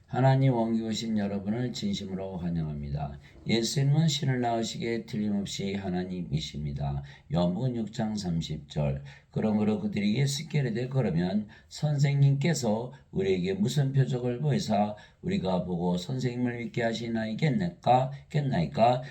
하나님 원기오신 여러분을 진심으로 환영합니다. 예수님은 신을 낳으시기에 틀림없이 하나님이십니다. 요한복음 6장 30절. 그러므로 그들이 예수께 이르되 그러면 선생님께서 우리에게 무슨 표적을 보이사 우리가 보고 선생님을 믿게 하시나이겠나이까?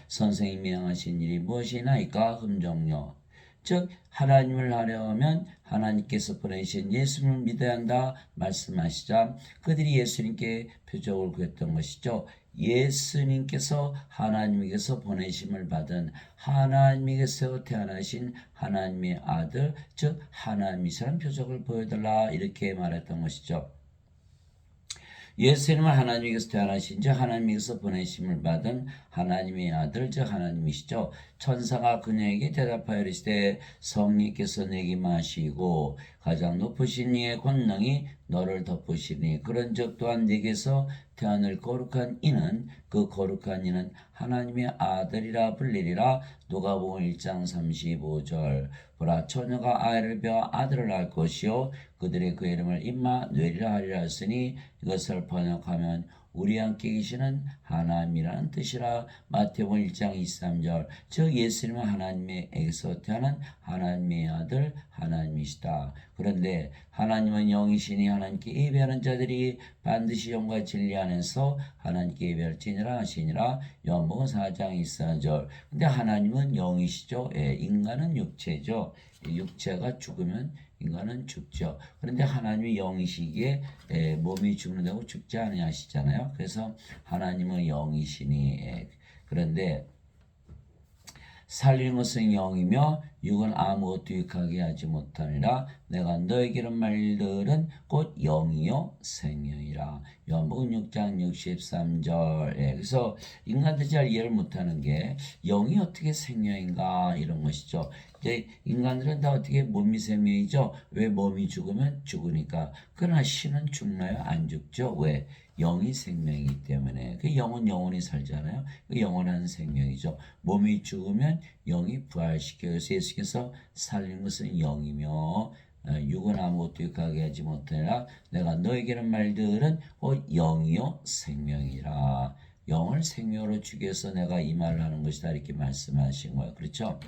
선생님이 행하신 일이 무엇이나이까? 흠정요. 즉 하나님을 하려면 하나님께서 보내신 예수님을 믿어야 한다 말씀하시자 그들이 예수님께 표적을 구했던 것이죠. 예수님께서 하나님에게서 보내심을 받은 하나님에게서 태어나신 하나님의 아들, 즉 하나님이시라는 표적을 보여달라 이렇게 말했던 것이죠. 예수님은 하나님에게서 태어나신 즉 하나님에게서 보내심을 받은 하나님의 아들 즉 하나님이시죠. 천사가 그녀에게 대답하여 이르시되 성령께서 내게 마시고 가장 높으신 이의 권능이 너를 덮으시니 그런즉 또한 네게서 태어날 거룩한 이는 그 거룩한 이는 하나님의 아들이라 불리리라. 누가복음 1장 35절. 보라 처녀가 아이를 베어 아들을 낳을 것이요 그들의 그 이름을 임마누엘이라 하리라 했으니 이것을 번역하면 우리 함께 계시는 하나님이라는 뜻이라. 마태복음 1장 23절. 즉 예수님은 하나님에게서 태어난 하나님의 아들 하나님이시다. 그런데 하나님은 영이시니 하나님께 예배하는 자들이 반드시 영과 진리 안에서 하나님께 예배할지니라 하시니라. 요한복음 4장 24절. 근데 하나님은 영이시죠. 예, 인간은 육체죠. 육체가 죽으면 인간은 죽죠. 그런데 하나님이 영이시기에 몸이 죽는다고 죽지 아니하시잖아요. 그래서 하나님은 영이시니 그런데 살리는 것은 영이며 육은 아무것도 유익하게 하지 못하니라. 내가 너에게 이른 말들은 곧 영이요 생명이라. 요한복음 6장 63절. 그래서 인간들이 잘 이해를 못하는 게 영이 어떻게 생명인가 이런 것이죠. 이제 인간들은 다 어떻게 몸이 생명이죠. 왜 몸이 죽으면 죽으니까. 그러나 신은 죽나요? 안 죽죠. 왜? 영이 생명이기 때문에. 그 영은 영원히 살잖아요. 그 영원한 생명이죠. 몸이 죽으면 영이 부활시켜요. 그래서 예수께서 살린 것은 영이며 육은 아무것도 유익하게 하지 못하니라. 내가 너에게는 말들은 영이요 생명이라. 영을 생명으로 주기 위해서 내가 이 말을 하는 것이다 이렇게 말씀하신 거예요. 그렇죠?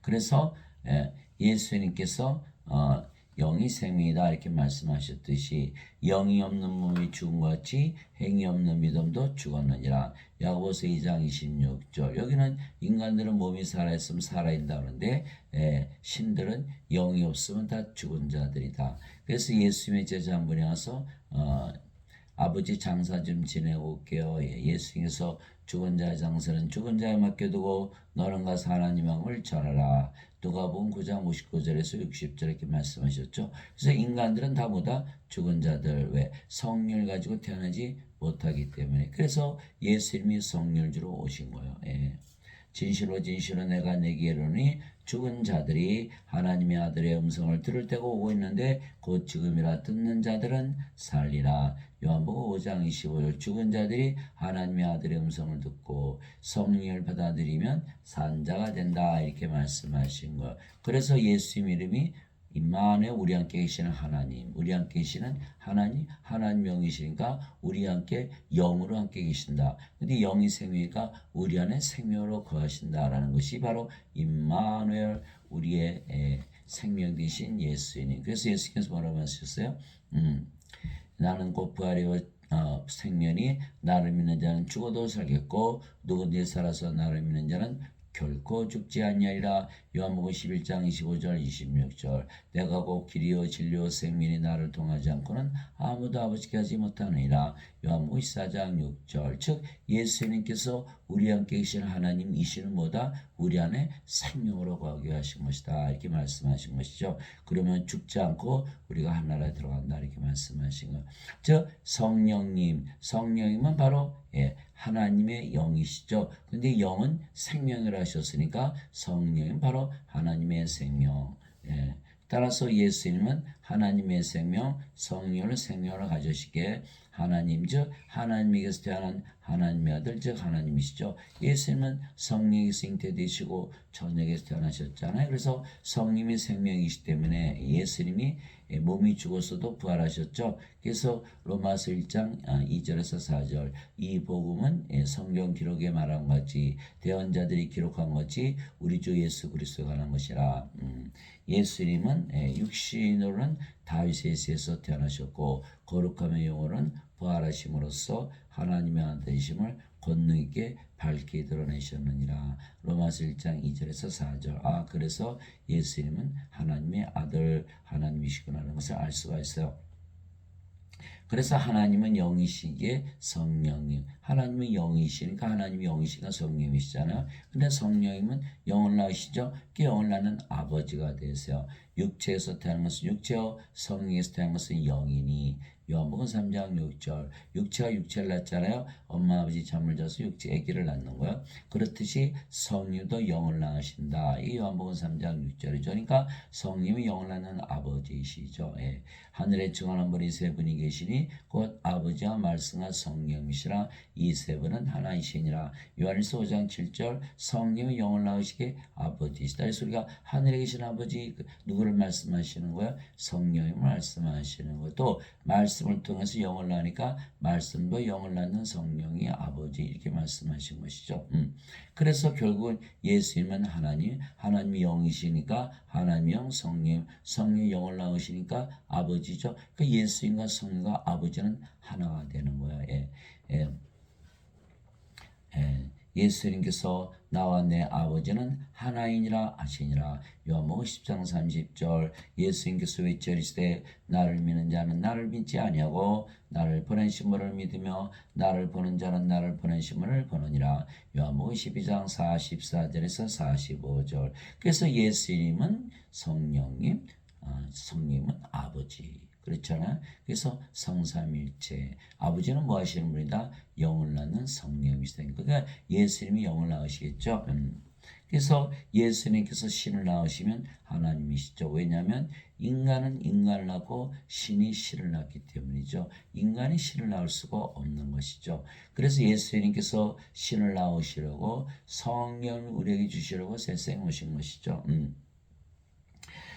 그래서 예수님께서 영이 생명이다 이렇게 말씀하셨듯이 영이 없는 몸이 죽은 것 같이 행위 없는 믿음도 죽었느니라. 야고보서 2장 26절. 여기는 인간들은 몸이 살아있으면 살아있다 그러는데 신들은 영이 없으면 다 죽은 자들이다. 그래서 예수님의 제자 한 분이 와서 아버지 장사 좀 지내고 올게요. 예수님께서 죽은 자의 장사는 죽은 자에 맡겨두고 너는 가서 하나님 마음을 전하라. 누가복음 9장 59절에서 60절 이렇게 말씀하셨죠. 그래서 인간들은 다 뭐다? 죽은 자들. 왜? 성령을 가지고 태어나지 못하기 때문에. 그래서 예수님이 성령을 주러 오신 거예요. 진실로 진실로 내가 내게 이르노니 죽은 자들이 하나님의 아들의 음성을 들을 때가 오고 있는데 곧 지금이라 듣는 자들은 살리라. 요한복음 5장 25절. 죽은 자들이 하나님의 아들의 음성을 듣고 성령을 받아들이면 산자가 된다 이렇게 말씀하신 거예요. 그래서 예수님 이름이 임마누엘 우리 함께 계시는 하나님, 우리 함께 계시는 하나님 영이시니까 우리 함께 영으로 함께 계신다. 근데 영이 생명이니까 우리 안에 생명으로 거하신다라는 것이 바로 임마누엘 우리의 생명 되신 예수님. 그래서 예수께서 뭐라고 하셨어요? 나는 곧 부활이요 생명이 나를 믿는 자는 죽어도 살겠고 누구든지 살아서 나를 믿는 자는 결코 죽지 아니하리라. 요한복음 11장 25절 26절. 내가 곧 길이요 진리요 생명이 나를 통하지 않고는 아무도 아버지께 하지 못하느니라. 요한복음 14장 6절. 즉 예수님께서 우리 함께 계신 하나님이시는 뭐다? 우리 안에 생명으로 거하게 하신 것이다 이렇게 말씀하신 것이죠. 그러면 죽지 않고 우리가 하나라에 들어간다 이렇게 말씀하신 것. 즉 성령님은 바로 하나님의 영이시죠. 근데 영은 생명을 하셨으니까 성령은 바로 하나님의 생명. 따라서 예수님은 하나님의 생명, 성령을 생명을 가져시게 하나님 즉 하나님에게서 태어난 하나님의 아들 즉 하나님이시죠. 예수님은 성령에서 잉태되시고 천국에서 태어나셨잖아요. 그래서 성령이 생명이시기 때문에 예수님이 몸이 죽었어도 부활하셨죠. 그래서 로마서 1장 2절에서 4절 이 복음은 성경 기록에 말한 것이 대언자들이 기록한 것이 우리 주 예수 그리스도가 관한 것이라. 예수님은 육신으로는 다윗의 세에서 태어나셨고 거룩함의 영으로는 부활하심으로써 하나님의 아들이심을 권능 있게 밝게 드러내셨느니라. 로마서 1장 2절에서 4절. 그래서 예수님은 하나님의 아들 하나님이시구나라는 것을 알 수가 있어요. 그래서 하나님은 영이시기에 성령님, 하나님은 영이시니까 하나님이 영이시니까 성령이시잖아요. 근데 성령님은 영을 낳으시죠. 그 영을 낳는 아버지가 되세요. 육체에서 태어난 것은 육체요, 성령에서 태어난 것은 영이니. 요한복음 3장 6절 육체가 육체를 낳잖아요. 엄마 아버지 잠을 자서 육체 아기를 낳는 거예요. 그렇듯이 성령도 영을 낳으신다. 이 요한복음 3장 6절이죠. 그러니까 성령이 영을 낳는 아버지이시죠. 하늘에 증언한 분이 세 분이 계시니 곧 아버지와 말씀과 성령이시라. 이 세 분은 하나이시니라. 요한일서 5장 7절 성령이 영을 낳으시게 아버지이시다. 그래서 우리가 하늘에 계신 아버지 누구를 말씀하시는 거예요? 성령이 말씀하시는 거예요. 또 말씀을 통해서 영을 낳으니까 말씀도 영을 낳는 성령이 아버지 이렇게 말씀하신 것이죠. 그래서 결국은 예수님은 하나님이 영이시니까 하나님이 영, 성령이 영을 낳으시니까 아버지죠. 그 예수님과 성령과 아버지는 하나가 되는 거예요. 예수님께서 나와 내 아버지는 하나이니라 하시니라. 요한복음 10장 30절 예수님께서 외쳐리시되 나를 믿는 자는 나를 믿지 아니하고 나를 보내신 분을 믿으며 나를 보는 자는 나를 보내신 분을 보느니라. 요한복음 12장 44절에서 45절. 그래서 예수님은 성령님, 성령님은 아버지. 그렇잖아요. 그래서 성삼일체 아버지는 뭐 하시는 분이다? 영을 낳는 성령이시다. 그러니까 예수님이 영을 낳으시겠죠. 그래서 예수님께서 신을 낳으시면 하나님이시죠. 왜냐하면 인간은 인간을 낳고 신이 신을 낳기 때문이죠. 인간이 신을 낳을 수가 없는 것이죠. 그래서 예수님께서 신을 낳으시려고 성령을 우리에게 주시려고 세상에 오신 것이죠.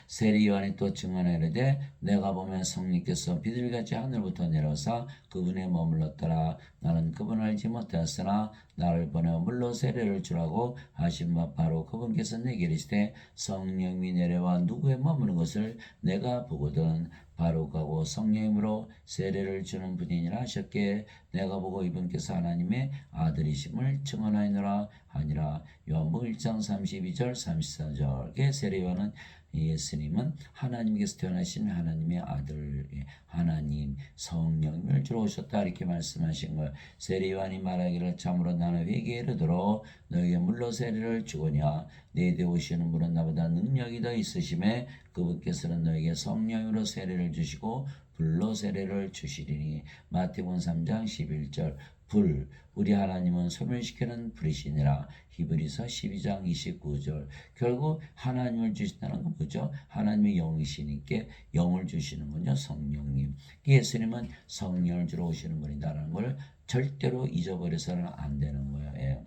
세례 요한이 또 증언하이르되 내가 보면 성령께서 비둘기같이 하늘부터 내려서 그분에 머물렀더라. 나는 그분을 알지 못하였으나 나를 보내어 물로 세례를 주라고 하신 바 바로 그분께서 내게 이르시되 성령이 내려와 누구에 머무는 것을 내가 보거든 바로 가고 성령으로 세례를 주는 분이니라 하셨기에 내가 보고 이분께서 하나님의 아들이심을 증언하이노라 하니라. 요한복음 1장 32절 34절. 세례 요한은 예수님은 하나님께서 태어나신 하나님의 아들, 하나님 성령을 주러 오셨다 이렇게 말씀하신 거예요. 세례 요한이 말하기를 참으로 나는 회개에 이르도록 너에게 물로 세례를 주거냐 내게 오시는 분은 나보다 능력이 더 있으심에 그분께서는 너에게 성령으로 세례를 주시고 불로 세례를 주시리니. 마태복음 3장 11절 불 우리 하나님은 소멸시키는 불이시니라. 히브리서 12장 29절. 결국 하나님을 주신다는 건 뭐죠? 하나님의 영이시니까 영을 주시는군요. 성령님. 예수님은 성령을 주러 오시는 분이다라는 걸 절대로 잊어버려서는 안 되는 거예요.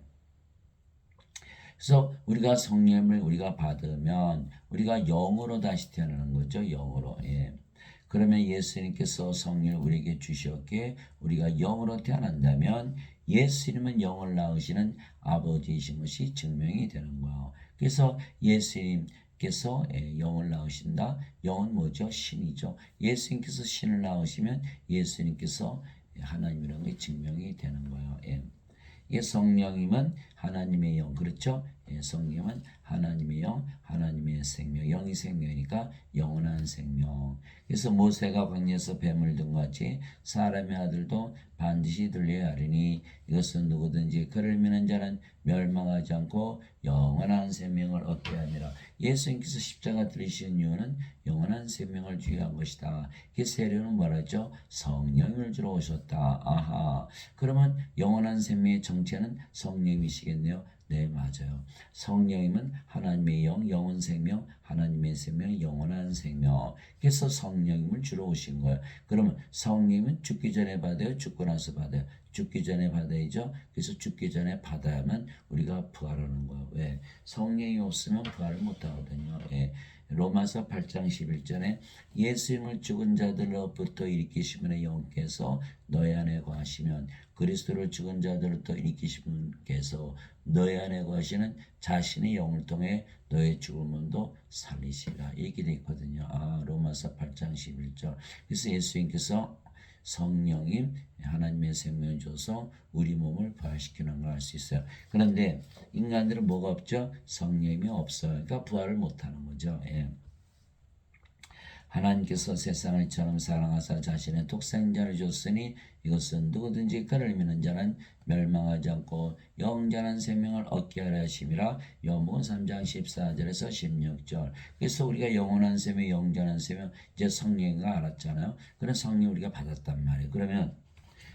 그래서 우리가 성령을 우리가 받으면 우리가 영으로 다시 태어나는 거죠. 영으로. 그러면 예수님께서 성령을 우리에게 주셨기에 우리가 영으로 태어난다면 예수님은 영을 낳으시는 아버지이신 것이 증명이 되는 거예요. 그래서 예수님께서 영을 낳으신다. 영은 뭐죠? 신이죠. 예수님께서 신을 낳으시면 예수님께서 하나님이라는 게 증명이 되는 거예요. 성령님은 하나님의 영, 그렇죠? 성령은 하나님의 영, 하나님의 생명, 영이 생명이니까 영원한 생명. 그래서 모세가 광야에서 뱀을 든 것 같이 사람의 아들도 반드시 들려야 하리니 이것은 누구든지 그를 믿는 자는 멸망하지 않고 영원한 생명을 얻게 하니라. 예수님께서 십자가 들리신 이유는 영원한 생명을 주기 위한 것이다. 그 세례는 뭐라죠? 성령을 주러 오셨다. 아하. 그러면 영원한 생명의 정체는 성령이시겠네요. 네, 맞아요. 성령님은 하나님의 영, 영원 생명, 하나님의 생명, 영원한 생명. 그래서 성령님을 주러 오신 거예요. 그러면 성령님은 죽기 전에 받아요? 죽고 나서 받아요? 죽기 전에 받아야죠. 그래서 죽기 전에 받아야만 우리가 부활하는 거예요. 왜? 성령이 없으면 부활을 못 하거든요. 예. 로마서 8장 11절에 예수님을 죽은 자들로부터 일으키신 분의 영께서 너희 안에 거하시면 그리스도를 죽은 자들로부터 일으키신 분께서 너희 안에 거하시는 자신의 영을 통해 너의 죽은 몸도 살리시라. 이렇게 되어 있거든요. 로마서 8장 11절. 그래서 예수님께서 성령님 하나님의 생명을 줘서 우리 몸을 부활시키는 걸 알 수 있어요. 그런데 인간들은 뭐가 없죠? 성령님이 없어요. 그러니까 부활을 못하는 거죠. 예. 하나님께서 세상을 이처럼 사랑하사 자신의 독생자를 줬으니 이것은 누구든지 그를 믿는 자는 멸망하지 않고 영원한 생명을 얻게 하려 하심이라. 요한복음 3장 14절에서 16절. 그래서 우리가 영원한 생명, 영원한 생명 이제 성령인가 알았잖아요. 그런 성령 우리가 받았단 말이에요. 그러면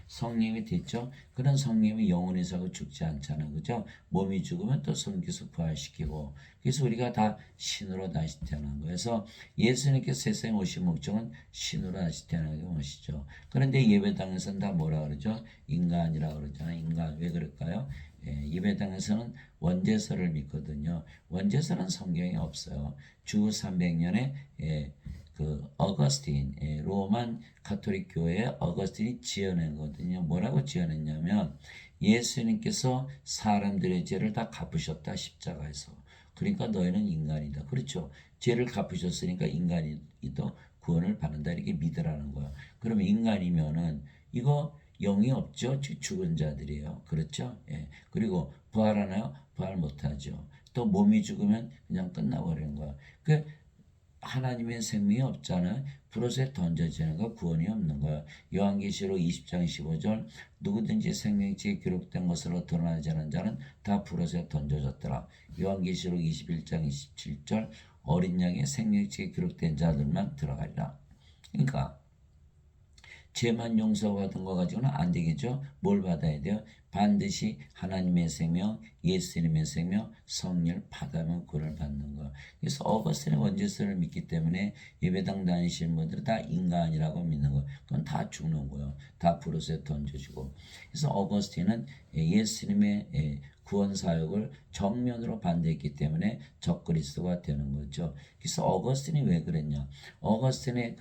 성령이 됐죠. 그런 성령이 영원히 살고 죽지 않잖아요. 그죠? 몸이 죽으면 또 성령께서 부활시키고. 그래서 우리가 다 신으로 다시 태어난 거예요. 그래서 예수님께서 세상에 오신 목적은 신으로 다시 태어나게 오시죠. 그런데 예배당에서는 다 뭐라 그러죠? 인간이라 그러잖아요. 인간. 왜 그럴까요? 예배당에서는 원죄설을 믿거든요. 원죄설은 성경에 없어요. 주 300년에 어거스틴, 로만 가톨릭 교회의 어거스틴이 지어낸 거거든요. 뭐라고 지어냈냐면 예수님께서 사람들의 죄를 다 갚으셨다 십자가에서. 그러니까 너희는 인간이다. 그렇죠. 죄를 갚으셨으니까 인간이도 구원을 받는다 이렇게 믿으라는 거야. 그러면 인간이면은 이거 영이 없죠. 죽은 자들이에요. 그렇죠? 예. 그리고 부활하나요? 부활 못하죠. 또 몸이 죽으면 그냥 끝나버리는 거야. 그 하나님의 생명이 없잖아요. 불옷에 던져지는 거 구원이 없는 거예요. 요한계시록 20장 15절 누구든지 생명책에 기록된 것으로 드러나지 않은 자는 다 불옷에 던져졌더라. 요한계시록 21장 27절 어린 양의 생명책에 기록된 자들만 들어가리라. 그러니까 죄만 용서받은 거 가지고는 안 되겠죠. 뭘 받아야 돼요? 반드시 하나님의 생명, 예수님의 생명, 성령을 받으면 구원을 받는 거. 그래서 어거스틴의 원죄설을 믿기 때문에 예배당 다니시는 분들은 다 인간이라고 믿는 거. 그건 다 죽는 거예요. 다 불옷에 던져지고. 그래서 어거스틴은 예수님의 구원 사역을 정면으로 반대했기 때문에 적그리스도가 되는 거죠. 그래서 어거스틴이 왜 그랬냐? 어거스틴의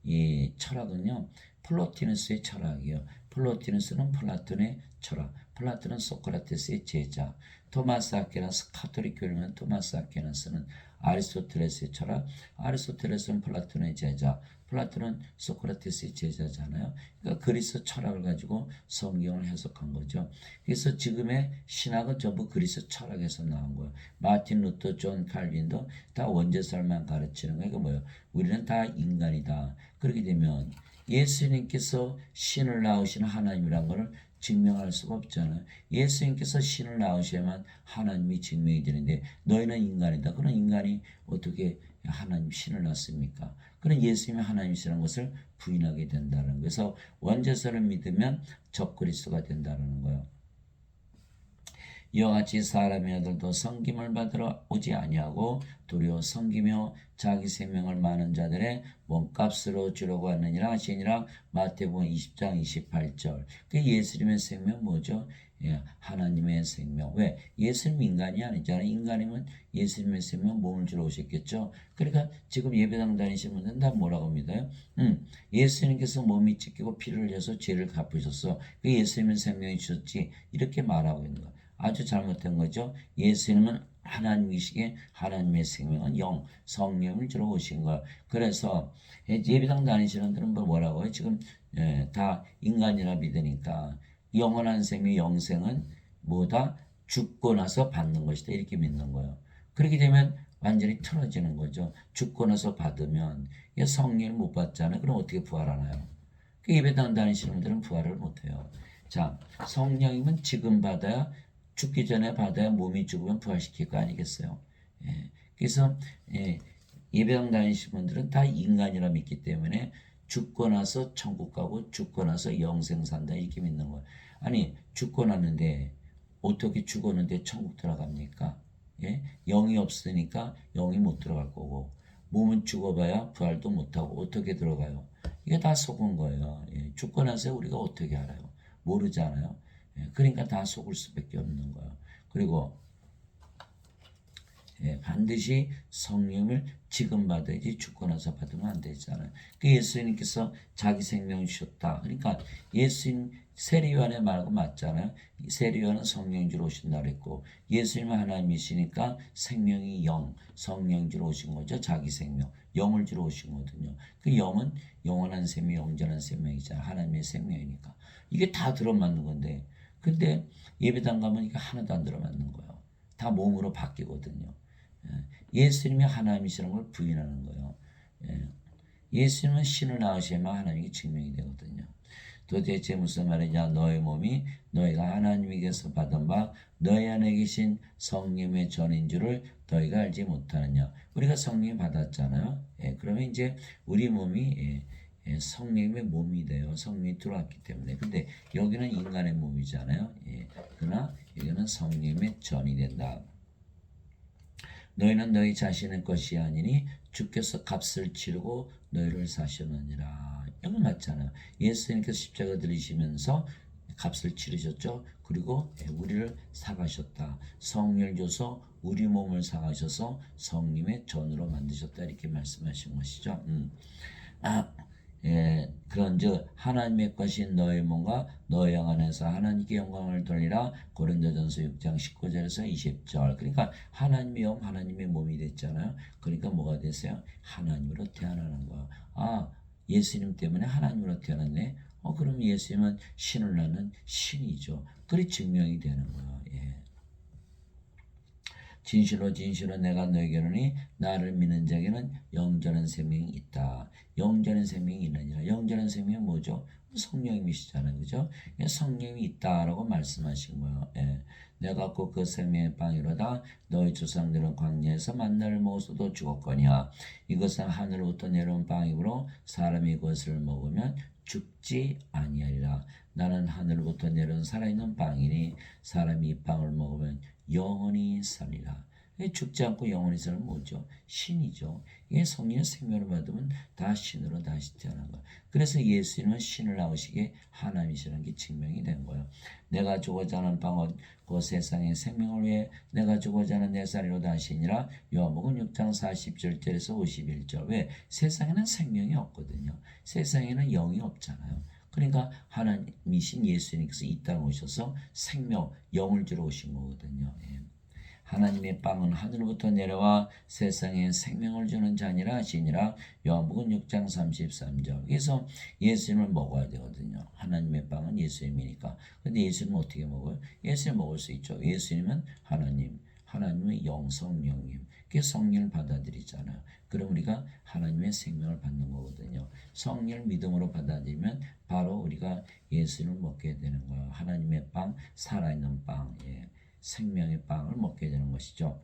이 철학은요. 플로티누스의 철학이에요. 플로티누스는 플라톤의 철학, 플라톤은 소크라테스의 제자, 토마스 아퀴나스 카톨릭 교회는 토마스 아퀴나스는 아리스토텔레스의 철학, 아리스토텔레스는 플라톤의 제자, 플라톤은 소크라테스의 제자잖아요. 그러니까 그리스 철학을 가지고 성경을 해석한 거죠. 그래서 지금의 신학은 전부 그리스 철학에서 나온 거예요. 마틴 루터, 존 칼빈도 다 원죄설만 가르치는 거예요. 이거 뭐예요? 우리는 다 인간이다. 그렇게 되면 예수님께서 신을 낳으신 하나님이란 것을 증명할 수가 없잖아요. 예수님께서 신을 낳으셔야만 하나님이 증명이 되는데 너희는 인간이다. 그런 인간이 어떻게 하나님 신을 낳습니까? 그런 예수님이 하나님이시라는 것을 부인하게 된다는 거예요. 그래서 원죄설을 믿으면 적그리스도가 된다는 거예요. 이와 같이 사람의 아들도 섬김을 받으러 오지 아니하고 도리어 섬기며 자기 생명을 많은 자들의 몸값으로 주려고 하느니라 하시니라. 마태복음 20장 28절. 그 예수님의 생명 뭐죠? 하나님의 생명. 왜? 예수님 인간이 아니잖아요. 인간이면 예수님의 생명 몸을 주러 오셨겠죠. 그러니까 지금 예배당 다니시는 분들은 다 뭐라고 믿어요? 예수님께서 몸이 찢기고 피를 흘려서 죄를 갚으셨어. 그 예수님의 생명이 주셨지. 이렇게 말하고 있는 거예요. 아주 잘못된 거죠. 예수님은 하나님이시기에 하나님의 생명은 영, 성령을 주러 오신 거예요. 그래서 예배당 다니시는 분들은 뭐라고 해요? 지금 다 인간이라 믿으니까 영원한 생명, 영생은 뭐다? 죽고 나서 받는 것이다. 이렇게 믿는 거예요. 그렇게 되면 완전히 틀어지는 거죠. 죽고 나서 받으면 성령을 못 받잖아요. 그럼 어떻게 부활하나요? 그 예배당 다니시는 분들은 부활을 못해요. 자, 성령이면 지금 받아야 죽기 전에 받아야 몸이 죽으면 부활시킬 거 아니겠어요? 그래서 예배당 다니시는 분들은 다 인간이라 믿기 때문에 죽고 나서 천국 가고 죽고 나서 영생 산다 이렇게 믿는 거예요. 아니 죽고 났는데 어떻게 죽었는데 천국 들어갑니까? 예? 영이 없으니까 영이 못 들어갈 거고 몸은 죽어봐야 부활도 못하고 어떻게 들어가요? 이게 다 속은 거예요. 예. 죽고 나서 우리가 어떻게 알아요? 모르잖아요. 예. 그러니까 다 속을 수밖에 없는 거예요. 그리고 예, 반드시 성령을 지금 받아야지 죽고 나서 받으면 안 되잖아요. 그 예수님께서 자기 생명을 주셨다. 그러니까 예수님 세례요한의 말하고 맞잖아요. 세례요한은 성령 주로 오신다 그랬고 예수님은 하나님이시니까 생명이 영, 성령 주로 오신 거죠. 자기 생명, 영을 주로 오신 거거든요. 그 영은 영원한 생명, 영전한 생명이잖아요. 하나님의 생명이니까. 이게 다 들어맞는 건데 근데 예배당 가면 이게 하나도 안 들어맞는 거예요. 다 몸으로 바뀌거든요. 예수님이 하나님이시라는 걸 부인하는 거예요. 예수님은 신을 낳으셔야만 하나님이 증명이 되거든요. 도대체 무슨 말이냐? 너의 몸이 너희가 하나님에게서 받은 바 너희 안에 계신 성령의 전인 줄을 너희가 알지 못하느냐? 우리가 성령 받았잖아요. 그러면 이제 우리 몸이 성령의 몸이 돼요. 성령이 들어왔기 때문에. 근데 여기는 인간의 몸이잖아요. 그러나 여기는 성령의 전이 된다. 너희는 너희 자신의 것이 아니니 주께서 값을 치르고 너희를 사셨느니라. 여기 맞잖아요. 예수님께서 십자가 들리시면서 값을 치르셨죠. 그리고 우리를 사가셨다. 성령을 줘서 우리 몸을 사가셔서 성님의 전으로 만드셨다. 이렇게 말씀하신 것이죠. 그런즉 하나님의 것인 너의 몸과 너의 영 안에서 하나님께 영광을 돌리라. 고린도전서 6장 19절에서 20절. 그러니까 하나님의 영, 하나님의 몸이 됐잖아요. 그러니까 뭐가 됐어요? 하나님으로 태어나는 거야. 예수님 때문에 하나님으로 태어났네. 그럼 예수님은 신을 낳는 신이죠. 그리 증명이 되는 거야. 진실로 진실로 내가 너에게 이르노니 나를 믿는 자에게는 영전한 생명이 있다. 영전한 생명이 있느니라. 영전한 생명이 뭐죠? 성령님이시잖아요. 그죠? 성령이 있다라고 말씀하신 거예요. 내가 곧 그 생명의 빵이로다. 너희 조상들은 광야에서 만나를 먹어서도 죽었거니와 이것은 하늘로부터 내려온 빵이므로 사람이 그것을 먹으면 죽지 아니하리라. 나는 하늘로부터 내려온 살아있는 빵이니 사람이 이 빵을 먹으면 영원히 살리라. 죽지 않고 영원히 사는 뭐죠? 신이죠. 이게 성령의 생명을 받으면 다 신으로 다시 태어난 거예요. 그래서 예수님은 신을 낳으시기에 하나님이시라는 게 증명이 된 거예요. 내가 주고자 하는 빵은 그 세상의 생명을 위해 내가 주고자 하는 내 살이로 다시니라. 요한복음 6장 40절에서 51절. 왜? 세상에는 생명이 없거든요. 세상에는 영이 없잖아요. 그러니까 하나님이신 예수님께서 이 땅에 오셔서 생명, 영을 주러 오신 거거든요. 하나님의 빵은 하늘로부터 내려와 세상에 생명을 주는 자니라 하시니라. 요한복음 6장 33절. 그래서 예수님을 먹어야 되거든요. 하나님의 빵은 예수님이니까. 근데 예수님은 어떻게 먹어요? 예수님 먹을 수 있죠. 예수님은 하나님의 성령님. 그게 성령을 받아들이잖아요. 그럼 우리가 하나님의 생명을 받는 거거든요. 성령을 믿음으로 받아들이면 바로 우리가 예수님을 먹게 되는 거예요. 하나님의 빵, 살아있는 빵, 생명의 빵을 먹게 되는 것이죠.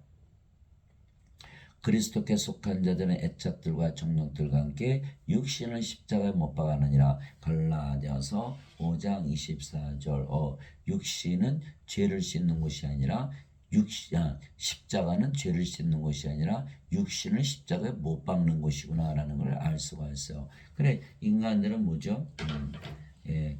그리스도께 속한 자들은 애착들과 정욕들과 함께 육신을 십자가에 못 박아느니라. 갈라디아서 5장 24절. 육신은 죄를 씻는 것이 아니라 십자가는 죄를 씻는 것이 아니라 육신을 십자가에 못 박는 것이구나라는 걸 알 수가 있어요. 그래, 인간들은 뭐죠?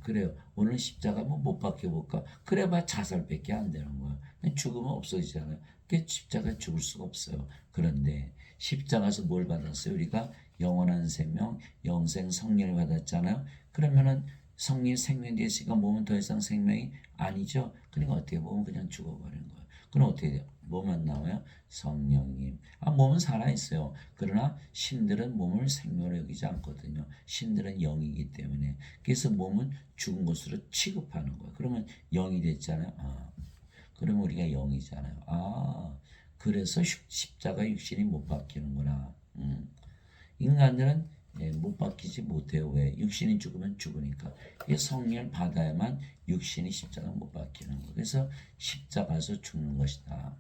그래요. 오늘 십자가 못 박혀볼까? 그래봐 자살밖에 안 되는 거야. 죽으면 없어지잖아요. 그 십자가에 죽을 수가 없어요. 그런데 십자가에서 뭘 받았어요? 우리가 영원한 생명, 영생 성령을 받았잖아요. 그러면은 성령이 생명이 되시니까 몸은 더 이상 생명이 아니죠. 그러니까 어떻게 보면 그냥 죽어버리는 거예요. 그럼 어떻게 돼요? 뭐만 나와요? 성령님. 몸은 살아있어요. 그러나 신들은 몸을 생명으로 여기지 않거든요. 신들은 영이기 때문에. 그래서 몸은 죽은 것으로 취급하는 거예요. 그러면 영이 됐잖아요. 그러면 우리가 영이잖아요. 그래서 십자가 육신이 못 박히는구나. 인간들은 못 박히지 못해요. 왜? 육신이 죽으면 죽으니까. 성령을 받아야만 육신이 십자가 못 박히는 거예요. 그래서 십자가에서 죽는 것이다.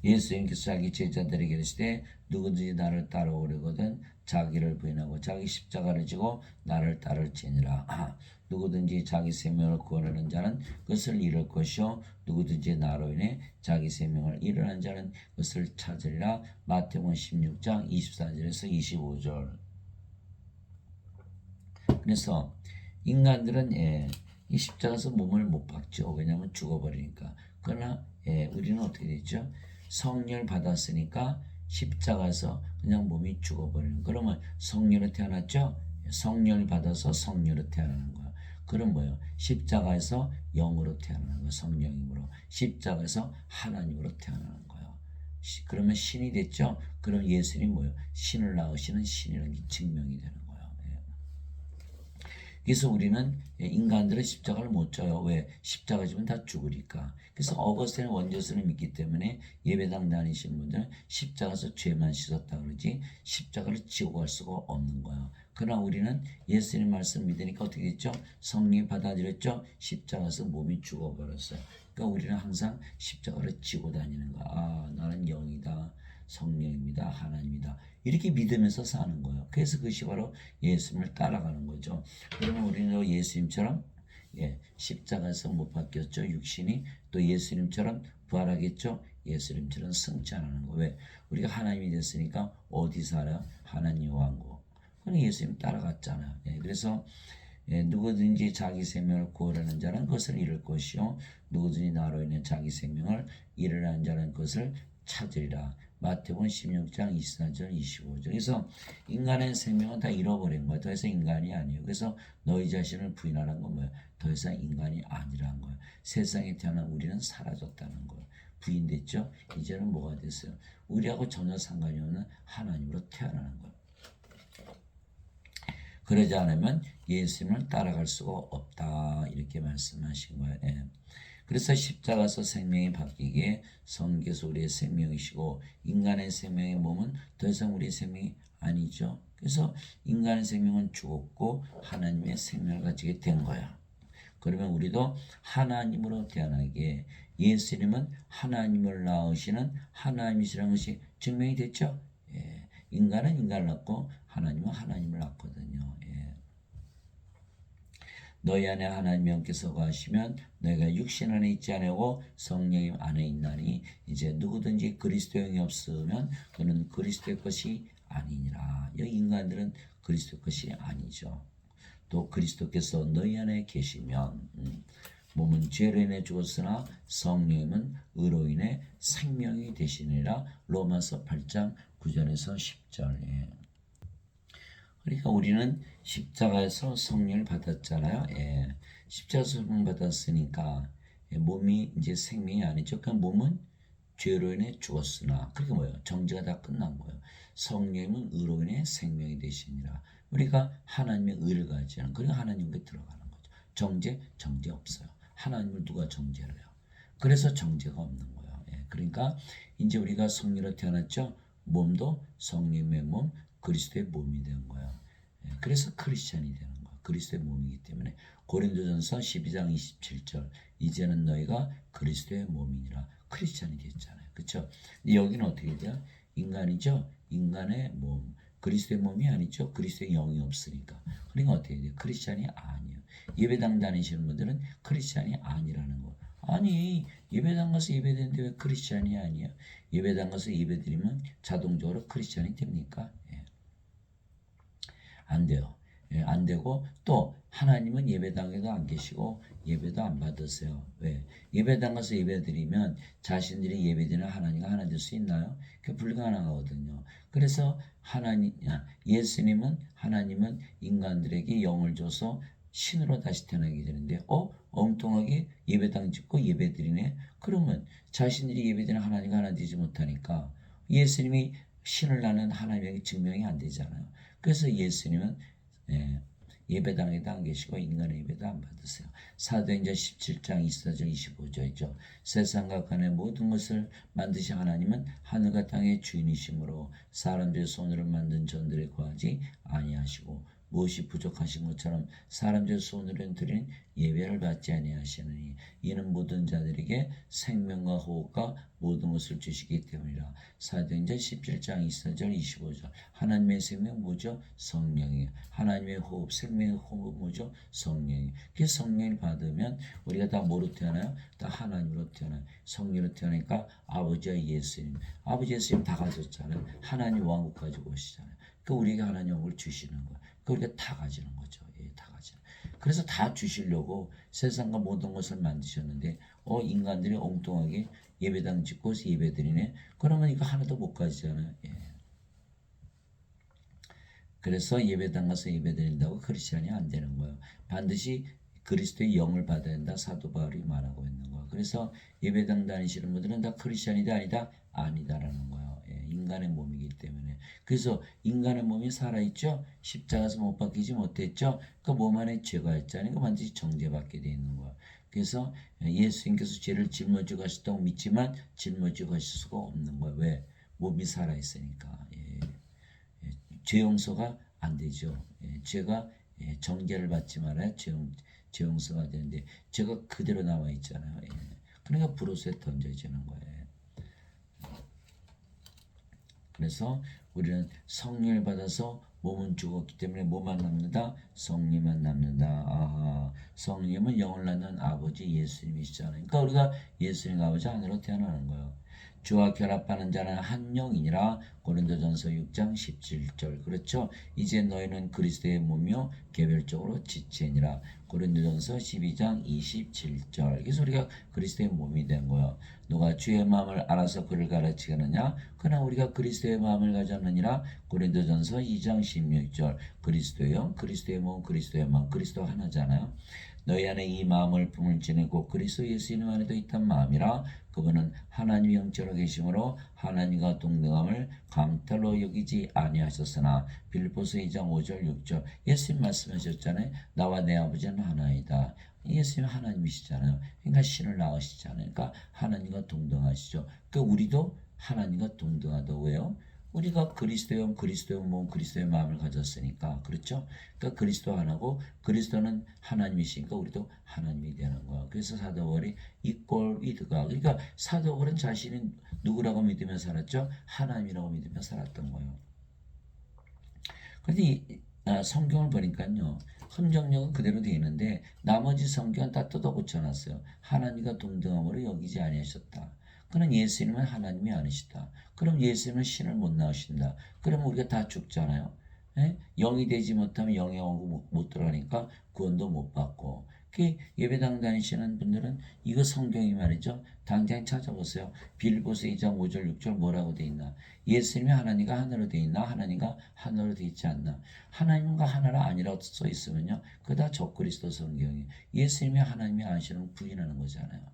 예수님께서 자기 제자들에게 이르시되 누구든지 나를 따라오려거든 자기를 부인하고 자기 십자가를 지고 나를 따를지니라. 누구든지 자기 생명을 구원하는 자는 그것을 잃을 것이요 누구든지 나로 인해 자기 생명을 잃어하는 자는 그것을 찾으리라. 마태복음 16장 24절에서 25절. 그래서 인간들은 이 십자가에서 몸을 못 박죠. 왜냐하면 죽어버리니까. 그러나 우리는 어떻게 됐죠? 성령을 받았으니까 십자가에서 그냥 몸이 죽어버리는. 그러면 성령으로 태어났죠? 성령을 받아서 성령으로 태어나는 거야. 그럼 뭐예요? 십자가에서 영으로 태어나는 거야. 성령님으로. 십자가에서 하나님으로 태어나는 거예요. 그러면 신이 됐죠? 그럼 예수님이 뭐예요? 신을 낳으시는 신이라는 게 증명이 되는 거예요. 그래서 우리는 인간들은 십자가를 못 져요. 왜? 십자가 지면 다 죽으니까. 그래서 어거스틴은 원죄수를 믿기 때문에 예배당 다니시는 분들은 십자가에서 죄만 씻었다 그러지 십자가를 지고 갈 수가 없는 거예요. 그러나 우리는 예수님 말씀 믿으니까 어떻게 됐죠? 성령이 받아들였죠? 십자가에서 몸이 죽어버렸어요. 그러니까 우리는 항상 십자가를 지고 다니는 거야. 아, 나는 영이다. 성령입니다. 하나님이다. 이렇게 믿으면서 사는 거예요. 그래서 그것이 바로 예수님을 따라가는 거죠. 그러면 우리는 예수님처럼 십자가에서 못 박혔죠. 육신이 또 예수님처럼 부활하겠죠. 예수님처럼 승천하는 거. 왜? 우리가 하나님이 됐으니까 어디 살아요? 하나님 왕국. 그럼 예수님 따라갔잖아요. 그래서 누구든지 자기 생명을 구원하는 자는 그것을 잃을 것이요 누구든지 나로 인해 자기 생명을 잃으라는 자는 그것을 찾으리라. 마태복음 16장 24절 25절. 그래서 인간의 생명은 다 잃어버린 거야. 더 이상 인간이 아니에요. 그래서 너희 자신을 부인하라는 건 뭐야? 더 이상 인간이 아니라는 거야. 세상에 태어난 우리는 사라졌다는 거야. 부인됐죠? 이제는 뭐가 됐어요? 우리하고 전혀 상관이 없는 하나님으로 태어나는 거야. 그러지 않으면 예수님을 따라갈 수가 없다. 이렇게 말씀하신 거예요. 그래서 십자가에서 생명이 바뀌기에 성경에서 우리의 생명이시고 인간의 생명의 몸은 더 이상 우리의 생명이 아니죠. 그래서 인간의 생명은 죽었고 하나님의 생명을 가지게 된 거야. 그러면 우리도 하나님으로 태어나기에 예수님은 하나님을 낳으시는 하나님이시라는 것이 증명이 됐죠. 인간은 인간을 낳고 하나님은 하나님을 낳거든요. 너희 안에 하나님이 영께서 거하시면 너희가 육신 안에 있지 아니하고 성령이 안에 있나니 이제 누구든지 그리스도의 영이 없으면 그는 그리스도의 것이 아니니라. 여기 인간들은 그리스도의 것이 아니죠. 또 그리스도께서 너희 안에 계시면 몸은 죄로 인해 죽었으나 성령은 의로 인해 생명이 되시니라. 로마서 8장 9절에서 10절. 그러니까 우리는 십자가에서 성령을 받았잖아요. 십자가에서 성령 받았으니까 몸이 이제 생명이 아니죠. 그러니까 몸은 죄로 인해 죽었으나 그게 뭐예요? 정죄가 다 끝난 거예요. 성령은 의로 인해 생명이 되시니라. 우리가 하나님의 의를 가지지 않은 그러니까 하나님께 들어가는 거죠. 정죄 없어요. 하나님을 누가 정죄를 해요? 그래서 정죄가 없는 거예요. 그러니까 이제 우리가 성령으로 태어났죠. 몸도 성령의 몸, 그리스도의 몸이 된 거예요. 그래서 크리스찬이 되는 거예요. 그리스도의 몸이기 때문에 고린도전서 12장 27절 이제는 너희가 그리스도의 몸이니라. 크리스찬이 됐잖아요. 그렇죠? 여기는 어떻게 돼요? 인간이죠. 인간의 몸. 그리스도의 몸이 아니죠. 그리스도의 영이 없으니까. 그러니까 어떻게 돼요? 크리스찬이 아니에요. 예배당 다니시는 분들은 크리스찬이 아니라는 거. 아니 예배당 가서 예배드리는데 왜 크리스찬이 아니에요? 예배당 가서 예배드리면 자동적으로 크리스찬이 됩니까? 안 돼요. 안 되고 또 하나님은 예배당에도 안 계시고 예배도 안 받으세요. 왜? 예배당 가서 예배드리면 자신들이 예배드리는 하나님과 하나 될 수 있나요? 그게 불가능하거든요. 그래서 하나님은 인간들에게 영을 줘서 신으로 다시 태어나게 되는데 엉뚱하게 예배당 짓고 예배드리네. 그러면 자신들이 예배드리는 하나님과 하나 되지 못하니까 예수님이 신을 낳는 하나님에게 증명이 안 되잖아요. 그래서 예수님은 예배당에도 안 계시고 인간의 예배도 안 받으세요. 사도행전 17장 24절 25절이죠. 세상과 간의 모든 것을 만드신 하나님은 하늘과 땅의 주인이시므로 사람들의 손으로 만든 전들에 거하지 아니하시고 무엇이 부족하신 것처럼 사람들 손으로 드린 예배를 받지 아니하시느니 이는 모든 자들에게 생명과 호흡과 모든 것을 주시기 때문이라. 사도행전 17장 24절 25절. 하나님의 생명 뭐죠? 성령이에요. 하나님의 호흡, 생명의 호흡 뭐죠? 성령이에요. 그 성령을 받으면 우리가 다 뭐로 태어나요? 다 하나님으로 태어나요. 성령으로 태어나니까 아버지와 예수님, 아버지 예수님 다 가졌잖아요. 하나님 왕국 가지고 오시잖아요. 그 우리에게 하나님 왕국을 주시는 거예요. 그 우리가 다 가지는 거죠. 예, 다 가지는. 그래서 다 주시려고 세상과 모든 것을 만드셨는데 인간들이 엉뚱하게 예배당 짓고 예배드리네. 그러면 이거 하나도 못 가지잖아요. 예. 그래서 예배당 가서 예배드린다고 크리스천이 안 되는 거예요. 반드시 그리스도의 영을 받아야 된다. 사도 바울이 말하고 있는 거예요. 그래서 예배당 다니시는 분들은 다 크리스천이다 아니다? 아니다라는 거예요. 예, 인간의 몸이기 때문에. 그래서 인간의 몸이 살아있죠. 십자가에서 못 박히지 못했죠. 그 몸 안에 죄가 있잖아요. 그 반드시 정죄받게 되어 있는 거예요. 그래서 예수님께서 죄를 짊어지고 가셨다고 믿지만 짊어지고 가실 수가 없는 거예요. 왜? 몸이 살아있으니까. 예. 죄 용서가 안 되죠. 예, 죄가 정죄를 받지 말아야 죄 용서가 되는데 죄가 그대로 남아 있잖아요. 예. 그러니까 불옷에 던져지는 거예요. 그래서 우리는 성령을 받아서 몸은 죽었기 때문에 뭐만 남는다? 성령만 남는다. 아하, 성령은 영을 낳는 아버지 예수님이시잖아요. 그러니까 우리가 예수님 아버지 안으로 태어나는 거예요. 주와 결합하는 자는 한 영이니라. 고린도전서 6장 17절. 그렇죠? 이제 너희는 그리스도의 몸이요 개별적으로 지체니라. 고린도전서 12장 27절. 그래서 우리가 그리스도의 몸이 된 거예요. 누가 주의 마음을 알아서 그를 가르치겠느냐? 그러나 우리가 그리스도의 마음을 가졌느니라. 고린도전서 2장 16절. 그리스도의 영, 그리스도의 몸, 그리스도의 마음, 그리스도 하나잖아요. 너희 안에 이 마음을 품을지니 곧 그리스도 예수님 안에도 있단 마음이라. 그분은 하나님이 영적으로 계심으로 하나님과 동등함을 강탈로 여기지 아니하셨으나. 빌립보서 2장 5절 6절. 예수님 말씀하셨잖아요. 나와 내 아버지는 하나이다. 예수님 하나님이시잖아요. 그러니까 신을 낳으시잖아요. 그러니까 하나님과 동등하시죠. 그러니까 우리도 하나님과 동등하다. 왜요? 우리가 그리스도의 몸, 그리스도의 마음을 가졌으니까. 그렇죠? 그러니까 그리스도 하나고 그리스도는 하나님이시니까 우리도 하나님이 되는 거야. 그래서 사도 바울이 equal with God. 그러니까 사도 바울은 자신이 누구라고 믿으며 살았죠? 하나님이라고 믿으며 살았던 거예요. 그런데 성경을 보니까요. 흔적력은 그대로 되어 있는데 나머지 성경은 다 뜯어 고쳐놨어요. 하나님과 동등함으로 여기지 아니하셨다. 그는 예수님은 하나님이 아니시다. 그럼 예수님은 신을 못 낳으신다. 그러면 우리가 다 죽잖아요. 예? 영이 되지 못하면 영의 왕국 못 들어가니까 구원도 못 받고. 그 예배당 다니시는 분들은 이거 성경이 말이죠. 당장 찾아보세요. 빌보스 2장 5절 6절 뭐라고 돼 있나? 예수님이 하나님과 하나로 돼 있나? 하나님과 하나로 돼 있지 않나? 하나님과 하나가 아니라고 써 있으면요. 그거 다 적그리스도 성경이. 예수님이 하나님이 아니시는 부인하는 거잖아요.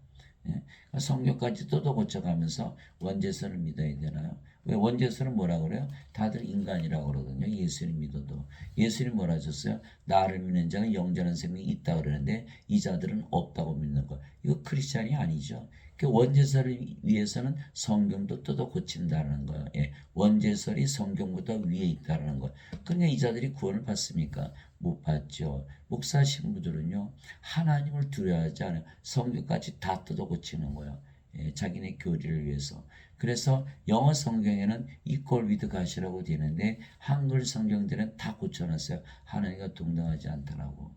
예? 성경까지 뜯어 고쳐가면서 원죄선을 믿어야 되나요? 왜 원죄선은 뭐라고 그래요? 다들 인간이라고 그러거든요. 예수님 믿어도. 예수님 뭐라 하셨어요? 나를 믿는 자는 영전한 생명이 있다 그러는데 이 자들은 없다고 믿는 거. 이거 크리스찬이 아니죠. 그 원죄설을 위해서는 성경도 뜯어 고친다는 거예요. 예. 원죄설이 성경보다 위에 있다는 거예요. 그러니까 이 자들이 구원을 받습니까? 못 받죠. 목사 신부들은요. 하나님을 두려워하지 않아요. 성경까지 다 뜯어 고치는 거예요. 예, 자기네 교리를 위해서. 그래서 영어 성경에는 equal with God이라고 되는데 한글 성경들은 다 고쳐놨어요. 하나님과 동등하지 않다라고.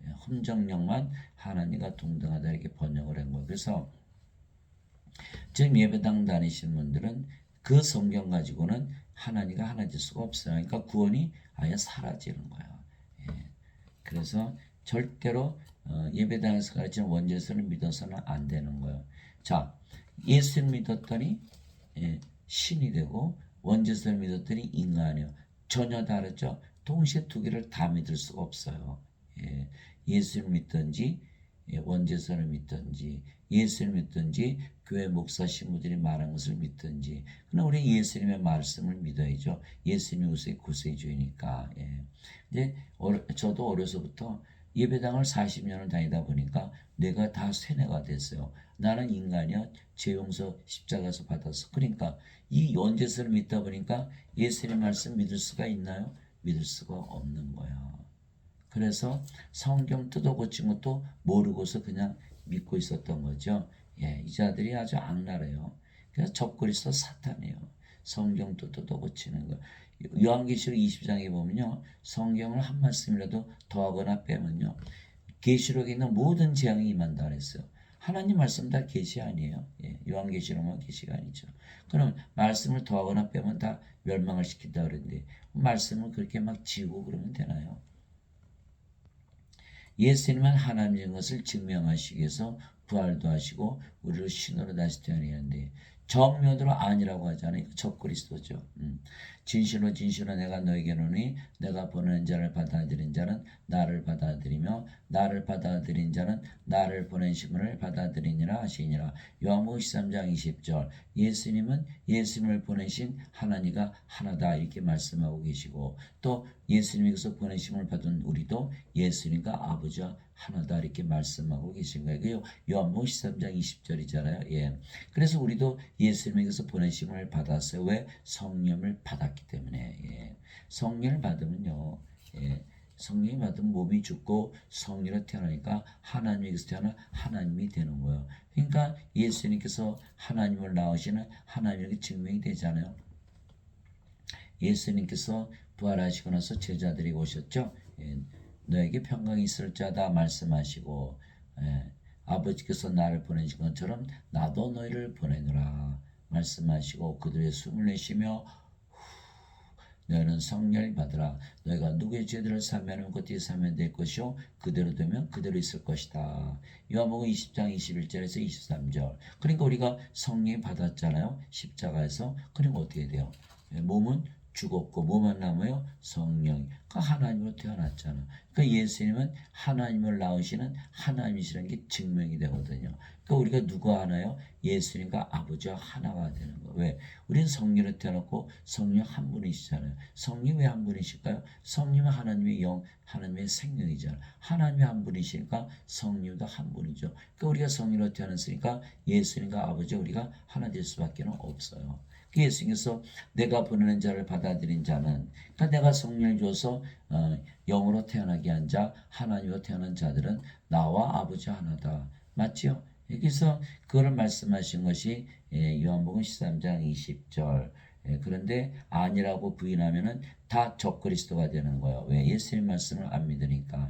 예, 흠정령만 하나님과 동등하다 이렇게 번역을 한 거예요. 그래서 지금 예배당 다니시는 분들은 그 성경 가지고는 하나님과 하나 될 수가 없어요. 그러니까 구원이 아예 사라지는 거예요. 예. 그래서 절대로 예배당에서 가르치는 원죄설을 믿어서는 안 되는 거예요. 자, 예수를 믿었더니 신이 되고 원죄설을 믿었더니 인간이에요. 전혀 다르죠. 동시에 두 개를 다 믿을 수가 없어요. 예수를 믿든지 원죄설을 믿든지 예수를 믿든지 교회 목사 신부들이 말한 것을 믿든지. 그러나 우리 예수님의 말씀을 믿어야죠. 예수님이 우리의 구세주이니까. 이제 저도 어려서부터 예배당을 40년을 다니다 보니까 내가 다 세뇌가 됐어요. 나는 인간이야. 죄 용서 십자가에서 받았어. 그러니까 이 원죄설을 믿다 보니까 예수님의 말씀 믿을 수가 있나요? 믿을 수가 없는 거야. 그래서 성경 뜯어 고친 것도 모르고서 그냥 믿고 있었던 거죠. 예, 이 자들이 아주 악랄해요. 그래서 적그리스도 사탄이에요. 성경 뜯어 고치는 거. 요한계시록 20장에 보면요. 성경을 한 말씀이라도 더하거나 빼면요. 계시록에 있는 모든 재앙이 임한다 그랬어요. 하나님 말씀 다 계시 아니에요. 예, 요한계시록만 계시가 아니죠. 그럼 말씀을 더하거나 빼면 다 멸망을 시킨다 그랬는데 말씀을 그렇게 막 지우고 그러면 되나요? 예수님은 하나님인 것을 증명하시기 위해서 부활도 하시고 우리를 신으로 다시 태어나는데 정면으로 아니라고 하잖아요. 적그리스도죠. 진실로 진실로 내가 너에게 이르노니 내가 보내는 자를 받아들인 자는 나를 받아들이며 나를 받아들인 자는 나를 보내심을 받아들이니라 하시니라. 요한복음 13장 20절. 예수님은 예수님을 보내신 하나님과 하나다 이렇게 말씀하고 계시고 또 예수님께서 보내심을 받은 우리도 예수님과 아버지와 하나다 이렇게 말씀하고 계신 거예요. 요한복음 13장 20절이잖아요. 예. 그래서 우리도 예수님께서 보내심을 받았어요. 왜? 성령을 받았기 때문에. 예. 성령을 받으면요. 예. 성령이 받으면 몸이 죽고 성령으로 태어나니까 하나님에게서 태어나 하나님이 되는 거예요. 그러니까 예수님께서 하나님을 낳으시는 하나님에게 증명이 되잖아요. 예수님께서 부활하시고 나서 제자들이 오셨죠. 예, 너에게 평강이 있을 자다 말씀하시고 예, 아버지께서 나를 보내신 것처럼 나도 너희를 보내노라 말씀하시고 그들의 숨을 내쉬며 너희는 성령을 받으라. 너희가 누구의 죄들을 사면하면 그때에 사면될 것이요 그대로 되면 그대로 있을 것이다. 요한복음 20장 21절에서 23절. 그러니까 우리가 성령 받았잖아요. 십자가에서. 그러니까 어떻게 돼요? 몸은 죽었고 뭐만 남아요? 성령. 그러니까 하나님으로 태어났잖아. 그러니까 예수님은 하나님을 낳으시는 하나님이시라는 게 증명이 되거든요. 그러니까 우리가 누가 하나요? 예수님과 아버지와 하나가 되는 거. 왜? 우리는 성령으로 태어났고 성령 한 분이시잖아요. 성령 왜 한 분이실까요? 성령은 하나님의 영, 하나님의 생명이잖아요. 하나님의 한 분이시니까 성령도 한 분이죠. 그러니까 우리가 성령으로 태어났으니까 예수님과 아버지 우리가 하나 될 수밖에 없어요. 예수님께서 내가 보내는 자를 받아들인 자는 그러니까 내가 성령을 줘서 영으로 태어나게 한 자, 하나님으로 태어난 자들은 나와 아버지 하나다. 맞죠? 여기서 그거를 말씀하신 것이 요한복음 13장 20절. 그런데 아니라고 부인하면은 다 적그리스도가 되는 거예요. 왜? 예수님 말씀을 안 믿으니까.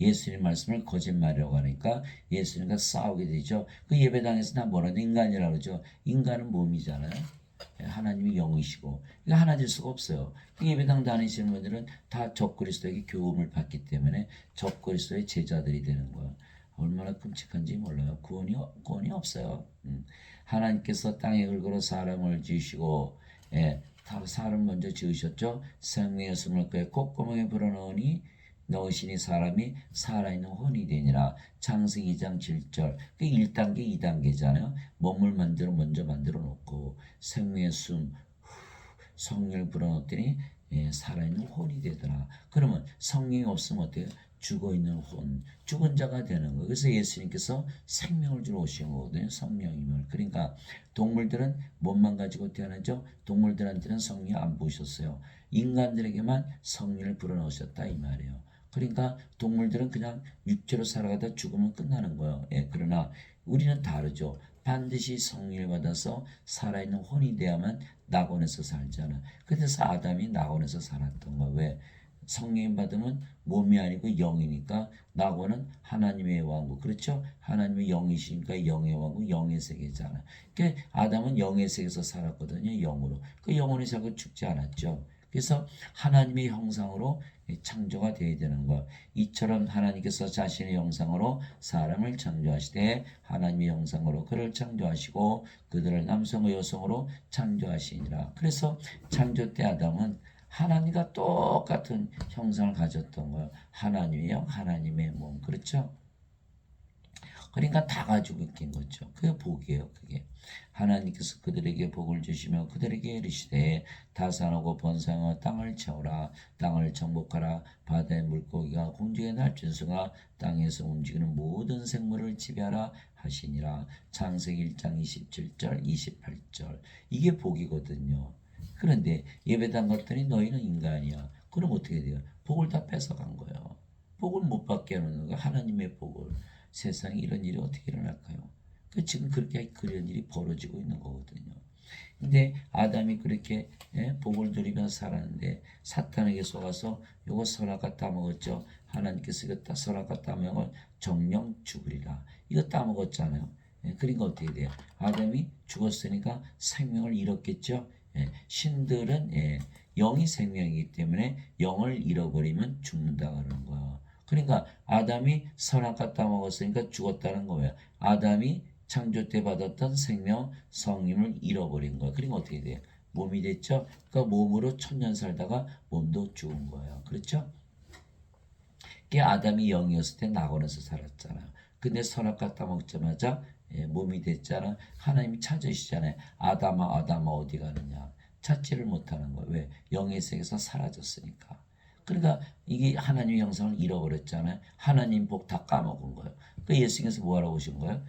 예수님 말씀을 거짓말이라고 하니까 예수님과 싸우게 되죠. 그 예배당에서 나 뭐라도 인간이라고 그러죠. 인간은 몸이잖아요. 하나님이 영이시고 이거 하나 될 수가 없어요. 그 예배당 다니시는 분들은 다 적그리스도에게 교훈을 받기 때문에 적그리스도의 제자들이 되는 거예요. 얼마나 끔찍한지 몰라요. 구원이 없어요. 하나님께서 땅에 흙으로 사람을 지으시고 사람 먼저 지으셨죠. 생명의 숨을 그에 콧구멍에 불어넣으니 넣으시니 사람이 살아있는 혼이 되니라. 창세기 2장 7절. 그 1단계 2단계잖아요. 몸을 먼저 만들어 놓고 생명의 숨 성령을 불어넣더니 살아있는 혼이 되더라. 그러면 성령이 없으면 어때요? 죽어있는 혼, 죽은 자가 되는 거예요. 그래서 예수님께서 생명을 주러 오신 거거든요. 성령임을. 그러니까 동물들은 몸만 가지고 태어나죠. 동물들한테는 성령 안 부으셨어요. 인간들에게만 성령을 불어넣으셨다 이 말이에요. 그러니까 동물들은 그냥 육체로 살아가다 죽으면 끝나는 거예요. 그러나 우리는 다르죠. 반드시 성령을 받아서 살아있는 혼이 되어야만 낙원에서 살잖아. 그래서 아담이 낙원에서 살았던 거야. 왜? 성령 받으면 몸이 아니고 영이니까 낙원은 하나님의 왕국. 그렇죠? 하나님의 영이시니까 영의 왕국, 영의 세계잖아. 그러니까 아담은 영의 세계에서 살았거든요. 영으로. 그 영혼이 살고 죽지 않았죠. 그래서 하나님의 형상으로 창조가 되어야 되는 것. 이처럼 하나님께서 자신의 형상으로 사람을 창조하시되 하나님의 형상으로 그를 창조하시고 그들을 남성과 여성으로 창조하시니라. 그래서 창조 때 아담은 하나님과 똑같은 형상을 가졌던 거예요. 하나님의 영, 하나님의 몸. 그렇죠? 그러니까 다 가지고 있긴 거죠. 그게 복이에요. 그게. 하나님께서 그들에게 복을 주시며 그들에게 이르시되 다산하고 번성하여 땅을 채우라. 땅을 정복하라. 바다의 물고기가 공중에 날준 수가 땅에서 움직이는 모든 생물을 지배하라 하시니라. 창세기 1장 27절 28절. 이게 복이거든요. 그런데 예배당 갔더니 너희는 인간이야. 그럼 어떻게 돼요? 복을 다 뺏어간 거예요. 복을 못 받게 하는 거예요. 하나님의 복을. 세상에 이런 일이 어떻게 일어날까요? 지금 그렇게 그런 일이 벌어지고 있는 거거든요. 근데 아담이 그렇게 복을 누리면서 살았는데 사탄에게 속아서 요거 선악과 따먹었죠. 하나님께서 이거 선악과 따먹은 정령 죽으리라. 이거 따먹었잖아요. 그러니까 어떻게 돼요? 아담이 죽었으니까 생명을 잃었겠죠. 신들은 영이 생명이기 때문에 영을 잃어버리면 죽는다 그러는 거야. 그러니까 아담이 선악과 따먹었으니까 죽었다는 거예요. 아담이 창조 때 받았던 생명 성님을 잃어버린 거예요. 그러니까 어떻게 돼요? 몸이 됐죠? 그러니까 몸으로 천년 살다가 몸도 죽은 거예요. 그렇죠? 그게 아담이 영이었을 때 낙원에서 살았잖아요. 근데 선악과 따먹자마자 몸이 됐잖아. 하나님이 찾으시잖아요. 아담아 아담아 어디 가느냐. 찾지를 못하는 거예요. 왜? 영의 세계에서 사라졌으니까. 그러니까 이게 하나님의 형상을 잃어버렸잖아요. 하나님 복 다 까먹은 거예요. 그 예수님께서 뭐하러 오신 거예요?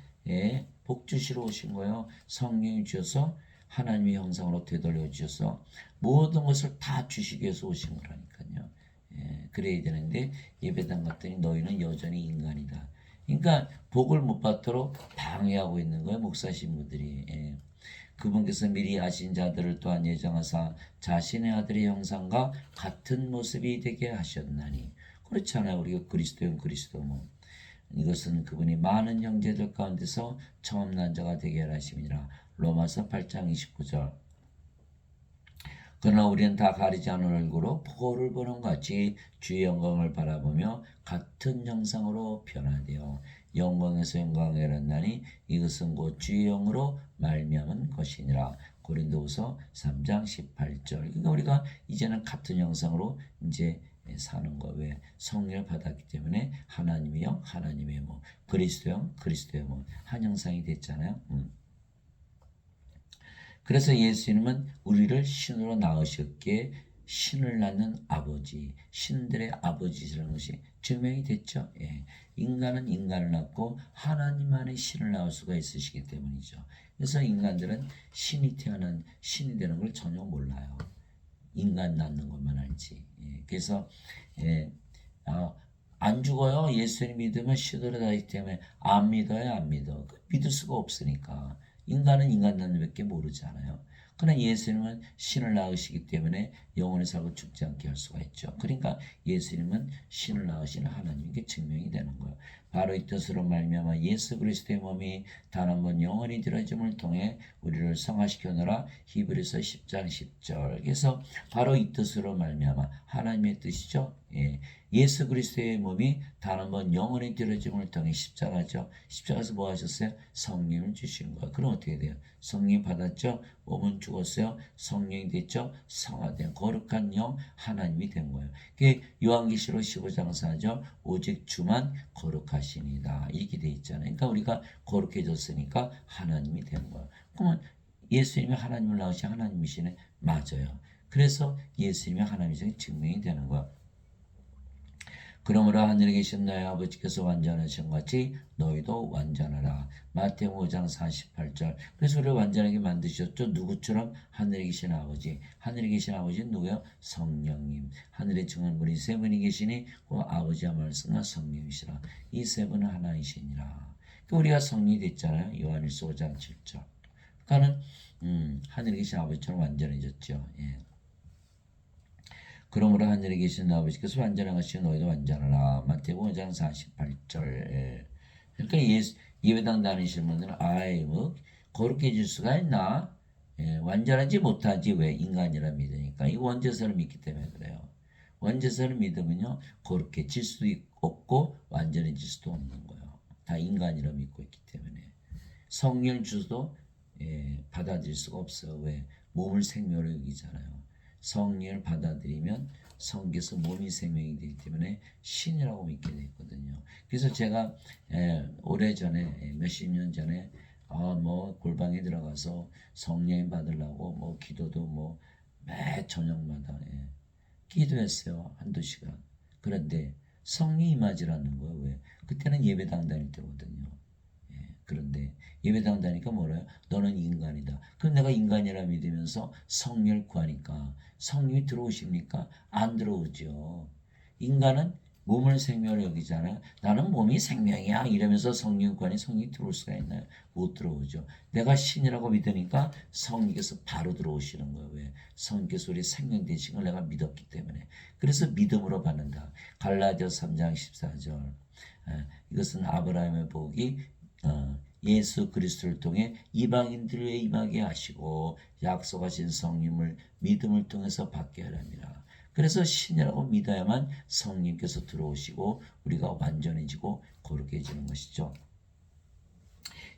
복 주시러 오신 거예요. 성령이 주셔서 하나님의 형상으로 되돌려 주셔서 모든 것을 다 주시기 위해서 오신 거라니까요. 그래야 되는데 예배당 갔더니 너희는 여전히 인간이다. 그러니까 복을 못 받도록 방해하고 있는 거예요. 목사 신부들이. 그분께서 미리 아신 자들을 또한 예정하사 자신의 아들의 형상과 같은 모습이 되게 하셨나니. 그렇잖아요. 우리가 그리스도는 그리스도 뭐. 이것은 그분이 많은 형제들 가운데서 처음 난 자가 되게 하심이라. 로마서 8장 29절. 그러나 우리는 다 가리지 않은 얼굴로 거울을 보는 것 같이 주의 영광을 바라보며 같은 형상으로 변화되어 영광에서 영광에 이르나니 이것은 곧 주의 영으로 말미암은 것이니라. 고린도후서 3장 18절. 그러니까 우리가 이제는 같은 형상으로 이제 사는 거. 왜? 성령을 받았기 때문에 하나님의 영, 하나님의 몸, 그리스도의 영, 그리스도의 몸 한 형상이 됐잖아요. 그래서 예수님은 우리를 신으로 낳으셨기에 신을 낳는 아버지, 신들의 아버지라는 것이 증명이 됐죠. 인간은 인간을 낳고 하나님 안에 신을 낳을 수가 있으시기 때문이죠. 그래서 인간들은 신이 태어난 신이 되는 걸 전혀 몰라요. 인간 낳는 것만 알지. 그래서 안 죽어요. 예수님 믿으면 신으로 낳기 때문에 안 믿어요. 안 믿어. 믿을 수가 없으니까. 인간은 인간 낳는 밖에 모르잖아요. 그러나 예수님은 신을 낳으시기 때문에 영원히 살고 죽지 않게 할 수가 있죠. 그러니까 예수님은 신을 낳으시는 하나님께 증명이 되는 거예요. 바로 이 뜻으로 말미암아 예수 그리스도의 몸이 단 한 번 영원히 들어짐을 통해 우리를 성화시켜노라. 히브리서 10장 10절. 그래서 바로 이 뜻으로 말미암아 하나님의 뜻이죠. 예수 그리스도의 몸이 단 한 번 영원히 들어짐을 통해 십자가죠. 십자가에서 뭐 하셨어요? 성령을 주신 거예요. 그럼 어떻게 돼요? 성령 받았죠? 몸은 죽었어요. 성령이 됐죠? 성화된 거룩한 영 하나님이 된 거예요. 그게 요한계시록 15장 4절 오직 주만 거룩하시니다. 이렇게 돼 있잖아요. 그러니까 우리가 거룩해졌으니까 하나님이 된 거예요. 그러면 예수님이 하나님을 낳으신 하나님이시네. 맞아요. 그래서 예수님이 하나님이신 증명이 되는 거예요. 그러므로 하늘에 계신 너희 아버지께서 완전하신 같이 너희도 완전하라. 마태복음 5장 48절. 그래서 우리를 완전하게 만드셨죠. 누구처럼? 하늘에 계신 아버지. 하늘에 계신 아버지는 누구예요? 성령님. 하늘에 증언물이 세 분이 계시니 그 아버지와 말씀과 성령이시라. 이 세 분은 하나이시니라. 우리가 성령이 됐잖아요. 요한일서 5장 7절. 그러니까는 하늘에 계신 아버지처럼 완전해졌죠. 그러므로 하늘에 계신 아버지께서 완전한 것이 너희도 완전하라. 마태복음 5장 48절. 그러니까 예배당 다니시는 분들은 뭐 거룩해질 수가 있나? 완전하지 못하지. 왜? 인간이라 믿으니까. 이 원죄선을 믿기 때문에 그래요. 원죄선을 믿으면요 거룩해질 수도 없고 완전해질 수도 없는 거예요. 다 인간이라 믿고 있기 때문에. 성령 주도 받아들일 수가 없어요. 왜? 몸을 생명으로 여기잖아요. 성령을 받아들이면 성경에서 몸이 생명이 되기 때문에 신이라고 믿게 되거든요. 그래서 제가 오래전에 몇십 년 전에 뭐 골방에 들어가서 성령 받으려고 뭐 기도도 뭐 매 저녁마다 기도했어요. 한두 시간. 그런데 성령이 임하지라는 거예요. 왜? 그때는 예배당 다닐 때거든요. 그런데 예배당 다니까 뭐래요? 너는 인간이다. 그럼 내가 인간이라 믿으면서 성령을 구하니까 성령이 들어오십니까? 안 들어오죠. 인간은 몸을 생명으로 여기잖아요. 나는 몸이 생명이야 이러면서 성령권에 성령이 들어올 수가 있나요? 못 들어오죠. 내가 신이라고 믿으니까 성령께서 바로 들어오시는 거예요. 왜? 성령께서 우리 생명 되신 걸 내가 믿었기 때문에. 그래서 믿음으로 받는다. 갈라디아서 3장 14절. 이것은 아브라함의 복이 예수 그리스도를 통해 이방인들에 임하게 하시고 약속하신 성령을 믿음을 통해서 받게 하랍니다. 그래서 신이라고 믿어야만 성령께서 들어오시고 우리가 완전해지고 거룩해지는 것이죠.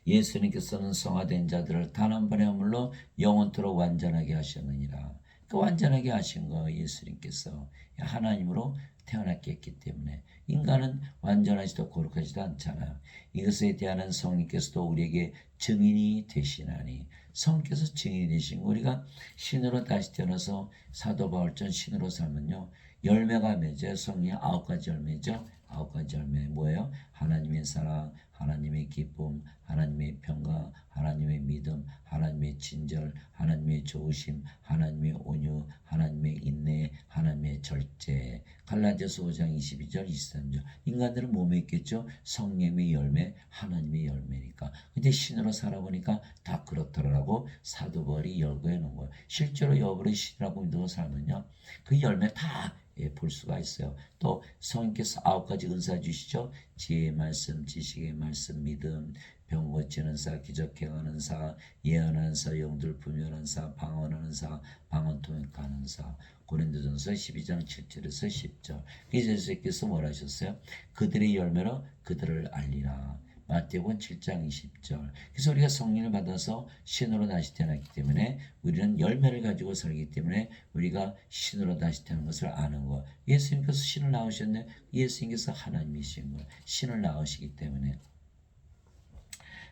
예수님께서는 성화된 자들을 단 한 번의 허물로 영원토록 완전하게 하셨느니라. 그 완전하게 하신 거 예수님께서 하나님으로 태어났기 했기 때문에 인간은 완전하지도 거룩하지도 않잖아요. 이것에 대한 성령께서도 우리에게 증인이 되시나니 성령께서 증인이 되신 거 우리가 신으로 다시 태어나서 사도 바울전 신으로 살면요. 열매가 맺어요. 성령의 9가지 열매죠. 9가지 열매 뭐예요? 하나님의 사랑, 하나님의 기쁨, 하나님의 평강, 하나님의 믿음, 하나님의 친절, 하나님의 좋으심, 하나님의 온유, 하나님의 인내, 하나님의 절제. 갈라디아서 5장 22절 23절. 인간들은 몸에 있겠죠. 성령의 열매, 하나님의 열매니까. 근데 신으로 살아보니까 다 그렇더라고 사도 바울이 열거해 놓은 거예요. 실제로 여러분이 신이라고 믿고 살면요. 그 열매 다 볼 수가 있어요. 또 성령께서 9가지 은사 주시죠. 지혜의 말씀, 지식의 말씀, 믿음, 병 고치는 사, 기적 행하는 사, 예언하는 사, 영들 분별하는 사, 방언하는 사, 방언 통역하는 사. 고린도전서 12장 7절에서 10절. 그래서 예수께서 뭐라 하셨어요? 그들의 열매로 그들을 알리라. 마태복음 7장 20절. 그래서 우리가 성령을 받아서 신으로 다시 태어났기 때문에 우리는 열매를 가지고 살기 때문에 우리가 신으로 다시 태어난 것을 아는 거. 예수님께서 신을 낳으셨네. 예수님께서 하나님이신 거예요. 신을 낳으시기 때문에.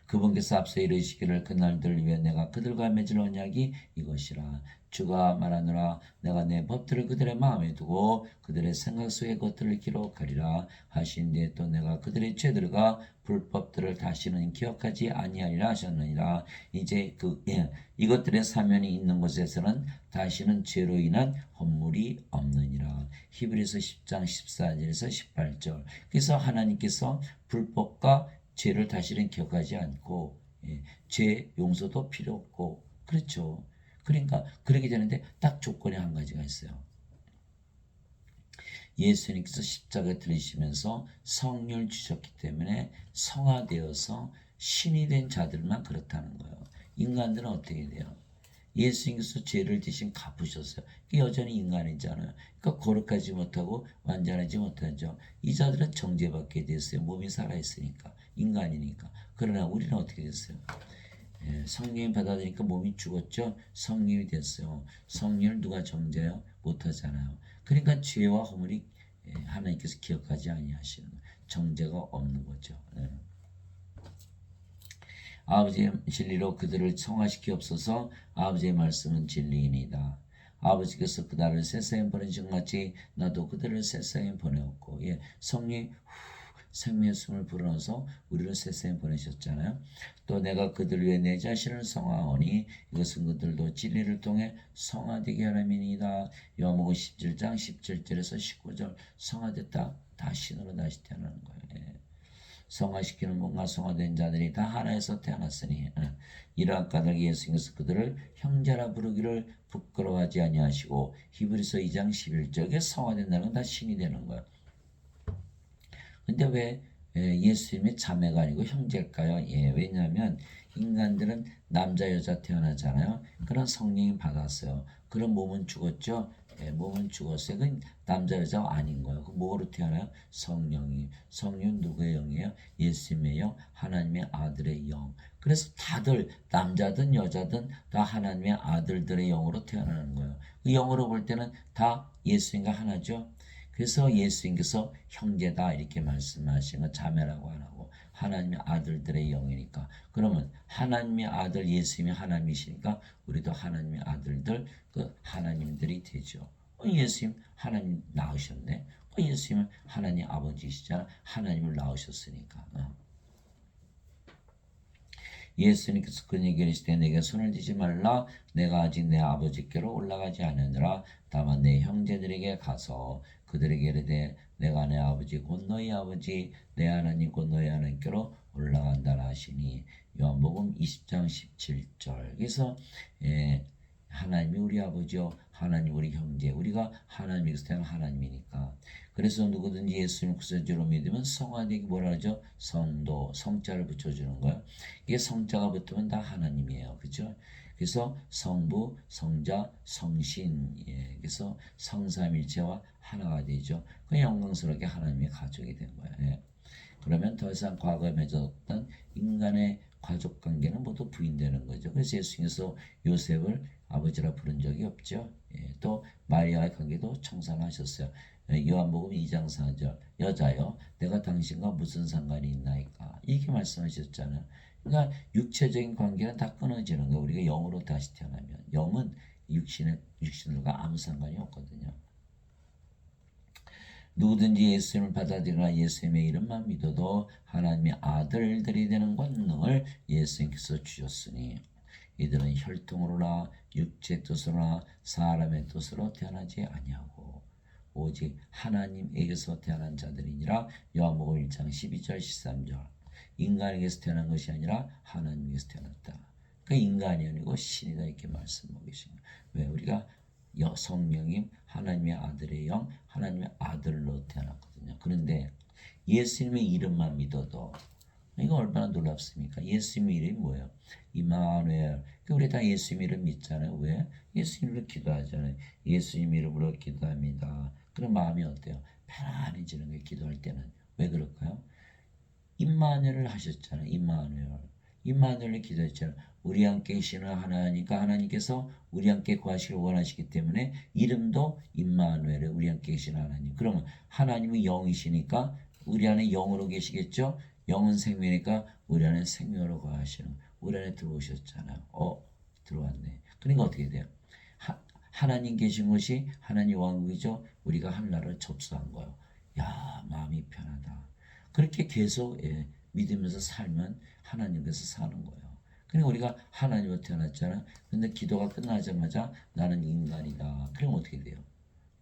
그분께서 앞서 이르시기를 그날들 위해 내가 그들과 맺을 언약이 이것이라. 주가 말하노라 내가 내 법들을 그들의 마음에 두고 그들의 생각 속의 것들을 기록하리라 하신 뒤에 또 내가 그들의 죄들과 불법들을 다시는 기억하지 아니하리라 하셨느니라. 이제 이것들의 사면이 있는 곳에서는 다시는 죄로 인한 헌물이 없느니라. 히브리서 10장 14절에서 18절. 그래서 하나님께서 불법과 죄를 다시는 기억하지 않고 죄 용서도 필요 없고 그렇죠. 그러니까 그러게 되는데 딱 조건이 한 가지가 있어요. 예수님께서 십자가에 들리시면서 성령을 주셨기 때문에 성화되어서 신이 된 자들만 그렇다는 거예요. 인간들은 어떻게 돼요? 예수님께서 죄를 대신 갚으셨어요. 여전히 인간이잖아요. 그러니까 거룩하지 못하고 완전하지 못하죠. 이 자들은 정죄받게 됐어요. 몸이 살아있으니까. 인간이니까. 그러나 우리는 어떻게 됐어요? 성령이 받아들이니까 몸이 죽었죠. 성령이 됐어요. 성령을 누가 정죄해요? 못하잖아요. 그러니까 죄와 허물이 하나님께서 기억하지 아니하시는 정죄가 없는 거죠. 아버지의 진리로 그들을 성화시키옵소서. 아버지의 말씀은 진리이니이다. 아버지께서 그날을 세상에 보내신 같이 나도 그들을 세상에 보내었고 성령이 생명의 숨을 불어넣어서 우리를 세상에 보내셨잖아요. 또 내가 그들 위해 내 자신을 성화하오니 이것은 그들도 진리를 통해 성화되게 하람이니이다. 요한복음 17장 17절에서 19절. 성화됐다. 다 신으로 다시 태어나는 거예요. 성화시키는 분과 성화된 자들이 다 하나에서 태어났으니 이러한 까닭에 예수님께서 그들을 형제라 부르기를 부끄러워하지 아니하시고 히브리서 2장 11절에 성화된다는 건 다 신이 되는 거예요. 근데 왜 예수님의 자매가 아니고 형제일까요? 왜냐하면 인간들은 남자 여자 태어나잖아요. 그런 성령이 받았어요. 그런 몸은 죽었죠. 몸은 죽었어요. 그 남자 여자가 아닌 거예요. 그 뭐로 태어나요? 성령이. 성령은 누구의 영이에요? 예수님의 영, 하나님의 아들의 영. 그래서 다들 남자든 여자든 다 하나님의 아들들의 영으로 태어나는 거예요. 그 영으로 볼 때는 다 예수님과 하나죠. 그래서 예수님께서 형제다 이렇게 말씀하시는 건 자매라고 안 하고 하나님의 아들들의 영이니까. 그러면 하나님의 아들 예수님이 하나님이시니까 우리도 하나님의 아들들 그 하나님들이 되죠. 예수님 하나님 낳으셨네. 예수님은 하나님 아버지시잖아. 하나님을 낳으셨으니까. 예수님께서 그에게 이르시되 내게 손을 대지 말라. 내가 아직 내 아버지께로 올라가지 않으니라. 다만 내 형제들에게 가서 그들에게 이르되 내가 내 아버지 곧 너희 아버지 내 하나님 곧 너희 하나님께로 올라간다라 하시니 요한복음 20장 17절. 그래서 하나님이 우리 아버지요 하나님 우리 형제 우리가 하나님에게서 태어난 하나님이니까 그래서 누구든지 예수님을 구세주로 믿으면 성화되기 뭐라 하죠? 성도 성자를 붙여주는 거예요. 이게 성자가 붙으면 다 하나님이에요. 그죠? 그래서 성부, 성자, 성신, 그래서 성삼일체와 하나가 되죠. 그 영광스럽게 하나님의 가족이 된 거예요. 그러면 더 이상 과거에 맺었던 인간의 가족 관계는 모두 부인되는 거죠. 그래서 예수님께서 요셉을 아버지라 부른 적이 없죠. 또 마리아의 관계도 청산하셨어요. 요한복음 2장 4절 여자여 내가 당신과 무슨 상관이 있나이까 이렇게 말씀하셨잖아요. 그러니까 육체적인 관계는 다 끊어지는 거예요. 우리가 영으로 다시 태어나면 영은 육신들과 아무 상관이 없거든요. 누구든지 예수님을 받아들이나 예수님의 이름만 믿어도 하나님의 아들들이 되는 권능을 예수님께서 주셨으니 이들은 혈통으로나 육체 뜻으로나 사람의 뜻으로 태어나지 아니하고 오직 하나님에게서 태어난 자들이니라. 요한복음 1장 12절 13절. 인간에게서 태어난 것이 아니라 하나님에게서 태어났다. 그 인간이 아니고 신이다 이렇게 말씀하고 계십니다. 왜 우리가 성령님 하나님의 아들의 영 하나님의 아들로 태어났거든요. 그런데 예수님의 이름만 믿어도 이거 얼마나 놀랍습니까? 예수님의 이름이 뭐예요? 이마누엘. 우리 다 예수님 이름 믿잖아요. 왜? 예수님 이름으로 기도하잖아요. 예수님 이름으로 기도합니다. 그럼 마음이 어때요? 편안해지는 거예요. 기도할 때는. 왜 그럴까요? 임마누엘을 하셨잖아요. 임마누엘을 기도했잖아요. 우리 함께 계시는 하나님과 하나님께서 우리 함께 구하시길 원하시기 때문에 이름도 임마누엘에 우리 함께 계시는 하나님. 그러면 하나님은 영이시니까 우리 안에 영으로 계시겠죠? 영은 생명이니까 우리 안에 생명으로 거하시는 우리 안에 들어오셨잖아요. 들어왔네. 그러니까 어떻게 돼요? 하나님 계신 것이 하나님 왕국이죠. 우리가 하늘나라를 접수한 거예요. 야 마음이 편하다. 그렇게 계속 믿으면서 살면 하나님께서 사는 거예요. 그러니까 우리가 하나님으로 태어났잖아요. 근데 기도가 끝나자마자 나는 인간이다. 그럼 어떻게 돼요?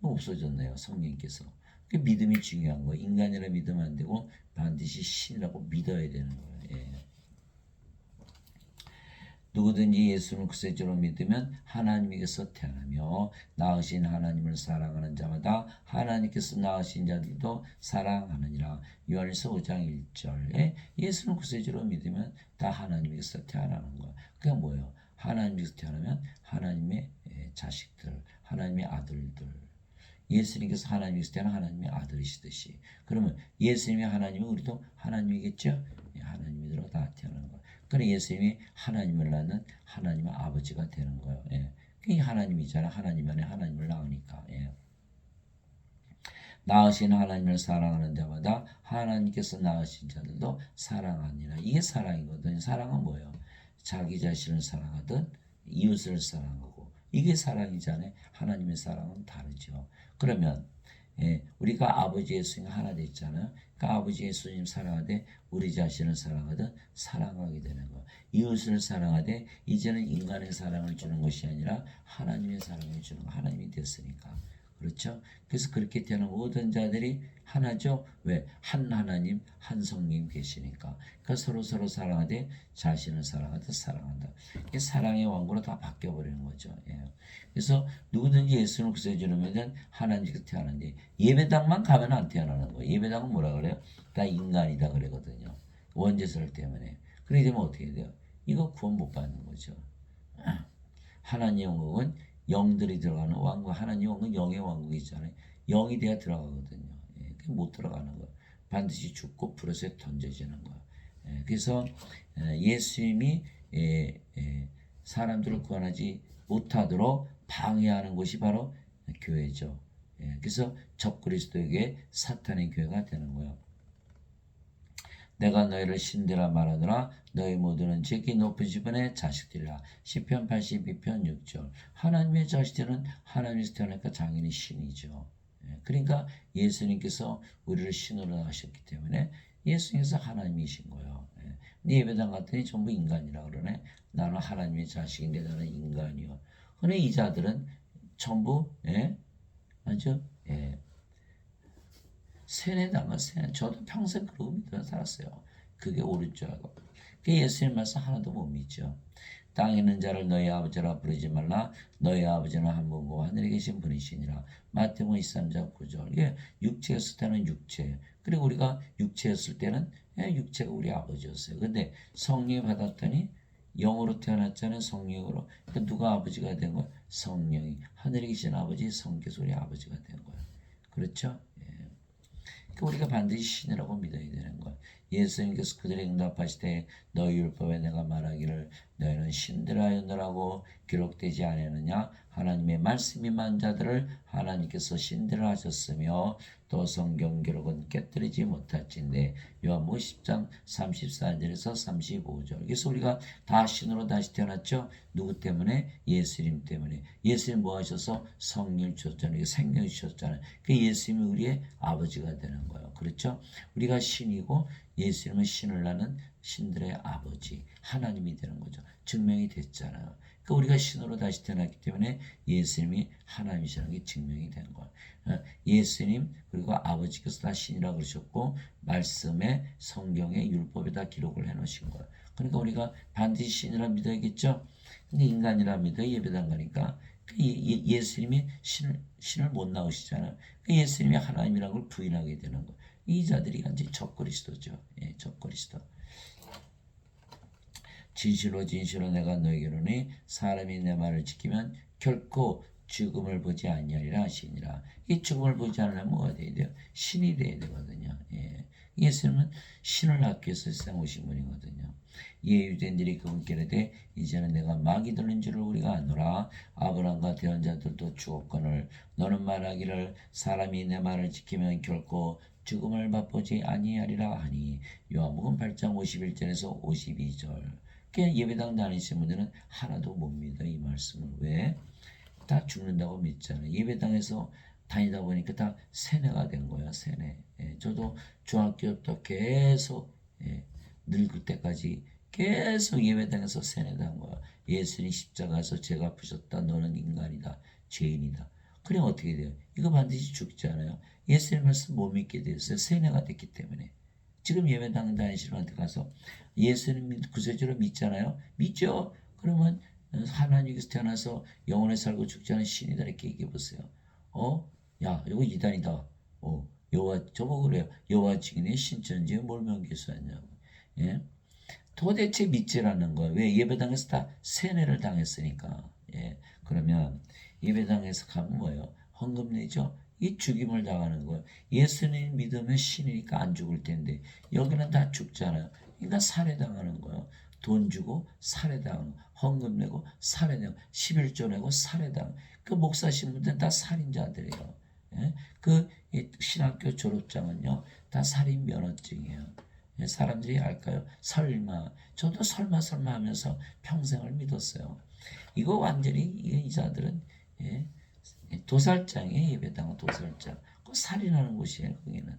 없어졌네요. 성령님께서. 그 믿음이 중요한 거예요. 인간이라 믿으면 안 되고 반드시 신이라고 믿어야 되는 거예요. 누구든지 예수를 구세주로 믿으면 하나님에게서 태어나며 낳으신 하나님을 사랑하는 자마다 하나님께서 낳으신 자들도 사랑하느니라. 요한일서 5장 1절에 예수를 구세주로 믿으면 다 하나님에게서 태어나는 거야. 그게 뭐예요? 하나님에게서 태어나면 하나님의 자식들, 하나님의 아들들. 예수님께서 하나님에게서 태어난 하나님의 아들이시듯이. 그러면 예수님이 하나님은 우리도 하나님이겠죠? 하나님으로 다 태어난 거예요. 그래 예수님이 하나님을 낳는 하나님의 아버지가 되는 거예요. 그게 하나님이잖아. 하나님 안에 하나님을 낳으니까. 낳으신 하나님을 사랑하는 자마다 하나님께서 낳으신 자들도 사랑하니라. 이게 사랑이거든요. 사랑은 뭐예요? 자기 자신을 사랑하듯 이웃을 사랑하고 이게 사랑이잖아요. 하나님의 사랑은 다르죠. 그러면 우리가 아버지 예수님 하나 됐잖아요. 그러니까 아버지 예수님 사랑하되 우리 자신을 사랑하듯 사랑하게 되는 거. 이웃을 사랑하되 이제는 인간의 사랑을 주는 것이 아니라 하나님의 사랑을 주는 거. 하나님이 됐으니까. 그렇죠? 그래서 그렇게 되는 모든 자들이 하나죠. 왜? 한 하나님, 한 성님 계시니까. 그러니까 서로 사랑하되 자신을 사랑하듯 사랑한다. 이게 사랑의 왕국으로 다 바뀌어버리는 거죠. 그래서 누구든지 예수를 구세주는 하나님께서 태어났는데 예배당만 가면 안 태어나는 거예요. 예배당은 뭐라 그래요? 다 인간이다 그러거든요. 원죄설 때문에. 그러게 되면 어떻게 돼요? 이거 구원 못 받는 거죠. 하나님의 왕국은 영들이 들어가는 왕국, 하나님 왕국은 영의 왕국이잖아요. 영이 돼야 들어가거든요. 못 들어가는 거예요. 반드시 죽고 불에서 던져지는 거예요. 그래서 예수님이 사람들을 구원하지 못하도록 방해하는 곳이 바로 교회죠. 그래서 적그리스도에게 사탄의 교회가 되는 거예요. 내가 너희를 신되라 말하노라 너희 모두는 지극히 높은 지분의 자식들이라. 시편 82편 6절. 하나님의 자식들은 하나님에서 태어나니까 당연히 신이죠. 그러니까 예수님께서 우리를 신으로 하셨기 때문에 예수님께서 하나님이신 거예요. 예배당 갔더니 전부 인간이라 그러네. 나는 하나님의 자식인데 나는 인간이요. 근데 이 자들은 전부 아주 세뇌당한 세뇌. 저도 평생 그러고 믿어 살았어요. 그게 옳은 줄 알고. 그 예수님 말씀 하나도 못 믿죠. 땅에 있는 자를 너희 아버지라 부르지 말라. 너희 아버지는 한 분고 하늘에 계신 분이시니라. 마태복음 23장 9절. 이게 육체였을 때는 육체. 그리고 우리가 육체였을 때는 육체가 우리 아버지였어요. 근데 성령 받았더니 영으로 태어났잖아요. 성령으로. 그러니까 누가 아버지가 된 거야? 성령이. 하늘에 계신 아버지, 성께서 우리 아버지가 된 거야. 그렇죠? 예. 그러니까 우리가 반드시 신이라고 믿어야 되는 거야. 예수님께서 그들에게 응답하시되 너희 율법에 내가 말하기를 너희는 신들하였느라고 기록되지 않았느냐. 하나님의 말씀이 임한 자들을 하나님께서 신들을 하셨으며 또 성경 기록은 깨뜨리지 못할진대. 요한복음 10장 34절에서 35절. 그래서 우리가 다 신으로 다시 태어났죠. 누구 때문에? 예수님 때문에. 예수님 뭐 하셔서? 성령을 주셨잖아요. 생명을 주셨잖아요. 그 예수님이 우리의 아버지가 되는 거예요. 그렇죠? 우리가 신이고 예수님은 신을 낳는 신들의 아버지, 하나님이 되는 거죠. 증명이 됐잖아요. 그러니까 우리가 신으로 다시 태어났기 때문에 예수님이 하나님이시라는 게 증명이 된 거예요. 예수님 그리고 아버지께서 다 신이라고 그러셨고 말씀에 성경에 율법에 다 기록을 해놓으신 거예요. 그러니까 우리가 반드시 신이라 믿어야겠죠. 근데 인간이라 믿어 예배당 가니까 예수님이 신을 못 나오시잖아요. 예수님이 하나님이라는 걸 부인하게 되는 거예요. 이 자들이 완전히 적그리스도죠. 예, 적그리스도. 진실로 진실로 내가 너에게 이르노니 사람이 내 말을 지키면 결코 죽음을 보지 아니하리라 하시니라. 이 죽음을 보지 않으려면 뭐가 돼야 돼요? 신이 돼야 되거든요. 예. 예수님은 신을 낳기 위해서 세상 오신 분이거든요. 예, 유대인들이 그분께 이르되 이제는 내가 마귀 들린 줄을 우리가 아노라. 아브라함과 대언자들도 죽었거늘 너는 말하기를 사람이 내 말을 지키면 결코 죽음을 맛보지 아니하리라 하니. 요한복음 8장 51절에서 52절. 예배당 다니시는 분들은 하나도 못 믿어 이 말씀을. 왜? 다 죽는다고 믿잖아요. 예배당에서 다니다 보니까 다 세뇌가 된 거야. 세뇌. 예, 저도 중학교 때 계속 늙을 때까지 계속 예배당에서 세뇌당한 거야. 예수님 십자가에서 죄가 부셨다. 너는 인간이다. 죄인이다. 그럼 어떻게 돼요? 이거 반드시 죽잖아요. 예수님 말씀 못 믿게 됐어요. 세뇌가 됐기 때문에. 지금 예배당 다니시는 분한테 가서 예수님 구세주로 믿잖아요. 믿죠? 그러면 하나님께서 태어나서 영원히 살고 죽지 않은 신이다 이렇게 얘기해 보세요. 야, 이거 이단이다. 여호와 저보고 그래요. 여호와 증인의 신천지에 뭘 명기수하냐고. 예? 도대체 믿지라는 거예요. 왜? 예배당에서 다 세뇌를 당했으니까. 예. 그러면 예배당에서 가면 뭐예요? 헌금 내죠. 이 죽임을 당하는 거예요. 예수님 믿으면 신이니까 안 죽을 텐데 여기는 다 죽잖아요. 그러니까 살해당하는 거예요. 돈 주고 살해당, 헌금 내고 살해당, 11조 내고 살해당. 그 목사 신분들은 다 살인자들이에요. 예? 그 신학교 졸업장은요 다 살인 면허증이에요. 예? 사람들이 알까요? 설마. 저도 설마 하면서 평생을 믿었어요. 이거 완전히 이 자들은 도살장이에요. 예배당은 도살장. 그 살인하는 곳이에요. 거기는.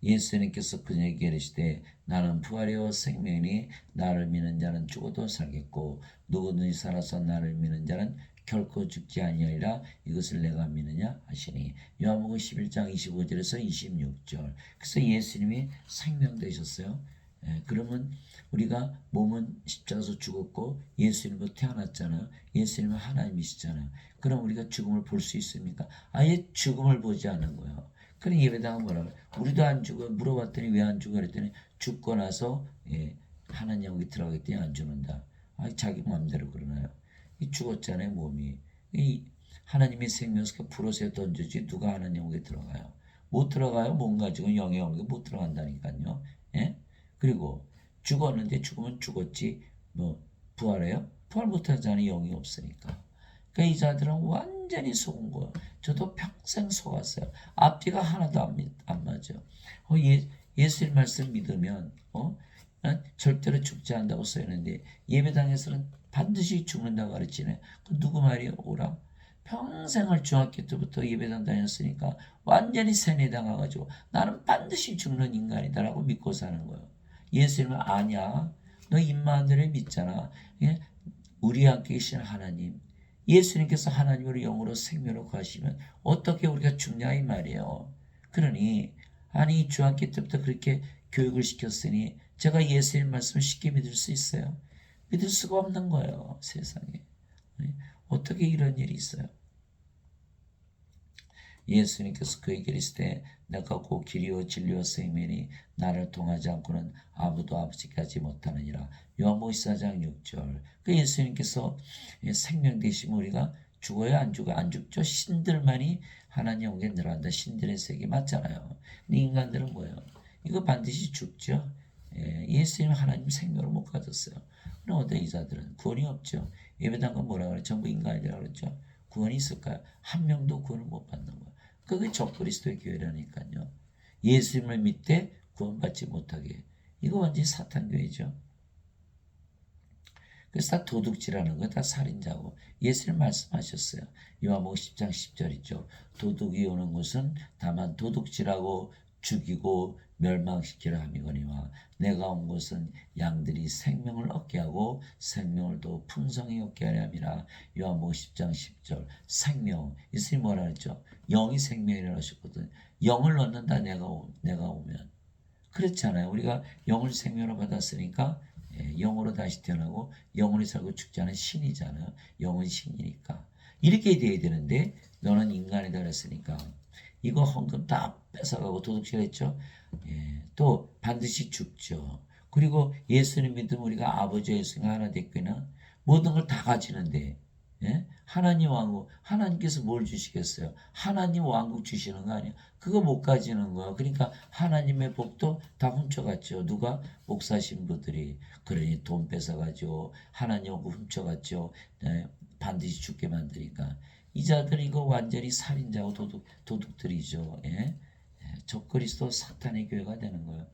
예수님께서 그에게 이르시되 나는 부활이요 생명이니 나를 믿는 자는 죽어도 살겠고 누구든지 살아서 나를 믿는 자는 결코 죽지 아니하리라. 이것을 내가 믿느냐 하시니. 요한복음 11장 25절에서 26절. 그래서 예수님이 생명 되셨어요. 그러면 우리가 몸은 십자가에서 죽었고 예수님으로 태어났잖아요. 예수님은 하나님이시잖아요. 그럼 우리가 죽음을 볼 수 있습니까? 아예 죽음을 보지 않는 거예요. 그럼 예배당은 뭐라고 해요? 우리도 안 죽어. 물어봤더니 왜 안 죽어? 그랬더니 죽고 나서 하나님 여기 들어가겠더니 안 죽는다. 자기 마음대로 그러나요? 죽었잖아요. 몸이. 하나님이 생명수가 불어서 던져지 누가 하나님 여기 들어가요? 못 들어가요. 몸 가지고 영이 없는 게 못 들어간다니까요. 예? 그리고 죽었는데 죽으면 죽었지 뭐 부활해요? 부활 못하잖아요. 영이 없으니까. 그러니까 이 자들은 완전히 속은 거예요. 저도 평생 속았어요. 앞뒤가 하나도 안 맞아. 예수님 말씀 믿으면 절대로 죽지 않는다고 써있는데 예배당에서는 반드시 죽는다고 가르치네. 그 누구 말이에요? 오라. 평생을 중학교 때부터 예배당 다녔으니까 완전히 세뇌당해가지고 나는 반드시 죽는 인간이다라고 믿고 사는 거예요. 예수님은 아니야. 너 입만 대로 믿잖아. 우리 함께 계신 하나님. 예수님께서 하나님으로 영으로 생명으로 거하시면 어떻게 우리가 죽냐 이 말이에요. 그러니 아니 중학교 때부터 그렇게 교육을 시켰으니 제가 예수님 말씀을 쉽게 믿을 수 있어요? 믿을 수가 없는 거예요. 세상에. 어떻게 이런 일이 있어요? 예수님께서 그에게 이르시되 내가 곧 길이요 진리요 생명이니 나를 통하지 않고는 아무도 아버지께 가지 못하느니라. 요한복음 14장 6절. 그 예수님께서 생명 되시면 우리가 죽어요? 안 죽어요? 안 죽죠? 신들만이 하나님 영에 들어간다. 신들의 세계 맞잖아요. 근데 인간들은 뭐예요? 이거 반드시 죽죠. 예수님 하나님 생명을 못 가졌어요. 그럼 어때 이 자들은? 구원이 없죠. 예배당 건 뭐라 그래? 전부 인간이라고 그랬죠. 구원이 있을까요? 한 명도 구원을 못 받는 거예요. 그게 적그리스도의 교회라니까요. 예수님을 믿되 구원받지 못하게. 이거 완전히 사탄교회죠. 그래서 다 도둑질하는 거 다 살인자고. 예수님 말씀하셨어요. 요한복음 10장 10절 있죠. 도둑이 오는 곳은 다만 도둑질하고 죽이고 멸망시키려 함이거니와 내가 온 것은 양들이 생명을 얻게 하고 생명을 더 풍성히 얻게 하려 함이라. 요한복음 10장 10절. 생명. 예수님 뭐라 그랬죠? 영이 생명이라고 하셨거든. 영을 얻는다 내가 오면. 그렇잖아요. 우리가 영을 생명으로 받았으니까 영으로 다시 태어나고 영원히 살고 죽지 않은 신이잖아요. 영은 신이니까. 이렇게 돼야 되는데 너는 인간이다 그랬으니까 이거 헌금 다 뺏어가고 도둑질했죠. 또 반드시 죽죠. 그리고 예수님 믿으면 우리가 아버지 예수가 하나 됐거나 모든 걸 다 가지는데 하나님 왕국, 하나님께서 뭘 주시겠어요? 하나님 왕국 주시는 거 아니에요? 그거 못 가지는 거예요. 그러니까 하나님의 복도 다 훔쳐갔죠. 누가? 목사 신부들이. 그러니 돈 뺏어가지고 하나님 왕국 훔쳐갔죠. 반드시 죽게 만드니까. 이 자들 이거 완전히 살인자고 도둑들이죠. 적그리스도 사탄의 교회가 되는 거예요.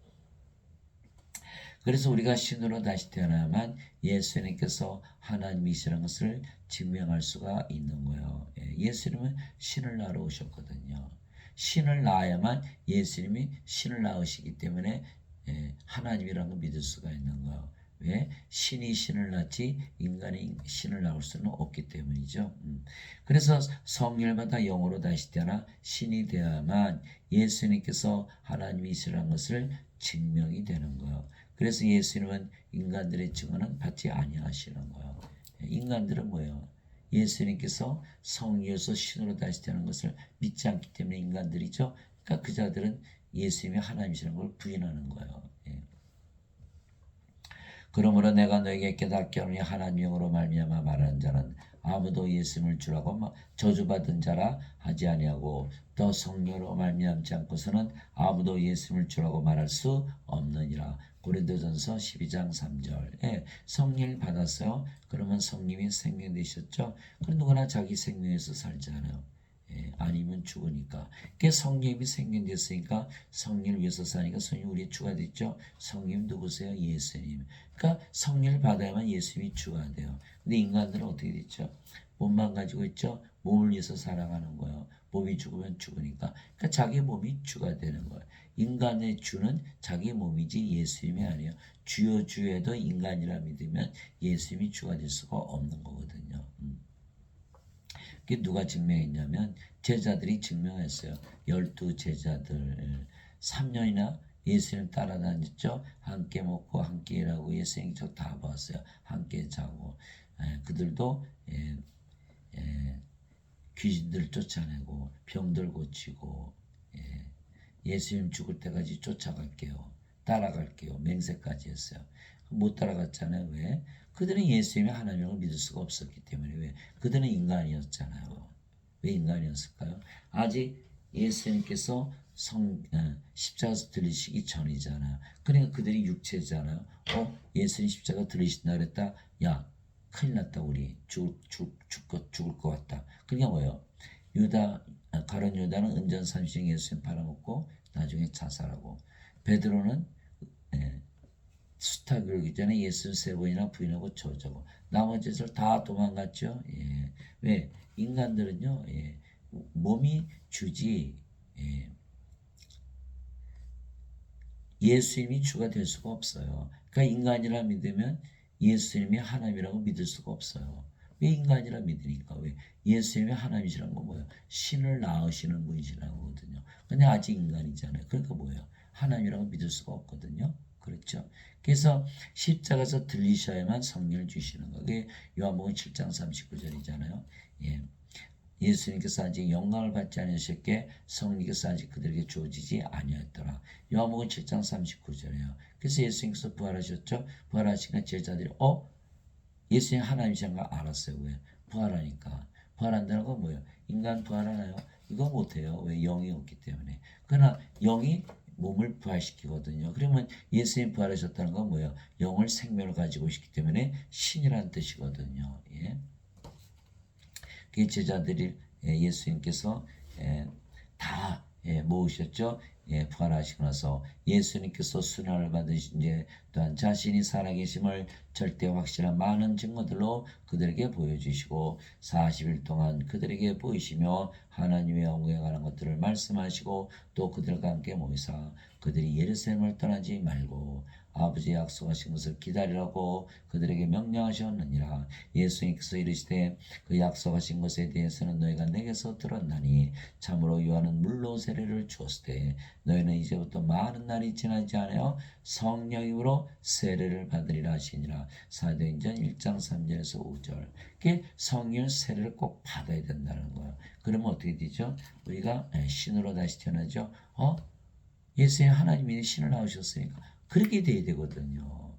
그래서 우리가 신으로 다시 태어나야만 예수님께서 하나님이시라는 것을 증명할 수가 있는 거예요. 예수님은 신을 낳으러 오셨거든요. 신을 낳아야만 예수님이 신을 낳으시기 때문에 하나님이라는 걸 믿을 수가 있는 거예요. 왜? 신이 신을 낳지 인간이 신을 낳을 수는 없기 때문이죠. 그래서 성령받아 영으로 다시 태어나 신이 되어야만 예수님께서 하나님이시라는 것을 증명이 되는 거예요. 그래서 예수님은 인간들의 증언은 받지 아니하시는 거예요. 인간들은 뭐예요? 예수님께서 성령에서 신으로 다시 되는 것을 믿지 않기 때문에 인간들이죠. 그러니까 그 자들은 예수님이 하나님이시라는 걸 부인하는 거예요. 그러므로 내가 너에게 깨닫게 하노니 하나님으로 말미암아 말하는 자는 아무도 예수님을 주라고 저주받은 자라 하지 아니하고 또 성령으로 말미암지 않고서는 아무도 예수님을 주라고 말할 수 없느니라. 고린도전서 12장 3절. 성령을 받았어요. 그러면 성령이 생명 되셨죠. 그럼 누구나 자기 생명에서 살지 않아요. 아니면 죽으니까. 그게 성령이 생명됐으니까 성령을 위해서 사니까 성령 우리의 주가 됐죠. 성령 누구세요? 예수님. 그러니까 성령을 받아야만 예수님이 주가 돼요. 근데 인간들은 어떻게 됐죠? 몸만 가지고 있죠. 몸을 위해서 살아가는 거예요. 몸이 죽으면 죽으니까. 그러니까 자기 몸이 주가 되는 거예요. 인간의 주는 자기 몸이지 예수님이 아니에요. 주여 주여도 인간이라 믿으면 예수님이 주가 될 수가 없는 거거든요. 그게 누가 증명했냐면 제자들이 증명했어요. 12 제자들 3년이나 예수님 따라다녔죠. 함께 먹고 함께 일하고 예수님 저 다 봤어요. 함께 자고 그들도 귀신들 쫓아내고 병들 고치고 예수님 죽을 때까지 쫓아갈게요. 따라갈게요. 맹세까지 했어요. 못 따라갔잖아요. 왜? 그들은 예수님이 하나님을 믿을 수가 없었기 때문에. 왜? 그들은 인간이었잖아요. 왜 인간이었을까요? 아직 예수님께서 십자가에서 들리시기 전이잖아요. 그러니까 그들이 육체잖아요. 예수님 십자가 들리신다 그랬다. 야, 큰일 났다. 우리 죽을 것 같다. 그러니까 뭐예요? 가룟 유다는 은전 30년 예수님 팔아먹고 나중에 자살하고 베드로는 수타 그러기 전에 예수 3번이나 부인하고 저주고 나머지들 다 도망갔죠. 왜? 인간들은요. 몸이 주지 예수님이 주가 될 수가 없어요. 그러니까 인간이라 믿으면 예수님이 하나님이라고 믿을 수가 없어요. 왜 인간이라 믿으니까. 왜? 예수님이 하나님이시라는 건 뭐예요? 신을 낳으시는 분이시라는 거거든요. 근데 아직 인간이잖아요. 그러니까 뭐예요? 하나님이라고 믿을 수가 없거든요. 그렇죠? 그래서 십자가에서 들리셔야만 성령을 주시는 거. 그게 요한복음 7장 39절이잖아요. 예. 예수님께서 아직 영광을 받지 않으셨기에 성령께서 아직 그들에게 주어지지 아니하였더라. 요한복음 7장 39절이에요. 그래서 예수님께서 부활하셨죠. 부활하시니까 제자들이 예수님 하나님이신 걸 알았어요. 왜? 부활하니까. 부활한다는 건 뭐예요? 인간 부활하나요? 이거 못해요. 왜? 영이 없기 때문에. 그러나 영이 몸을 부활시키거든요. 그러면 예수님 부활하셨다는 건 뭐예요? 영을 생명을 가지고 있기 때문에 신이라는 뜻이거든요. 예. 그 제자들이 예수님께서 다 모으셨죠. 부활하시고 나서 예수님께서 순환을 받으신 이제 또한 자신이 살아계심을 절대 확실한 많은 증거들로 그들에게 보여주시고 40일 동안 그들에게 보이시며 하나님의 영광에 관한 것들을 말씀하시고 또 그들과 함께 모이사 그들이 예루살렘을 떠나지 말고 아버지의 약속하신 것을 기다리라고 그들에게 명령하셨느니라. 예수님께서 이르시되 그 약속하신 것에 대해서는 너희가 내게서 들었나니 참으로 요한은 물로 세례를 주었을 때 너희는 이제부터 많은 날이 지나지 않아요 성령으로 세례를 받으리라 하시니라. 사도행전 1장 3절에서 5절. 그게 성령 세례를 꼭 받아야 된다는 거예요. 그러면 어떻게 되죠? 우리가 신으로 다시 태어나죠. 예수님 하나님이 신을 낳으셨으니까 그렇게 돼야 되거든요.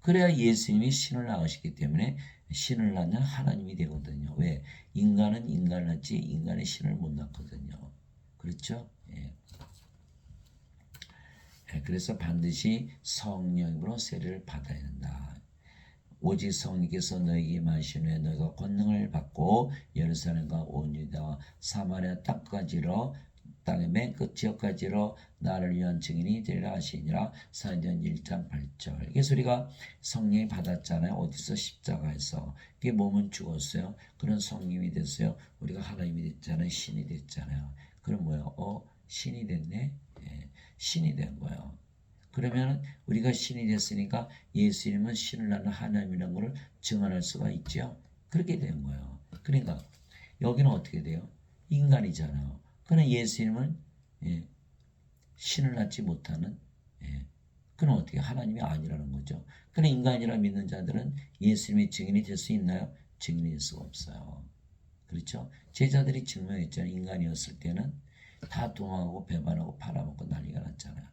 그래야 예수님이 신을 낳으시기 때문에 신을 낳는 하나님이 되거든요. 왜? 인간은 인간을 낳지 인간의 신을 못 낳거든요. 그렇죠? 예. 그래서 반드시 성령으로 세례를 받아야 된다. 오직 성령께서 너희에게 임하신 후에 너희가 권능을 받고 예루살렘과 온 유다와 사마리아 땅까지로 땅의 맨 끝 지역까지로 나를 위한 증인이 되리라 하시니라. 사도행전 1장 8절. 그래서 우리가 성령이 받았잖아요. 어디서? 십자가에서. 그게 몸은 죽었어요. 그런 성령이 됐어요. 우리가 하나님이 됐잖아요. 신이 됐잖아요. 그럼 뭐예요? 신이 됐네. 예, 신이 된 거예요. 그러면 우리가 신이 됐으니까 예수님은 신을 낳는 하나님이라는 것을 증언할 수가 있죠. 그렇게 된 거예요. 그러니까 여기는 어떻게 돼요? 인간이잖아요. 그러나 예수님은 신을 낳지 못하는 그는 어떻게 하나님이 아니라는 거죠. 그러나 인간이라 믿는 자들은 예수님의 증인이 될 수 있나요? 증인이 될 수가 없어요. 그렇죠? 제자들이 증명했잖아요. 인간이었을 때는 다 도망하고 배반하고 팔아먹고 난리가 났잖아요.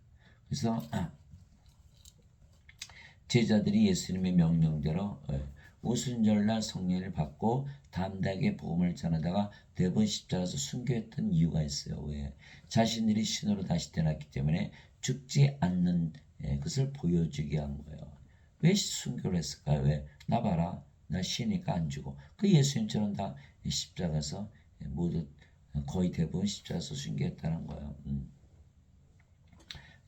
그래서 제자들이 예수님의 명령대로 오순절날 성령을 받고 담대하게 복음을 전하다가 대번 십자가에서 순교했던 이유가 있어요. 왜? 자신들이 신으로 다시 태어났기 때문에 죽지 않는 것을 보여주기 위한 거예요. 왜 순교를 했을까요? 왜? 나 봐라. 나 신이니까 안 죽어. 그 예수님처럼 다 십자가에서 모두 거의 대부분 십자가에서 순교했다는 거예요.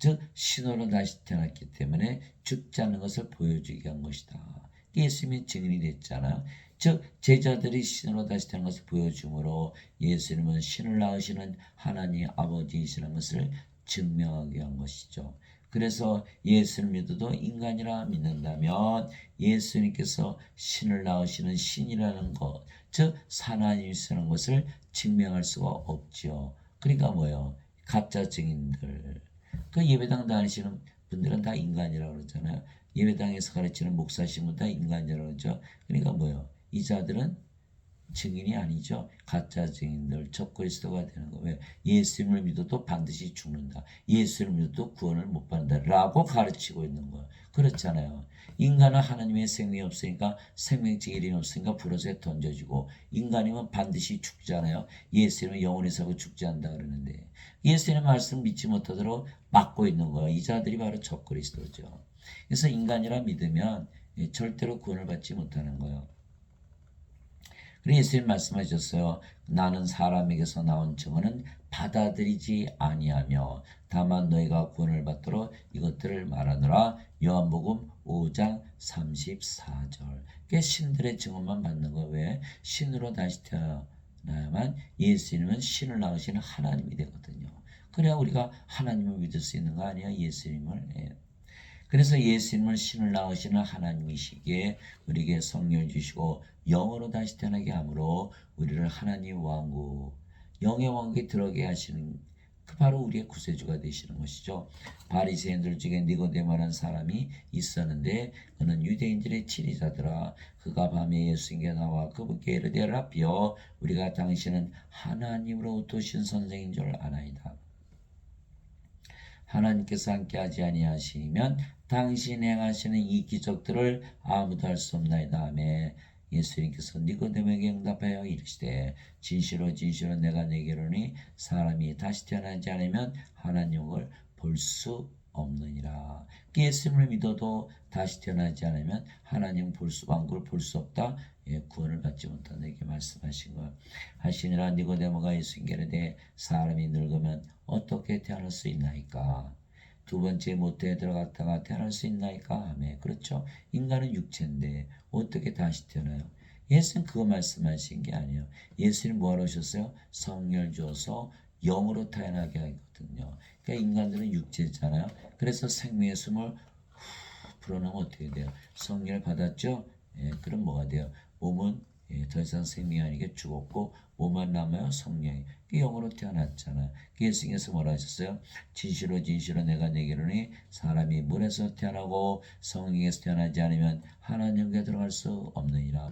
즉 신으로 다시 태어났기 때문에 죽지 않는 것을 보여주기 위한 것이다. 예수님이 증인이 됐잖아요. 즉 제자들이 신으로 다시 태어난 것을 보여줌으로 예수님은 신을 낳으시는 하나님 아버지이시라는 것을 증명하기 위한 것이죠. 그래서 예수를 믿어도 인간이라 믿는다면 예수님께서 신을 낳으시는 신이라는 것, 즉 하나님이시라는 것을 증명할 수가 없죠. 그러니까 뭐예요? 가짜 증인들. 그 예배당 다니시는 분들은 다 인간이라고 그러잖아요. 예배당에서 가르치는 목사님은 다 인간이라고 그러죠. 그러니까 뭐예요? 이 자들은 증인이 아니죠. 가짜 증인들, 적그리스도가 되는 거예요. 예수님을 믿어도 반드시 죽는다. 예수를 믿어도 구원을 못 받는다라고 가르치고 있는 거예요. 그렇잖아요. 인간은 하나님의 생명이 없으니까 생명체 이름이 없으니까 불옷에 던져지고 인간이면 반드시 죽잖아요. 예수님은 영원히 살고 죽지 않는다 그러는데 예수님의 말씀을 믿지 못하도록 막고 있는 거예요. 이 자들이 바로 적그리스도죠. 그래서 인간이라 믿으면 절대로 구원을 받지 못하는 거예요. 그래서 예수님 말씀하셨어요. 나는 사람에게서 나온 증언은 받아들이지 아니하며 다만 너희가 구원을 받도록 이것들을 말하노라. 요한복음 5장 34절. 그게 신들의 증언만 받는 거. 왜? 신으로 다시 태어나야만 예수님은 신을 낳으시는 하나님이 되거든요. 그래야 우리가 하나님을 믿을 수 있는 거 아니야? 예수님을. 그래서 예수님을 신을 낳으시는 하나님이시기에 우리에게 성령을 주시고 영으로 다시 태어나게 함으로 우리를 하나님 왕국, 영의 왕국에 들어가게 하시는 그 바로 우리의 구세주가 되시는 것이죠. 바리새인들 중에 니고데모라는 사람이 있었는데 그는 유대인들의 지리자더라. 그가 밤에 예수님께 나와 그분께 이르되 라비여 우리가 당신은 하나님으로부터 오신 선생인 줄 아나이다. 하나님께서 함께하지 아니하시면 당신 행하시는 이 기적들을 아무도 할 수 없나이다 하매 예수님께서 니고데모에게 응답하여 이르시되 진실로 진실로 내가 내게 이르노니 사람이 다시 태어나지 않으면 하나님을 볼 수 없느니라. 예수님을 믿어도 다시 태어나지 않으면 하나님 왕국을 볼 수 없다. 구원을 받지 못한다 이렇게 말씀하신 것 하시니라. 니고데모가 예수님께 이르되 사람이 늙으면 어떻게 태어날 수 있나이까? 두 번째 모태에 들어갔다가 태어날 수 있나이까? 하며 그렇죠. 인간은 육체인데 어떻게 다시 태어나요? 예수님 그거 말씀하신 게 아니에요. 예수님 뭐하러 오셨어요? 성령을 주어서 영으로 태어나게 하거든요. 그러니까 인간들은 육체잖아요. 그래서 생명의 숨을 불어넣으면 어떻게 돼요? 성령을 받았죠? 그럼 뭐가 돼요? 몸은 더 이상 생명이 아니게 죽었고 몸만 남아요. 성령이. 영으로 태어났잖아요. 예수님께서 뭐라 하셨어요? 진실로 진실로 내가 내게 이르노니 사람이 물에서 태어나고 성령에서 태어나지 않으면 하나님께 들어갈 수 없느니라.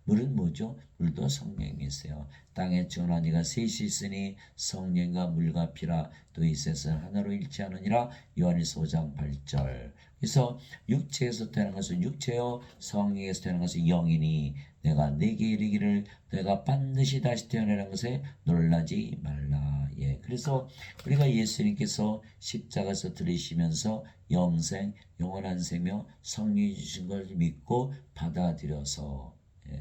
물은 뭐죠? 물도 성령이 있어요. 땅에 지어난 이가 셋이 있으니 성령과 물과 피라 또 이 셋은 하나로 일치하느니라. 요한일서 5장 8절. 그래서 육체에서 태어난 것은 육체요 성령에서 태어난 것은 영이니 내가 내게 이르기를 내가 반드시 다시 태어나는 것에 놀라지 말라. 그래서 우리가 예수님께서 십자가에서 들으시면서 영생, 영원한 생명, 성령이 주신 걸 믿고 받아들여서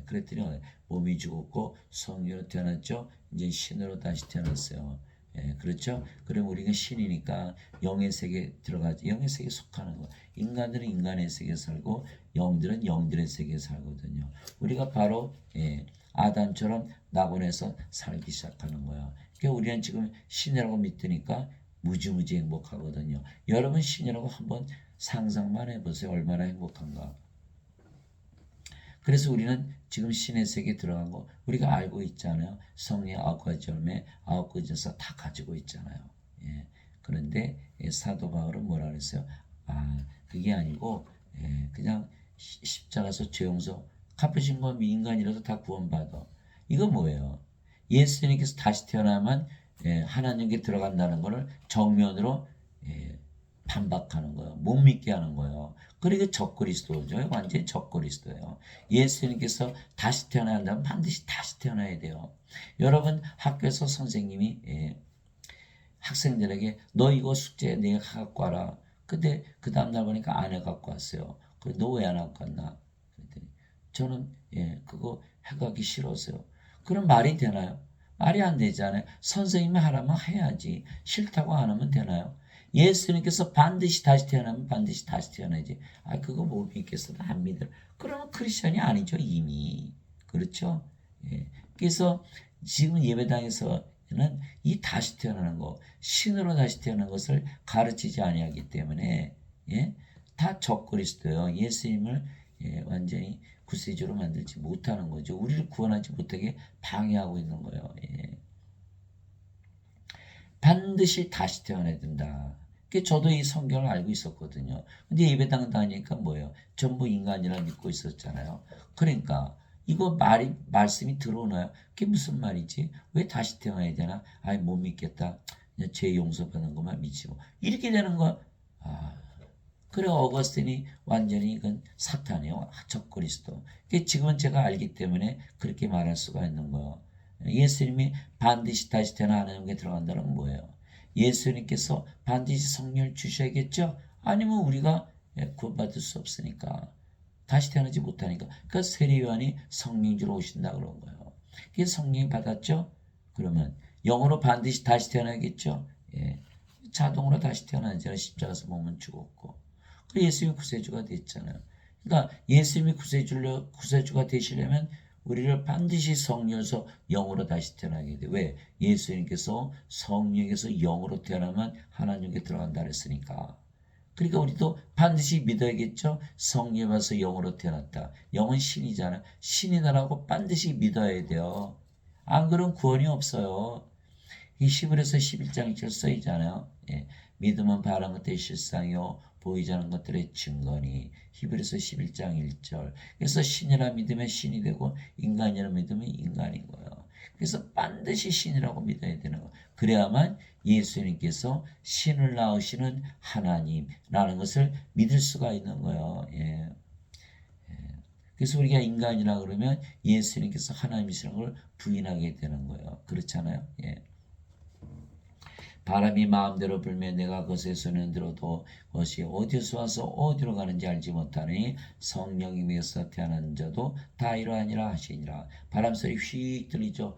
그랬더니 몸이 죽었고 성령으로 태어났죠. 이제 신으로 다시 태어났어요. 그렇죠? 그럼 우리가 신이니까 영의 세계에 들어가지. 영의 세계에 속하는 거. 인간들은 인간의 세계에 살고 영들은 영들의 세계에 살거든요. 우리가 바로 아담처럼 낙원에서 살기 시작하는 거야. 그러니까 우리는 지금 신이라고 믿으니까 무지무지 행복하거든요. 여러분 신이라고 한번 상상만 해보세요. 얼마나 행복한가. 그래서 우리는 지금 신의 세계에 들어간 거 우리가 알고 있잖아요. 성령 9가지 열매 9가지에서 다 가지고 있잖아요. 그런데 사도 바울은 뭐라 그랬어요? 그게 아니고 그냥 십자가에서 죄 용서 갚으신 건 인간이라도 다 구원받아. 이거 뭐예요? 예수님께서 다시 태어나면 하나님께 들어간다는 것을 정면으로 반박하는 거예요. 못 믿게 하는 거예요. 그리고 적그리스도죠. 완전히 적그리스도예요. 예수님께서 다시 태어나야 한다면 반드시 다시 태어나야 돼요. 여러분 학교에서 선생님이 학생들에게 너 이거 숙제 내가 갖고 와라. 근데 그 다음날 보니까 안 해갖고 왔어요. 그래 너 왜 안 갖고 왔나? 그랬더니 저는 그거 해가기 싫었어요. 그럼 말이 되나요? 말이 안 되잖아요. 선생님이 하라면 해야지. 싫다고 안 하면 되나요? 예수님께서 반드시 다시 태어나면 반드시 다시 태어나지. 그거 못 믿겠어도 안 믿어. 그러면 크리스천이 아니죠 이미. 그렇죠? 그래서 지금 예배당에서는 이 다시 태어나는 거, 신으로 다시 태어나는 것을 가르치지 아니하기 때문에 다 적그리스도예요. 예수님을 완전히 구세주로 만들지 못하는 거죠. 우리를 구원하지 못하게 방해하고 있는 거예요. 반드시 다시 태어나야 된다. 저도 이 성경을 알고 있었거든요. 근데 예배당 다니니까 뭐예요? 전부 인간이라 믿고 있었잖아요. 그러니까 이거 말씀이 들어오나요? 그게 무슨 말이지? 왜 다시 태어나야 되나? 못 믿겠다. 그냥 죄 용서받는 것만 믿지. 이렇게 되는 거. 그래 어거스틴이 완전히 이건 사탄이에요. 적그리스도. 지금은 제가 알기 때문에 그렇게 말할 수가 있는 거예요. 예수님이 반드시 다시 태어나 하나님께 들어간다는 건 뭐예요? 예수님께서 반드시 성령을 주셔야겠죠? 아니면 우리가 구원받을 수 없으니까 다시 태어나지 못하니까 그러니까 세례요한이 성령 주러 오신다 그런 거예요. 그게 성령이 받았죠? 그러면 영으로 반드시 다시 태어나겠죠? 자동으로 다시 태어나잖아요. 십자가에서 몸은 죽었고 예수님이 구세주가 됐잖아요. 그러니까 예수님이 구세주가 되시려면 우리를 반드시 성령에서 영으로 다시 태어나게 돼. 왜? 예수님께서 성령에서 영으로 태어나면 하나님께 들어간다 그랬으니까. 그러니까 우리도 반드시 믿어야겠죠. 성령이 와서 영으로 태어났다. 영은 신이잖아. 신이다라고 반드시 믿어야 돼요. 안 그러면 구원이 없어요. 이 히브리서 11장 1절 써있잖아요. 예. 믿음은 바라는 것들의 실상이요 보이지 않는 것들의 증거니. 히브리서 11장 1절. 그래서 신이라 믿으면 신이 되고 인간이라 믿으면 인간인 거예요. 그래서 반드시 신이라고 믿어야 되는 거예요. 그래야만 예수님께서 신을 낳으시는 하나님이라는 것을 믿을 수가 있는 거예요. 예. 그래서 우리가 인간이라 그러면 예수님께서 하나님이시라는 걸 부인하게 되는 거예요. 그렇잖아요. 예. 바람이 마음대로 불면 내가 그것의 손에 들어도 그것이 어디서 와서 어디로 가는지 알지 못하니 성령이 위에서 태어난 자도 다 이러하니라 하시니라. 바람소리 휙 들리죠.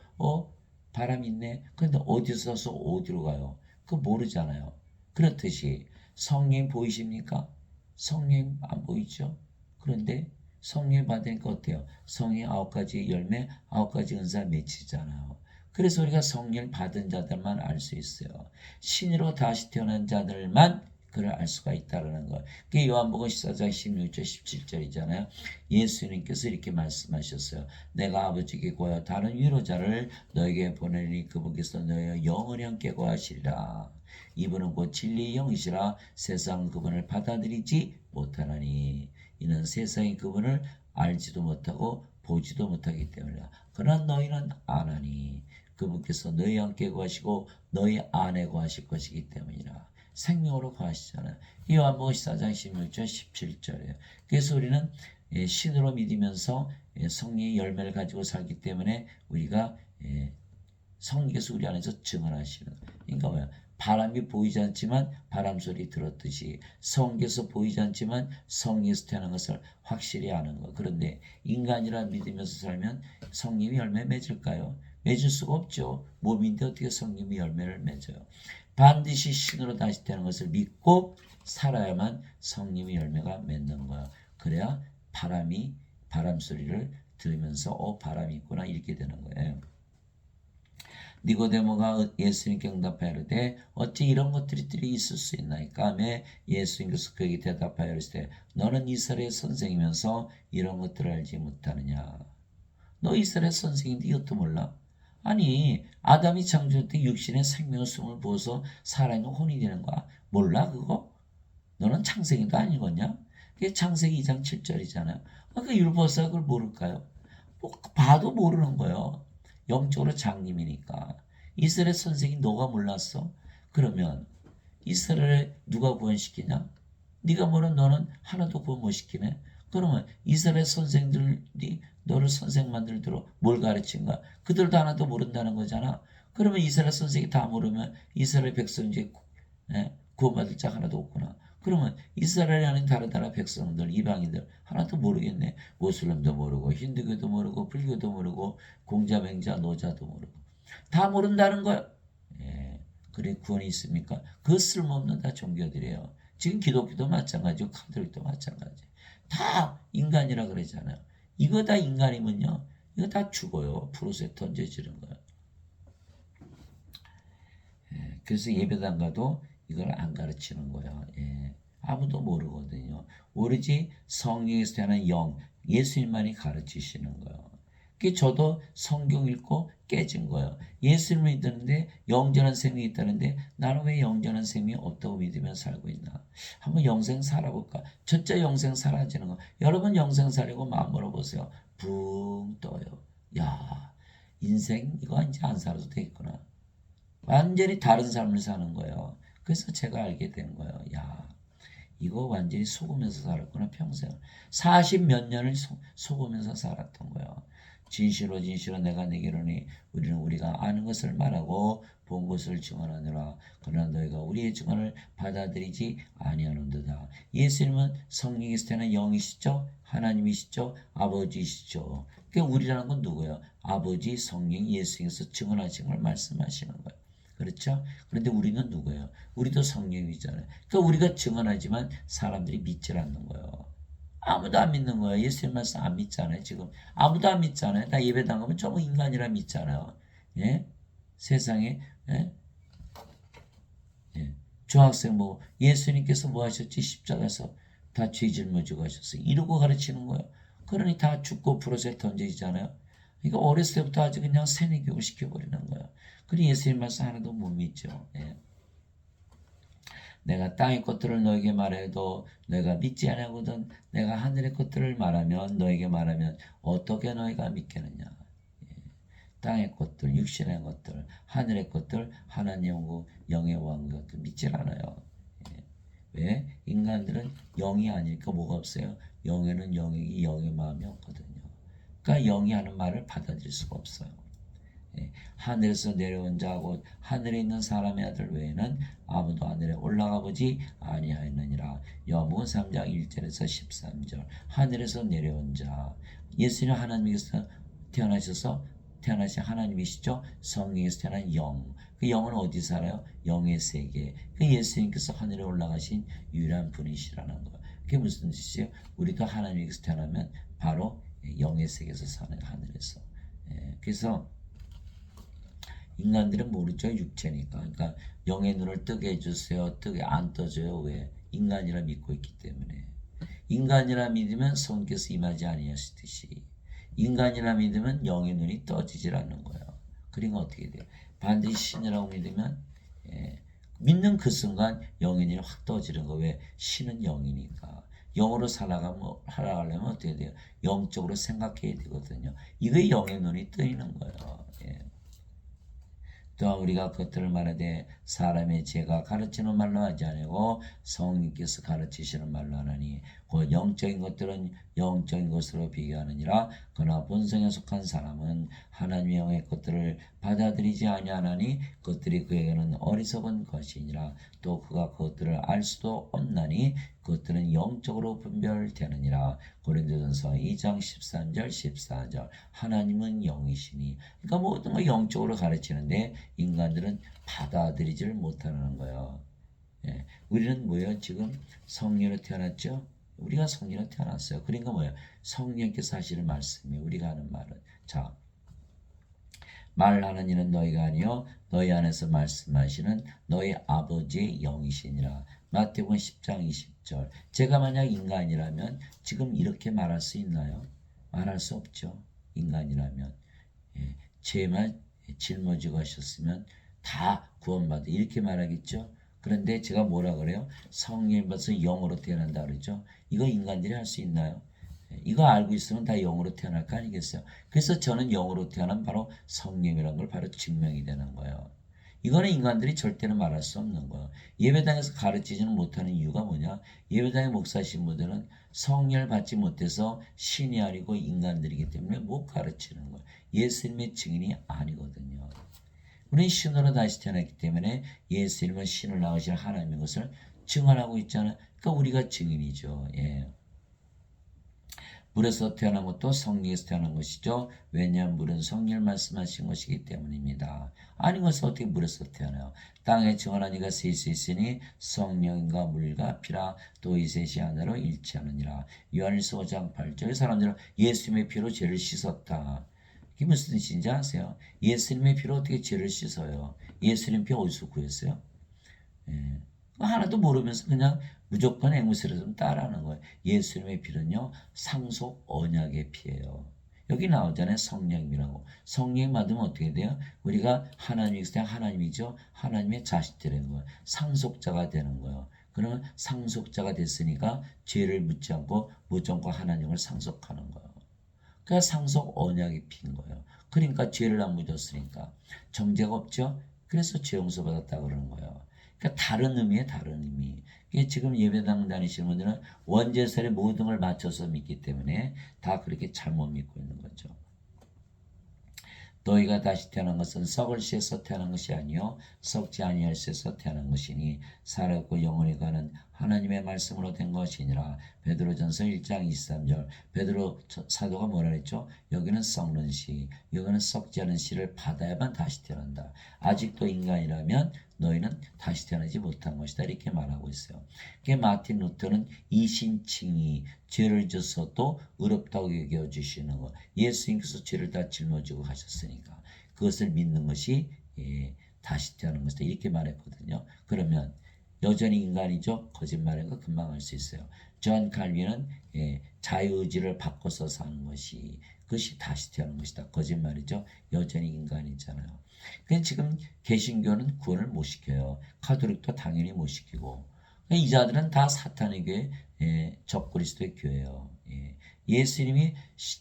바람 있네. 그런데 어디서 와서 어디로 가요? 그거 모르잖아요. 그렇듯이 성령 보이십니까? 성령 안 보이죠? 그런데 성령 받으니까 어때요? 성령 9가지 열매, 9가지 은사 맺히잖아요. 그래서 우리가 성령을 받은 자들만 알 수 있어요. 신으로 다시 태어난 자들만 그를 알 수가 있다는 거예요. 그게 요한복음 14장 16절 17절이잖아요. 예수님께서 이렇게 말씀하셨어요. 내가 아버지께 구하여 다른 위로자를 너에게 보내니 그분께서 너의 영을 함께 구하시리라. 이분은 곧 진리의 영이시라. 세상은 그분을 받아들이지 못하나니 이는 세상이 그분을 알지도 못하고 보지도 못하기 때문이라. 그러나 너희는 아나니 그분께서 너희 함께 구하시고 너희 안에 구하실 것이기 때문이라. 생명으로 구하시잖아요. 요한복음 14장 16절 17절이에요. 그래서 우리는 신으로 믿으면서 성령의 열매를 가지고 살기 때문에 우리가 성령께서 우리 안에서 증언하시는. 그러니까 뭐야? 바람이 보이지 않지만 바람 소리 들었듯이 성령께서 보이지 않지만 성령에서 태어난 것을 확실히 아는 것. 그런데 인간이라 믿으면서 살면 성령이 열매 맺을까요? 맺을 수가 없죠. 몸인데 어떻게 성령이 열매를 맺어요? 반드시 신으로 다시 태어난 것을 믿고 살아야만 성령의 열매가 맺는 거야. 그래야 바람 소리를 들으면서 바람이 있구나 이렇게 되는 거예요. 니고데모가 예수님께 응답하여 이르되 어찌 이런 것들이 있을 수 있나이까 하며 예수님께서 그에게 대답하여 이르시되 너는 이스라엘의 선생이면서 이런 것들을 알지 못하느냐. 너 이스라엘 선생인데 이것도 몰라? 아니 아담이 창조할 때 육신의 생명의 숨을 부어서 살아있는 혼이 되는 거야. 몰라 그거? 너는 창세기도 아니겠냐? 그게 창세기 2장 7절이잖아요. 그 율법사가 그걸 모를까요? 봐도 모르는 거예요. 영적으로 장님이니까. 이스라엘 선생이 너가 몰랐어? 그러면 이스라엘에 누가 구원시키냐? 네가 모르는 너는 하나도 구원 못 시키네? 그러면 이스라엘 선생들이 너를 선생 만들도록 뭘 가르친가? 그들도 하나도 모른다는 거잖아. 그러면 이스라엘 선생이 다 모르면 이스라엘 백성 중에 구원받을 자 하나도 없구나. 그러면 이스라엘이 아닌 다른 나라 백성들, 이방인들 하나도 모르겠네. 모슬렘도 모르고 힌두교도 모르고 불교도 모르고 공자, 맹자, 노자도 모르고 다 모른다는 거야. 그래 구원이 있습니까? 그 쓸모없는 다 종교들이에요. 지금 기독교도 마찬가지고 카톨릭도 마찬가지. 다 인간이라 그러잖아요. 이거 다 인간이면요. 이거 다 죽어요. 프로세에 던져지는 거예요. 그래서 예배당 가도 이걸 안 가르치는 거예요. 아무도 모르거든요. 오로지 성령에서 태어난 영, 예수님만이 가르치시는 거예요. 저도 성경 읽고 깨진 거예요. 예수님을 믿는데 영전한 셈이 있다는데 나는 왜 영전한 셈이 없다고 믿으며 살고 있나? 한번 영생 살아볼까? 첫째 영생 살아지는 거. 여러분 영생 살려고 마음 먹어보세요. 붕 떠요. 야, 인생 이거 이제 안 살아도 되겠구나. 완전히 다른 삶을 사는 거예요. 그래서 제가 알게 된 거예요. 야, 이거 완전히 속으면서 살았구나 평생. 40 몇 년을 속으면서 살았던 거예요. 진실로 내가 내게 이르니 우리는 우리가 아는 것을 말하고 본 것을 증언하느라 그러나 너희가 우리의 증언을 받아들이지 아니하는도다. 예수님은 성령에서 태어난 영이시죠. 하나님이시죠. 아버지시죠. 그러니까 우리라는 건 누구예요? 아버지, 성령, 예수님께서 증언하신 걸 말씀하시는 거예요. 그렇죠? 그런데 우리는 누구예요? 우리도 성령이잖아요. 그러니까 우리가 증언하지만 사람들이 믿질 않는 거예요. 아무도 안 믿는 거예요. 예수님 말씀 안 믿잖아요. 지금 아무도 안 믿잖아요. 나 예배당 가면 전부 인간이라 믿잖아요. 세상에 중학생 뭐 예수님께서 뭐 하셨지? 십자가에서 다 죄 짊어지고 하셨어요. 이러고 가르치는 거예요. 그러니 다 죽고 불어서 던져지잖아요. 그러니까 어렸을 때부터 아주 그냥 세뇌교육을 시켜버리는 거예요. 그리고 예수님 말씀 하나도 못 믿죠. 예. 내가 땅의 것들을 너에게 말해도 너희가 믿지 아니하거든 내가 하늘의 것들을 말하면 너에게 말하면 어떻게 너희가 믿겠느냐. 땅의 것들, 육신의 것들, 하늘의 것들, 하나님하고 영의 왕국 것들 믿질 않아요. 예. 왜? 인간들은 영이 아니니까 뭐가 없어요? 영에는 영이 영의 마음이 없거든요. 그러니까 영이 하는 말을 받아들일 수가 없어요. 예. 하늘에서 내려온 자하고 하늘에 있는 사람의 아들 외에는 아무도 하늘에 올라가 보지 아니하였느니라. 요한복음 3장 1절에서 13절. 하늘에서 내려온 자. 예수님 하나님께서 태어나신 하나님이시죠. 성령에서 태어난 영. 그 영은 어디 살아요? 영의 세계. 그 예수님께서 하늘에 올라가신 유일한 분이시라는 거예요. 그게 무슨 뜻이에요? 우리가 하나님께서 태어나면 바로 영의 세계에서 사는 하늘에서. 예. 그래서 인간들은 모르죠. 육체니까. 그러니까 영의 눈을 뜨게 해주세요. 뜨게 안 떠져요. 왜? 인간이라 믿고 있기 때문에. 인간이라 믿으면 성령께서 임하지 아니하시듯이 인간이라 믿으면 영의 눈이 떠지질 않는 거예요. 그러니까 어떻게 돼요? 반드시 신이라고 믿으면 믿는 그 순간 영의 눈이 확 떠지는 거. 왜? 신은 영이니까. 영으로 살아가려면 어떻게 돼요? 영적으로 생각해야 되거든요. 이게 영의 눈이 뜨이는 거예요. 예. 또한 우리가 그것들을 말하되 사람의 죄가 가르치는 말로 하지 아니고 성령께서 가르치시는 말로 하나니 곧 영적인 것들은 영적인 것으로 비교하느니라. 그러나 본성에 속한 사람은 하나님의 영의 것들을 받아들이지 아니하나니 그것들이 그에게는 어리석은 것이니라. 또 그가 그것들을 알 수도 없나니 그것들은 영적으로 분별되느니라. 고린도전서 2장 13절 14절. 하나님은 영이시니. 그러니까 모든 걸 영적으로 가르치는데 인간들은 받아들이지를 못하는 거예요. 예. 우리는 뭐예요? 지금 성령으로 태어났죠? 우리가 성령으로 태어났어요. 그러니까 뭐예요? 성령께서 하시는 말씀이 우리가 하는 말은. 자, 말하는 이는 너희가 아니요 너희 안에서 말씀하시는 너희 아버지의 영이시니라. 마태복음 10장 20절. 제가 만약 인간이라면 지금 이렇게 말할 수 있나요? 말할 수 없죠. 인간이라면. 예. 죄만 짊어지고 하셨으면 다 구원받아 이렇게 말하겠죠. 그런데 제가 뭐라 그래요? 성령을 받아서 영으로 태어난다 그러죠. 이거 인간들이 할 수 있나요? 이거 알고 있으면 다 영으로 태어날 거 아니겠어요? 그래서 저는 영으로 태어난 바로 성령이라는 걸 바로 증명이 되는 거예요. 이거는 인간들이 절대로 말할 수 없는 거예요. 예배당에서 가르치지는 못하는 이유가 뭐냐? 예배당의 목사 신부들은 성령을 받지 못해서 신이 아니고 인간들이기 때문에 못 가르치는 거예요. 예수님의 증인이 아니거든요. 우리는 신으로 다시 태어났기 때문에 예수님은 신을 낳으실 하나님의 것을 증언하고 있잖아요. 그러니까 우리가 증인이죠. 예. 물에서 태어난 것도 성령에서 태어난 것이죠. 왜냐하면 물은 성령을 말씀하신 것이기 때문입니다. 아닌 것은 어떻게 물에서 태어나요? 땅에 증언한 이가 셋이 있으니 성령과 물과 피라 또 이 셋이 하나로 일치하느니라. 요한일서 5장 8절. 사람들은 예수님의 피로 죄를 씻었다. 이게 무슨 뜻인지 아세요? 예수님의 피로 어떻게 죄를 씻어요? 예수님 피 어디서 구했어요? 예. 하나도 모르면서 그냥 무조건 앵무새를 좀 따라하는 거예요. 예수님의 피는요 상속 언약의 피예요. 여기 나오잖아요. 성령이라고. 성령 받으면 어떻게 돼요? 우리가 하나님이기 때문에 하나님이죠. 하나님의 자식들인 거예요. 상속자가 되는 거예요. 그러면 상속자가 됐으니까 죄를 묻지 않고 무조건 하나님을 상속하는 거예요. 그러니까 상속 언약의 피인 거예요. 그러니까 죄를 안 묻었으니까 정죄가 없죠. 그래서 죄 용서 받았다 그러는 거예요. 그러니까 다른 의미에 다른 의미. 지금 예배당 다니시는 분들은 원죄설의 모든 걸 맞춰서 믿기 때문에 다 그렇게 잘못 믿고 있는 거죠. 너희가 다시 태어난 것은 썩을 씨에서 태어난 것이 아니요 썩지 아니할 씨에서 태어난 것이니 살아있고 영원히 가는 하나님의 말씀으로 된 것이니라. 베드로전서 1장 23절. 베드로 사도가 뭐라 그랬죠? 여기는 썩는 씨, 여기는 썩지 않은 씨를 받아야만 다시 태어난다. 아직도 인간이라면 너희는 다시 태어나지 못한 것이다. 이렇게 말하고 있어요. 마틴 루터는 이신칭이 죄를 져서도 의롭다고 여겨주시는 것. 예수님께서 죄를 다 짊어지고 가셨으니까 그것을 믿는 것이 다시 태어나는 것이다. 이렇게 말했거든요. 그러면 여전히 인간이죠. 거짓말인 거 금방 알 수 있어요. 존 칼빈은 자유의지를 바꿔서 사는 것이 그것이 다시 태어난 것이다. 거짓말이죠. 여전히 인간이잖아요. 근데 지금 개신교는 구원을 못 시켜요. 가톨릭도 당연히 못 시키고. 이 자들은 다 사탄의 교회, 적그리스도의 교회예요. 예수님이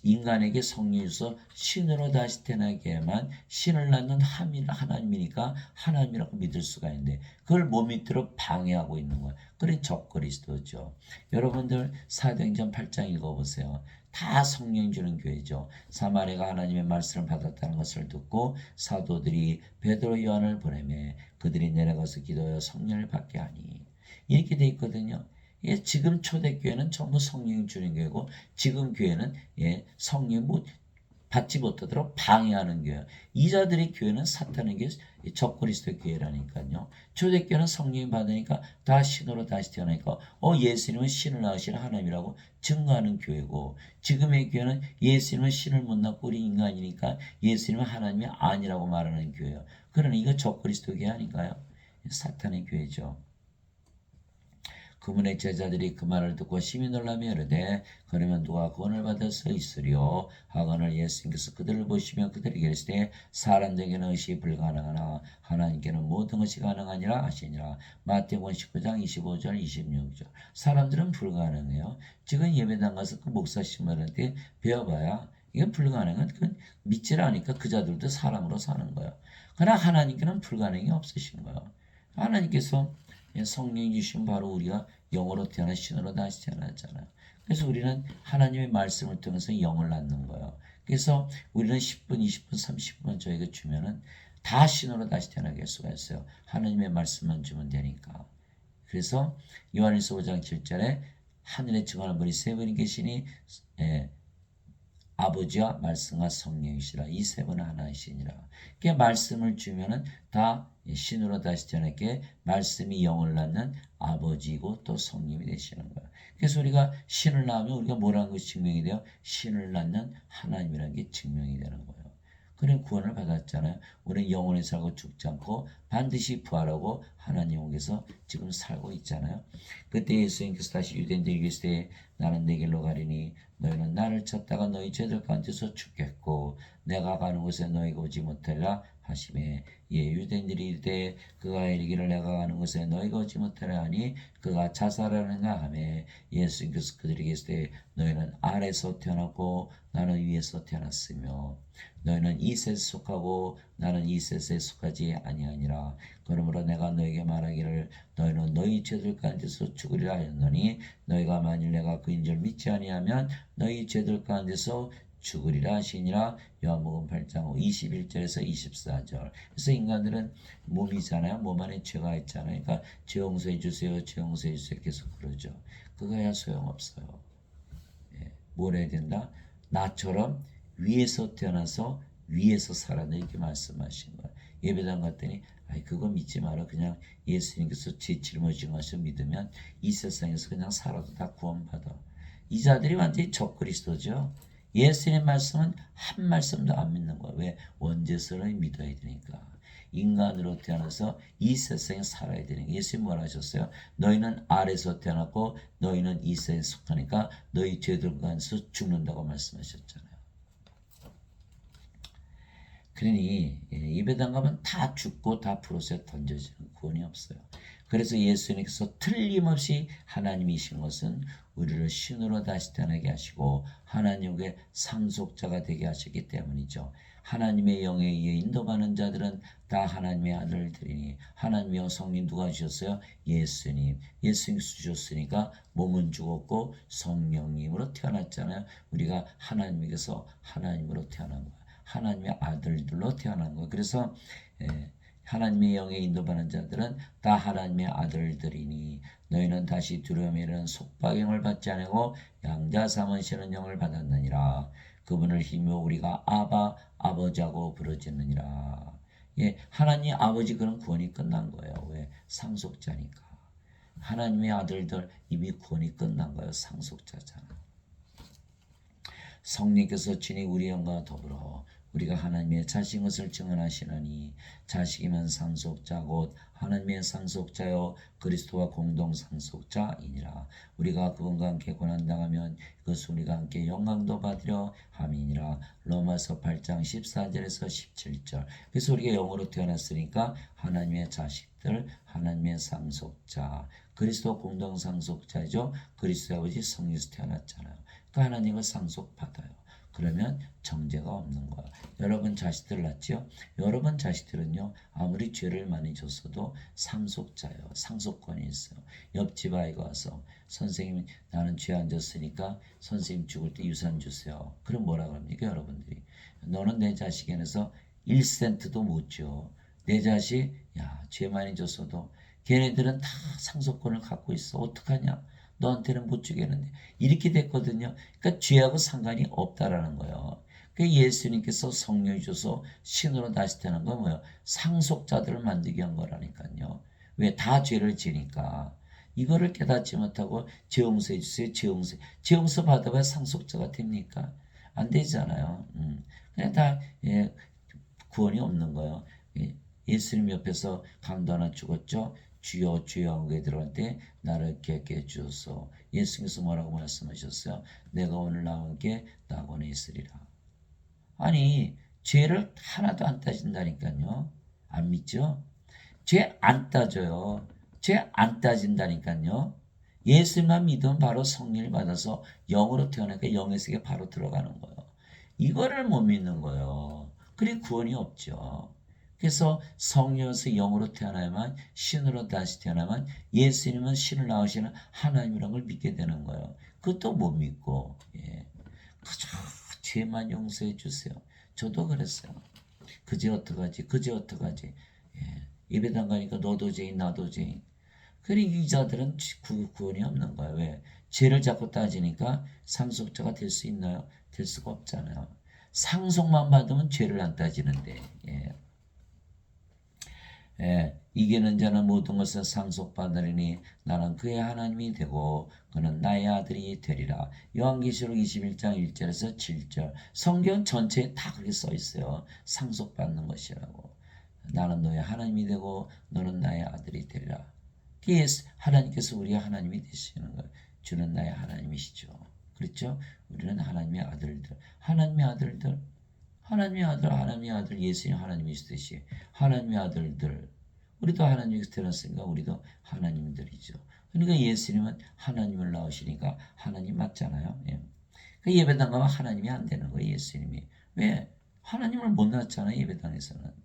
인간에게 성령 주서 신으로 다시 태어나게만 신을 낳는 하나님이니까 하나님이라고 믿을 수가 있는데 그걸 못 믿도록 방해하고 있는 거예요. 그래 적그리스도죠. 여러분들 사도행전 8장 읽어보세요. 다 성령 주는 교회죠. 사마리아가 하나님의 말씀을 받았다는 것을 듣고 사도들이 베드로 요한을 보내매 그들이 내려가서 기도하여 성령을 받게 하니 이렇게 돼 있거든요. 지금 초대교회는 전부 성령 주는 교회고 지금 교회는 성령 받지 못하도록 방해하는 교회. 이자들의 교회는 사탄의 교회, 적그리스도 교회라니까요. 초대교회는 성령 받으니까 다 신으로 다시 태어나니까 예수님은 신을 낳으신 하나님이라고 증거하는 교회고 지금의 교회는 예수님은 신을 못 낳고 우리 인간이니까 예수님은 하나님이 아니라고 말하는 교회예요. 그러니 이거 적그리스도 교회 아닌가요? 사탄의 교회죠. 그분의 제자들이 그 말을 듣고 심히 놀라며 이르되 그러면 누가 구원을 받을 수 있으리요 하거늘 예수님께서 그들을 보시며 그들에게 이르시되 사람들에게는 의식이 불가능하나 하나님께는 모든 것이 가능하니라 하시니라. 마태복음 19장 25절 26절. 사람들은 불가능해요. 지금 예배당 가서 그 목사 신부한테 배워봐야 이게 불가능한 그 믿지를 않으니까 그 자들도 사람으로 사는 거예요. 그러나 하나님께는 불가능이 없으신 거예요. 하나님께서 성령 주신 바로 우리가 영으로 태어나 신으로 다시 태어났잖아요. 그래서 우리는 하나님의 말씀을 통해서 영을 낳는 거예요. 그래서 우리는 10분, 20분, 30분 저에게 주면은 다 신으로 다시 태어나게 할 수가 있어요. 하나님의 말씀만 주면 되니까. 그래서 요한일서 5장 7절에 하늘에 증언할 분이 세 분이 계시니 아버지와 말씀과 성령이시라. 이 세 분은 하나이시니라. 그 말씀을 주면은 다 신으로 다시 태어나게 말씀이 영을 낳는 아버지이고 또 성령이 되시는 거예요. 그래서 우리가 신을 낳으면 우리가 뭐라는 것이 증명이 돼요? 신을 낳는 하나님이라는 게 증명이 되는 거예요. 그래 구원을 받았잖아요. 우리는 영원히 살고 죽지 않고 반드시 부활하고 하나님께서 지금 살고 있잖아요. 그때 예수님께서 다시 유대인들에게 이르시되 나는 내 길로 가리니 너희는 나를 찾다가 너희 죄들 가운데서 죽겠고 내가 가는 곳에 너희가 오지 못하리라 하시매 유대인들이 이르되 그가 이르기를 내가 가는 곳에 너희가 오지 못하리라 하니 그가 자살하는가 하매 예수님께서 그들에게 이르시되 너희는 아래에서 태어났고 나는 위에서 태어났으며 너희는 이 셋에 속하고 나는 이 셋에 속하지 아니하니라. 그러므로 내가 너에게 말하기를 너희는 너희 죄들 가운데서 죽으리라 하였노니 너희가 만일 내가 그인 줄 믿지 아니하면 너희 죄들 가운데서 죽으리라 하시니라. 요한복음 8장 21절에서 24절. 그래서 인간들은 몸이잖아요. 몸 안에 죄가 있잖아요. 그러니까 죄 용서해 주세요. 죄 용서해 주세요. 계속 그러죠. 그거야 소용없어요. 뭘 해야 된다? 나처럼 위에서 태어나서 위에서 살아내 이렇게 말씀하신 거예요. 예배당 갔더니 그거 믿지 마라. 그냥 예수님께서 제 짊어지셔서 믿으면 이 세상에서 그냥 살아도 다 구원받아. 이 자들이 완전히 적그리스도죠. 예수님의 말씀은 한 말씀도 안 믿는 거야. 왜? 원죄선을 믿어야 되니까. 인간으로 태어나서 이 세상에 살아야 되니까. 예수님 뭐라 하셨어요? 너희는 아래에서 태어났고 너희는 이 세상에 속하니까 너희 죄들 가운데서 죽는다고 말씀하셨잖아요. 그러니 예배당 가면 다 죽고 다 프로세에 던져지는 구원이 없어요. 그래서 예수님께서 틀림없이 하나님이신 것은 우리를 신으로 다시 태어나게 하시고 하나님의 상속자가 되게 하셨기 때문이죠. 하나님의 영에 의해 인도받는 자들은 다 하나님의 아들들이니 하나님의 성령 누가 주셨어요? 예수님. 예수님 주셨으니까 몸은 죽었고 성령님으로 태어났잖아요. 우리가 하나님에게서 하나님으로 태어난 거예요. 하나님의 아들들로 태어난 거예요. 그래서 하나님의 영에 인도받는 자들은 다 하나님의 아들들이니 너희는 다시 두려움에 이르는 속박영을 받지 아니하고 양자 삼으시는 영을 받았느니라. 그분을 힘입어 우리가 아바 아버지하고 부르짖느니라. 하나님 아버지 그런 구원이 끝난 거예요. 왜? 상속자니까. 하나님의 아들들 이미 구원이 끝난 거예요. 상속자잖아. 성령께서 친히 우리 영과 더불어 우리가 하나님의 자식인 것을 증언하시느니 자식이면 상속자 곧 하나님의 상속자요 그리스도와 공동 상속자이니라. 우리가 그분과 함께 고난당하면 그것은 우리가 함께 영광도 받으려 함이니라. 로마서 8장 14절에서 17절. 그래서 우리가 영으로 태어났으니까 하나님의 자식들, 하나님의 상속자, 그리스도 공동 상속자죠. 그리스도의 아버지 성령에서 태어났잖아요. 그러니까 하나님을 상속받아요. 그러면 정죄가 없는 거야. 여러분 자식들 낳지요? 여러분 자식들은요 아무리 죄를 많이 졌어도 상속자예요. 상속권이 있어요. 옆집 아이가 와서 선생님 나는 죄 안 졌으니까 선생님 죽을 때 유산 주세요. 그럼 뭐라 그럽니까 여러분들이? 너는 내 자식에게서 1센트도 못 줘. 내 자식 죄 많이 졌어도 걔네들은 다 상속권을 갖고 있어. 어떡하냐? 너한테는 못 주겠는데 이렇게 됐거든요. 그러니까 죄하고 상관이 없다라는 거예요. 그 예수님께서 성령이 줘서 신으로 다시 태어난 건 뭐예요? 상속자들을 만들게 한 거라니까요. 왜? 다 죄를 지니까. 이거를 깨닫지 못하고 죄 용서해 주세요. 죄 용서 받아봐야 상속자가 됩니까? 안 되잖아요. 그냥 다 구원이 없는 거예요. 예수님 옆에서 강도 하나 죽었죠. 주여 주여 하고 들어갈 때 나를 깨게 해주소서. 예수님께서 뭐라고 말씀하셨어요? 내가 오늘 나온 게 낙원에 있으리라. 아니 죄를 하나도 안 따진다니까요. 안 믿죠? 죄 안 따져요. 죄 안 따진다니까요. 예수만 믿으면 바로 성령을 받아서 영으로 태어나니까 영의 세계 바로 들어가는 거예요. 이거를 못 믿는 거예요. 그래 구원이 없죠. 그래서 성령에서 영으로 태어나야만 신으로 다시 태어나면 예수님은 신을 낳으시는 하나님이라는 걸 믿게 되는 거예요. 그것도 못 믿고 그저 죄만 용서해 주세요. 저도 그랬어요. 그제 어떡하지? 그제 어떡하지? 예배당 가니까 너도 죄인 나도 죄인. 그래 이 자들은 구원이 없는 거예요. 왜? 죄를 자꾸 따지니까 상속자가 될 수 있나요? 될 수가 없잖아요. 상속만 받으면 죄를 안 따지는데. 이기는 자는 모든 것을 상속받으리니 나는 그의 하나님이 되고 그는 나의 아들이 되리라. 요한계시록 21장 1절에서 7절. 성경 전체에 다 그렇게 써 있어요. 상속받는 것이라고. 나는 너의 하나님이 되고 너는 나의 아들이 되리라. 하나님께서 우리의 하나님이 되시는 거예요. 주는 나의 하나님이시죠. 그렇죠? 우리는 하나님의 아들들. 하나님의 아들들. 하나님의 아들 예수님 하나님이시듯이 하나님의 아들들 우리도 하나님께서 태어났으니까 우리도 하나님들이죠. 그러니까 예수님은 하나님을 낳으시니까 하나님 맞잖아요. 그 예배당 가면 하나님이 안 되는 거예요. 예수님이. 왜? 하나님을 못 낳았잖아요. 예배당에서는.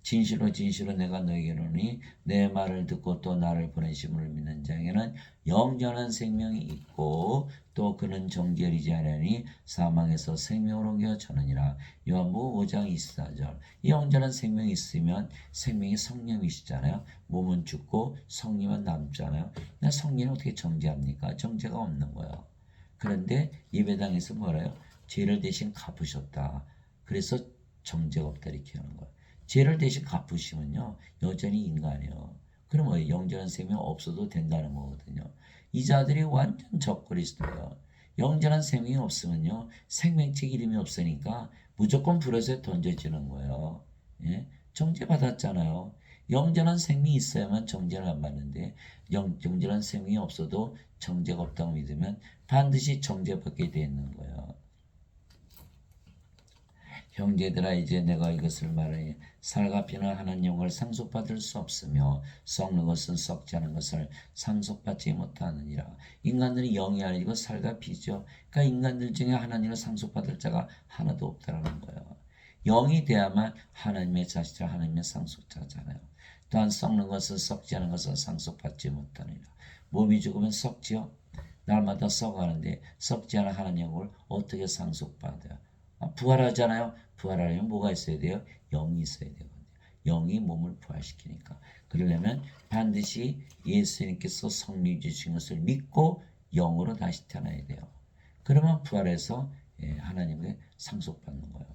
진실로 진실로 내가 너에게 이르노니 내 말을 듣고 또 나를 보내심을 믿는 자에게는 영원한 생명이 있고 또 그는 정죄하지 아니하니 사망에서 생명으로 옮겨 저느니라. 요한복음 5장 24절. 이 영원한 생명이 있으면 생명이 성령이시잖아요. 몸은 죽고 성령은 남잖아요. 근데 성령은 어떻게 정죄합니까? 정죄가 없는 거예요. 그런데 예배당에서 뭐래요? 죄를 대신 갚으셨다. 그래서 정죄가 없다 이렇게 하는 거예요. 죄를 대신 갚으시면요 여전히 인간이에요. 그럼 뭐 영전한 생명 없어도 된다는 거거든요. 이 자들이 완전 적그리스도예요. 영전한 생명이 없으면요 생명책 이름이 없으니까 무조건 불에서 던져지는 거예요. 정죄 받았잖아요. 영전한 생명이 있어야만 정죄를 안 받는데 영전한 생명이 없어도 정죄가 없다고 믿으면 반드시 정죄받게 되는 거예요. 형제들아 이제 내가 이것을 말하니 살과 피는 하나님 영을 상속받을 수 없으며 썩는 것은 썩지 않은 것을 상속받지 못하느니라. 인간들이 영이 아니고 살과 피죠. 그러니까 인간들 중에 하나님을 상속받을 자가 하나도 없다라는 거예요. 영이 돼야만 하나님의 자식이라 하나님의 상속자잖아요. 또한 썩는 것은 썩지 않은 것을 상속받지 못하느니라. 몸이 죽으면 썩지요. 날마다 썩어가는데 썩지 않은 하나님 영을 어떻게 상속받아요? 부활하잖아요. 부활하려면 뭐가 있어야 돼요? 영이 있어야 되거든요. 영이 몸을 부활시키니까. 그러려면 반드시 예수님께서 성령 주신 것을 믿고 영으로 다시 태어나야 돼요. 그러면 부활해서 하나님께 상속받는 거예요.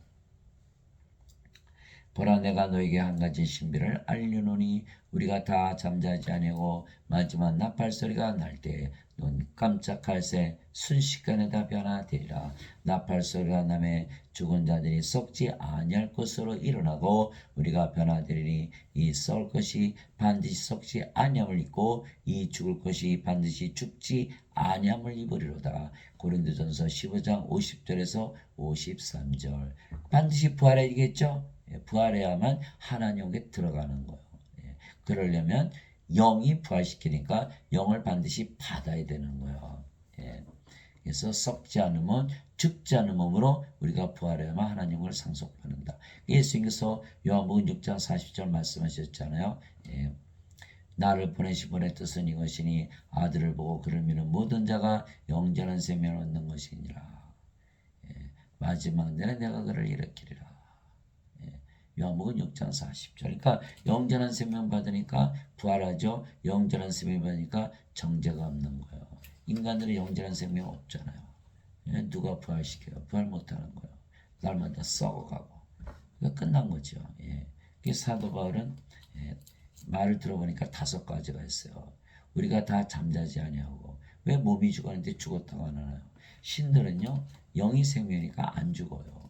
보라 내가 너에게 한 가지 신비를 알려노니 우리가 다 잠자지 아니하고 마지막 나팔 소리가 날 때 눈 깜짝할 새 순식간에 다 변화되리라. 나팔 소리가 나매 죽은 자들이 썩지 아니할 것으로 일어나고 우리가 변화되리니 이 썩을 것이 반드시 썩지 아니함을 입고 이 죽을 것이 반드시 죽지 아니함을 입으리로다. 고린도전서 15장 50절에서 53절. 반드시 부활해야겠죠? 부활해야만 하나님께 들어가는 거예요. 그러려면 영이 부활시키니까 영을 반드시 받아야 되는 거예요. 그래서 썩지 않으면 죽지 않은 몸으로 우리가 부활해야만 하나님을 상속받는다. 예수님께서 요한복음 6장 40절 말씀하셨잖아요. 나를 보내신 분의 뜻은 이것이니 아들을 보고 그를 믿는 모든 자가 영전한 생명을 얻는 것이니라. 마지막 날에 내가 그를 일으키리라. 요한복음 6장 40절. 그러니까 영전한 생명 받으니까 부활하죠. 영전한 생명 받으니까 정죄가 없는 거예요. 인간들은 영전한 생명 없잖아요. 누가 부활시켜요? 부활 못하는 거예요. 날마다 썩어가고. 그러니까 끝난 거죠. 사도 바울은 말을 들어보니까 5가지가 있어요. 우리가 다 잠자지 아니하고 왜 몸이 죽었는데 죽었다고 안 하나요? 신들은요 영이 생명이니까 안 죽어요.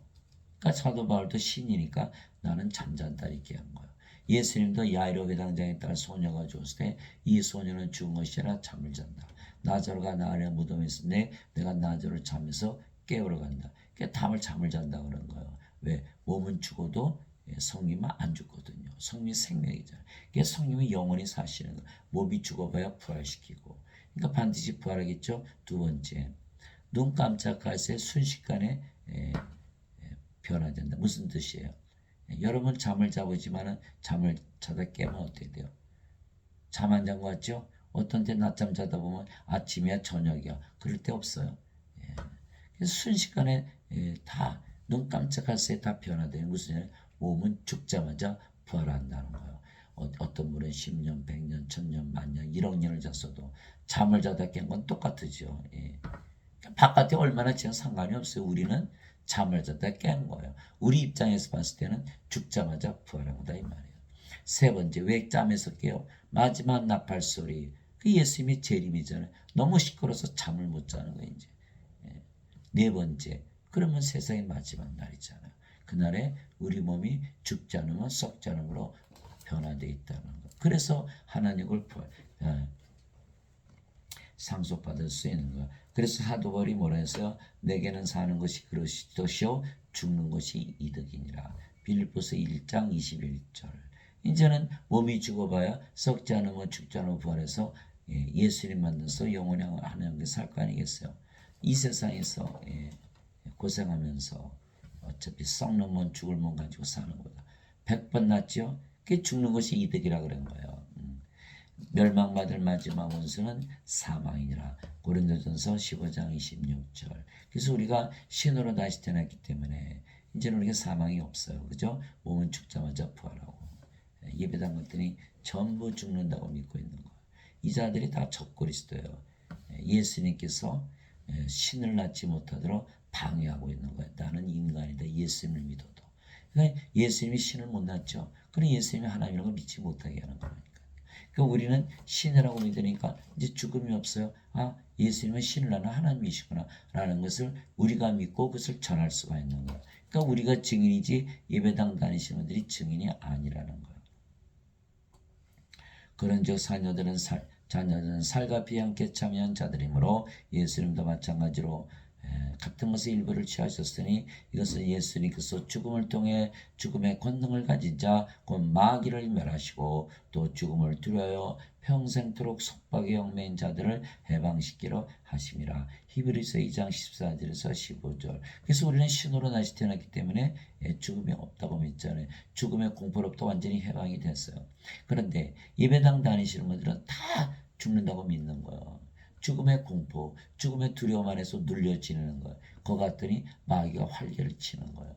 그러니까 사도 바울도 신이니까 나는 잠잔다 이렇게 한 거예요. 예수님도 야이로 회당장에 딸 소녀가 죽었을 때 이 소녀는 죽은 것이 아니라 잠을 잔다. 나자로가 나아래 무덤에 있는데 내가 나자로를 잠에서 깨우러 간다. 그러니까 잠을 잔다 그런 거예요. 왜? 몸은 죽어도 성님은 안 죽거든요. 성님이 생명이잖아요. 그러니까 성님이 영원히 사시는 거예요. 몸이 죽어봐야 부활시키고. 그러니까 반드시 부활하겠죠. 두 번째, 눈 깜짝할 새 순식간에 변화된다. 무슨 뜻이에요? 여러분 잠을 자보지만은 잠을 자다 깨면 어떻게 돼요? 잠 안 잔 것 같죠? 어떤 때 낮잠 자다 보면 아침이야 저녁이야 그럴 때 없어요. 그래서 순식간에 다 눈 깜짝할 새 다 변화돼요. 무슨 일? 몸은 죽자마자 부활한다는 거예요. 어떤 분은 10년, 100년, 1000년, 만년, 1억 년을 잤어도 잠을 자다 깬 건 똑같으죠. 바깥에 얼마나 지금 상관이 없어요. 우리는 잠을 자다 깬 거예요. 우리 입장에서 봤을 때는 죽자마자 부활한 거다 이 말이에요. 세 번째, 왜 잠에서 깨요? 마지막 나팔 소리. 그 예수님이 재림이잖아요. 너무 시끄러워서 잠을 못 자는 거예요. 이제. 네 번째, 그러면 세상의 마지막 날이잖아요. 그날에 우리 몸이 죽지 않으면 썩지 않음으로 변화되어 있다는 거. 그래서 하나님을 상속받을 수 있는 거야. 그래서 사도 바울이 뭐라 했어요? 내게는 사는 것이 그리스도시요 죽는 것이 이득이니라. 빌립보서 1장 21절. 이제는 몸이 죽어봐야 썩지 않으면 죽지 않으면 부활해서 예수님 만나서 영원히 하나님께 살 거 아니겠어요? 이 세상에서 고생하면서 어차피 썩는 몸 죽을 몸 가지고 사는 거다. 100번 낫죠? 그게 죽는 것이 이득이라 그런 거예요. 멸망받을 마지막 원수는 사망이니라. 고린도전서 15장 26절. 그래서 우리가 신으로 다시 태어났기 때문에 이제는 우리가 사망이 없어요. 그죠? 몸은 죽자마자 부활하고. 예배당 갔더니 전부 죽는다고 믿고 있는 거예요. 이 자들이 다 적그리스도예요. 예수님께서 신을 낳지 못하도록 방해하고 있는 거예요. 나는 인간이다. 예수님을 믿어도. 그러니까 예수님이 신을 못 낳죠. 그럼 예수님이 하나님이라고 믿지 못하게 하는 거예요. 그러니까 우리는 신이라고 믿으니까 이제 죽음이 없어요. 아, 예수님은 신을 낳는 하나님이시구나 라는 것을 우리가 믿고 그것을 전할 수가 있는 거예요. 그러니까 우리가 증인이지 예배당 다니시는 분들이 증인이 아니라는 거예요. 그런즉 자녀들은 살과 피 함께 참여한 자들이므로 예수님도 마찬가지로 같은 것의 일부를 취하셨으니 이것은 예수님께서 죽음을 통해 죽음의 권능을 가진 자 곧 마귀를 멸하시고 또 죽음을 두려워 평생토록 속박에 얽매인 자들을 해방시키려 하심이라. 히브리서 2장 14절에서 15절. 그래서 우리는 신으로 다시 태어났기 때문에 죽음이 없다고 믿잖아요. 죽음의 공포로부터 완전히 해방이 됐어요. 그런데 예배당 다니시는 분들은 다 죽는다고 믿는 거예요. 죽음의 공포, 죽음의 두려움 안에서 눌려지는 거예요. 거 같더니 마귀가 활개를 치는 거예요.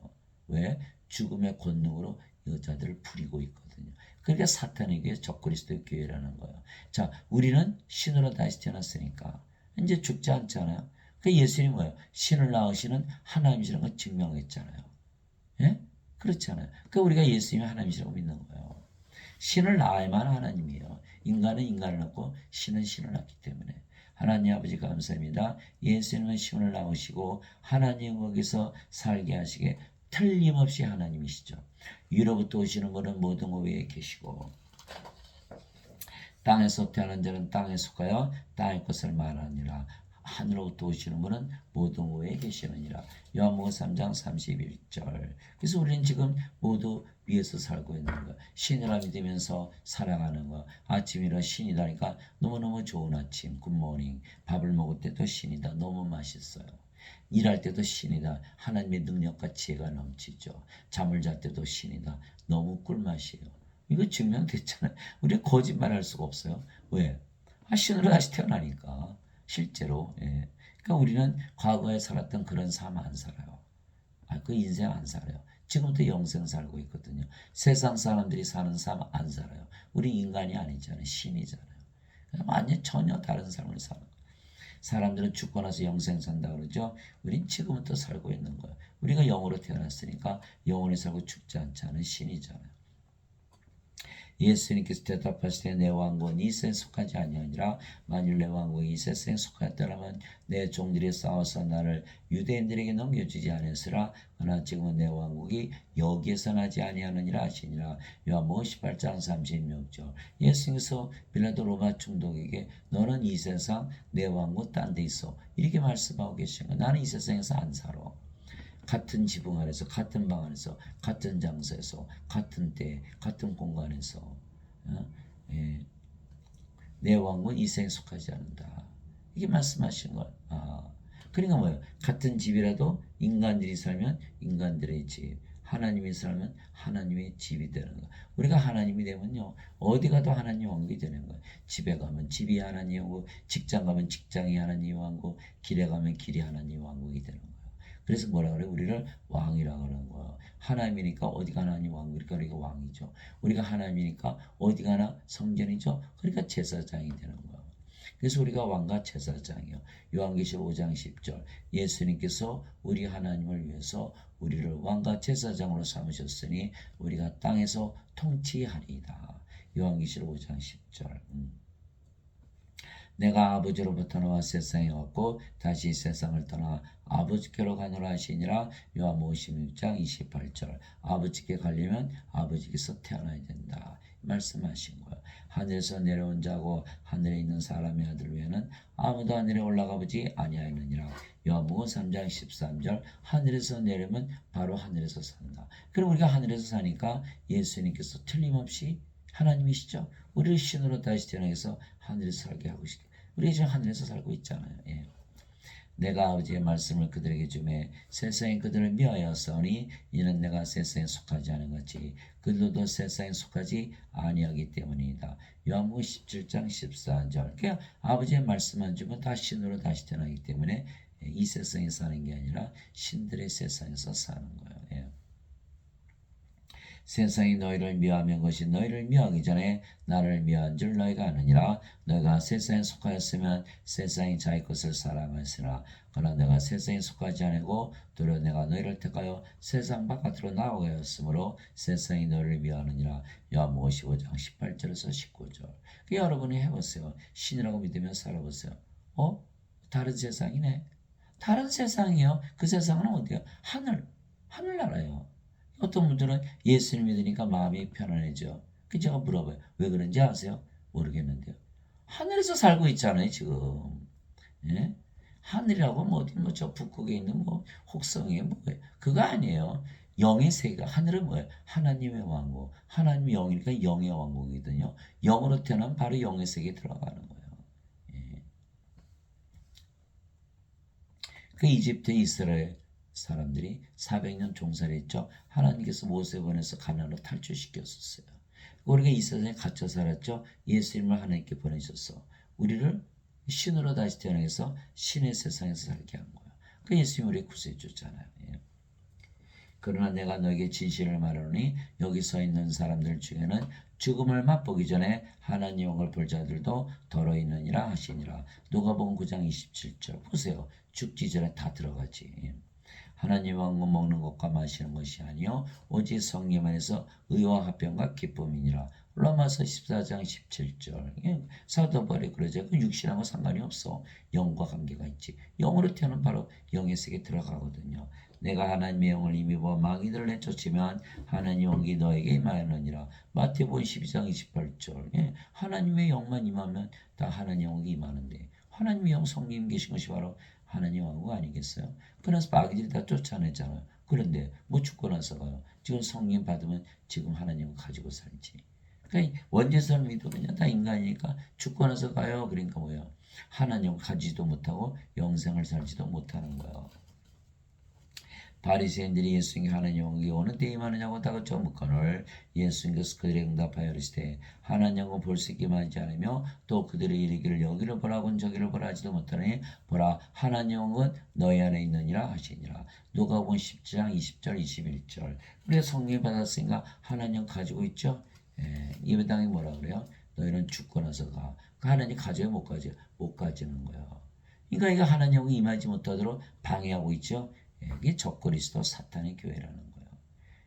왜? 죽음의 권능으로 여자들을 부리고 있거든요. 그러니까 사탄의 교회, 적그리스도의 교회라는 거예요. 자, 우리는 신으로 다시 태어났으니까 이제 죽지 않잖아요. 그 예수님이 뭐예요? 신을 낳으시는 하나님이시라는 걸 증명했잖아요. 예? 그렇잖아요. 그러니까 우리가 예수님이 하나님이시라고 믿는 거예요. 신을 낳아야만 하나님이에요. 인간은 인간을 낳고 신은 신을 낳기 때문에. 하나님 아버지 감사합니다. 예수님은 신을 낳으시고 하나님 거기서 살게 하시게 틀림없이 하나님이시죠. 위로부터 오시는 분은 모든 위에 계시고 땅에서 태어난 자는 땅에 속하여 땅의 것을 말하니라. 하늘로부터 오시는 분은 모든 위에 계시느니라. 요한복음 3장 31절. 그래서 우리는 지금 모두 위에서 살고 있는 거. 신이라 믿으면서 살아가는 거. 아침이라 신이다니까 너무너무 좋은 아침. 굿모닝. 밥을 먹을 때도 신이다. 너무 맛있어요. 일할 때도 신이다. 하나님의 능력과 지혜가 넘치죠. 잠을 잘 때도 신이다. 너무 꿀맛이에요. 이거 증명됐잖아요. 우리가 거짓말할 수가 없어요. 왜? 신으로 다시 태어나니까. 실제로. 예. 그러니까 우리는 과거에 살았던 그런 삶 안 살아요. 그 인생 안 살아요. 지금도 영생 살고 있거든요. 세상 사람들이 사는 삶 안 살아요. 우리 인간이 아니잖아요. 신이잖아요. 완전 전혀 다른 삶을 살아요. 사람들은 죽고 나서 영생 산다 그러죠. 우린 지금부터 살고 있는 거예요. 우리가 영으로 태어났으니까 영원히 살고 죽지 않지 않은 신이잖아요. 예수님께서 대답하시되 내 왕국은 이 세상에 속하지 아니하니라. 만일 내 왕국이 이 세상에 속하였더라면 내 종들이 싸워서 나를 유대인들에게 넘겨주지 않았으라. 그러나 지금은 내 왕국이 여기에서 나지 아니하느니라 하시니라. 요한복음 18장 36절. 예수님께서 빌라도 로마 총독에게 너는 이 세상 내 왕국 딴 데 있어 이렇게 말씀하고 계신 거예요. 나는 이 세상에서 안 살아. 같은 지붕 아래서 같은 방 안에서 같은 장소에서 같은 때 같은 공간에서 예. 내 왕국은 이 세상에 속하지 않는다. 이게 말씀하신 걸. 그러니까 뭐예요? 같은 집이라도 인간들이 살면 인간들의 집, 하나님이 살면 하나님의 집이 되는 거예요. 우리가 하나님이 되면요 어디 가도 하나님 왕국이 되는 거예요. 집에 가면 집이 하나님 왕국, 직장 가면 직장이 하나님 왕국, 길에 가면 길이 하나님 왕국이 되는 거예요. 그래서 뭐라 그래? 우리를 왕이라 그러는 거야. 하나님이니까 어디가 하나님 왕이니까 우리가 왕이죠. 우리가 하나님이니까 어디 가나 성전이죠. 그러니까 제사장이 되는 거야. 그래서 우리가 왕과 제사장이요. 요한계시록 5장 10절. 예수님께서 우리 하나님을 위해서 우리를 왕과 제사장으로 삼으셨으니 우리가 땅에서 통치하리이다. 요한계시록 5장 10절. 내가 아버지로부터 나와 세상에 왔고 다시 세상을 떠나 아버지께로 가노라 하시니라. 요한복음 16장 28절. 아버지께 가려면 아버지께서 태어나야 된다. 말씀하신 거예요. 하늘에서 내려온 자고 하늘에 있는 사람의 아들 외에는 아무도 하늘에 올라가 보지 아니하였느니라. 요한복음 3장 13절. 하늘에서 내려면 바로 하늘에서 산다. 그럼 우리가 하늘에서 사니까 예수님께서 틀림없이 하나님이시죠. 우리를 신으로 다시 태어나서 하늘에서 살게 하고 싶게. 우리 지금 하늘에서 살고 있잖아요. 예. 내가 아버지의 말씀을 그들에게 주매 세상이 그들을 미워하였으니 이는 내가 세상에 속하지 않은 것이 그들도 세상에 속하지 아니하기 때문이다. 요한복음 17장 14절. 그러니까 아버지의 말씀만 주면 다 신으로 다시 태어나기 때문에 이 세상에 사는 게 아니라 신들의 세상에서 사는 거예요. 예. 세상이 너희를 미워하면 것이 너희를 미워하기 전에 나를 미워한 줄 너희가 아느니라. 너희가 세상에 속하였으면 세상이 자기 것을 사랑하였으나 그러나 내가 세상에 속하지 아니고 도리어 내가 너희를 택하여 세상 바깥으로 나오게 하였으므로 세상이 너희를 미워하느니라. 요한복음 15장 18절에서 19절. 여러분이 해보세요. 신이라고 믿으며 살아보세요. 다른 세상이네. 다른 세상이요. 그 세상은 어디야? 하늘나라예요. 어떤 분들은 예수를 믿으니까 마음이 편안해져. 그 제가 물어봐요. 왜 그런지 아세요? 모르겠는데요. 하늘에서 살고 있잖아요, 지금. 예? 하늘이라고 뭐 어디 저 북극에 있는 뭐 혹성에 뭐예요? 그거 아니에요. 영의 세계가 하늘은 뭐예요? 하나님의 왕국. 하나님의 영이니까 영의 왕국이거든요. 영으로 태어나면 바로 영의 세계에 들어가는 거예요. 예. 그 이집트 이스라엘 사람들이 400년 종살이했죠. 하나님께서 모세 보내서 가나안으로 탈출시켰었어요. 우리가 이 세상에 갇혀 살았죠. 예수님을 하나님께 보내셨어. 우리를 신으로 다시 태어나서 신의 세상에서 살게 한 거예요. 그 예수님이 우리를 구세해 줬잖아요. 예. 그러나 내가 너에게 진실을 말하노니 여기 서 있는 사람들 중에는 죽음을 맛보기 전에 하나님 영을 볼 자들도 더러 있느니라 하시니라. 누가복음 9장 27절. 보세요. 죽기 전에 다 들어가지. 하나님 왕국 먹는 것과 마시는 것이 아니요 오직 성령 안에서 의와 화평과 기쁨이니라. 로마서 14장 17절. 사도 바울이 그러죠. 그 육신하고 상관이 없어. 영과 관계가 있지. 영으로 태어난 바로 영의 세계에 들어가거든요. 내가 하나님의 영을 힘입어 마귀들을 내쫓으면 하나님의 영이 너에게 임하느니라. 마태복음 12장 28절. 하나님의 영만 임하면 다 하나님의 영이 임하는데 하나님의 영 성령 계신 것이 바로 하나님 왕국 아니겠어요? 그래서 마귀들이 다 쫓아냈잖아요. 그런데 뭐 죽고 나서가요. 지금 성령 받으면 지금 하나님을 가지고 살지. 그러니까 원죄선을 믿어 그냥 다 인간이니까 죽고 나서 가요. 그러니까 뭐예요? 하나님을 가지도 못하고 영생을 살지도 못하는 거예요. 바리새인들이 예수님께 하나님 영이 어느 때 임하느냐고 다그쳐 묻거늘 예수님께서 그들에게 응답하여 이르시되 하나님 영은 볼 수 있기만 하지 않으며 또 그들의 이르기를 여기를 보라곤 저기를 보라 하지도 못하니 보라 하나님 영은 너희 안에 있느니라 하시니라. 누가복음 10장 20절 21절. 우리가 성령 받았으니까 하나님 영 가지고 있죠. 이 배당이 뭐라 그래요? 너희는 죽고 나서 가. 하나님 가져요 못 가져요? 못 가지는 거예요. 그러니까 이거 하나님 영이 임하지 못하도록 방해하고 있죠. 이게 적그리스도 사탄의 교회라는 거예요.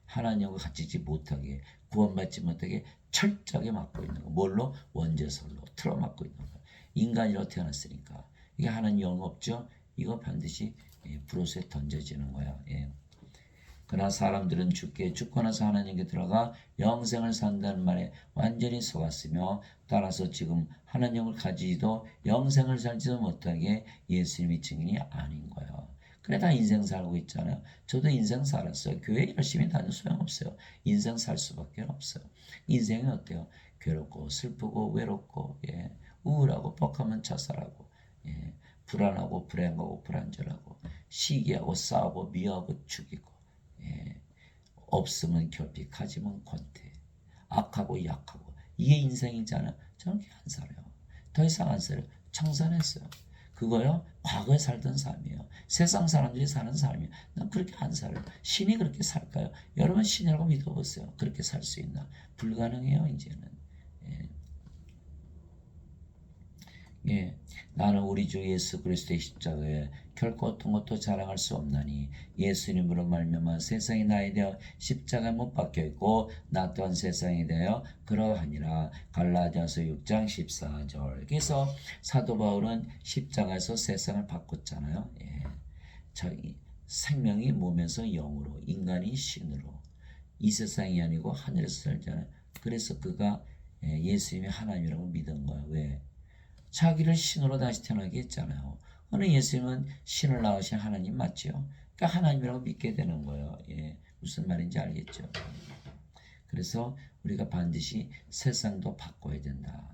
하나님과 같이지 못하게 구원받지 못하게 철저하게 막고 있는 거. 뭘로? 원죄설로 틀어막고 있는 거예요. 인간이로 태어났으니까 이게 하나님 영 없죠. 이거 반드시 불옷에 던져지는 거예요. 그러나 사람들은 죽고 나서 하나님께 들어가 영생을 산다는 말에 완전히 속았으며 따라서 지금 하나님을 가지지도 영생을 살지도 못하게 예수님이 증인이 아닌 거예요. 그래 다 인생 살고 있잖아요. 저도 인생 살았어요. 교회 열심히 다녀도 소용없어요. 인생 살 수밖에 없어요. 인생이 어때요? 괴롭고 슬프고 외롭고 우울하고 뻑하면 자살하고 불안하고 불행하고 불안절하고 시기하고 싸우고 미워하고 죽이고 없으면 결핍 가지면 권태 악하고 약하고 이게 인생이잖아요. 저는 그렇게 안 살아요. 더 이상 안 살아요. 청산했어요. 그거요 과거에 살던 삶이에요. 세상 사람들이 사는 삶이에요. 난 그렇게 안 살아요. 신이 그렇게 살까요? 여러분 신이라고 믿어보세요. 그렇게 살 수 있나? 불가능해요 이제는. 나는 우리 주 예수 그리스도의 십자가에 결코 어떤 것도 자랑할 수 없나니 예수님으로 말미암아 세상이 나에 대하여 십자가에 못 박혀 있고 나 또한 세상에 대하여 그러하니라. 갈라디아서 6장 14절. 그래서 사도 바울은 십자가에서 세상을 바꿨잖아요. 자기 생명이 몸에서 영으로 인간이 신으로 이 세상이 아니고 하늘에서 살잖아요. 그래서 그가 예수님이 하나님이라고 믿은 거예요. 왜? 자기를 신으로 다시 태어나게 했잖아요. 오늘 예수님은 신을 낳으신 하나님 맞죠? 그러니까 하나님이라고 믿게 되는 거예요. 무슨 말인지 알겠죠? 그래서 우리가 반드시 세상도 바꿔야 된다.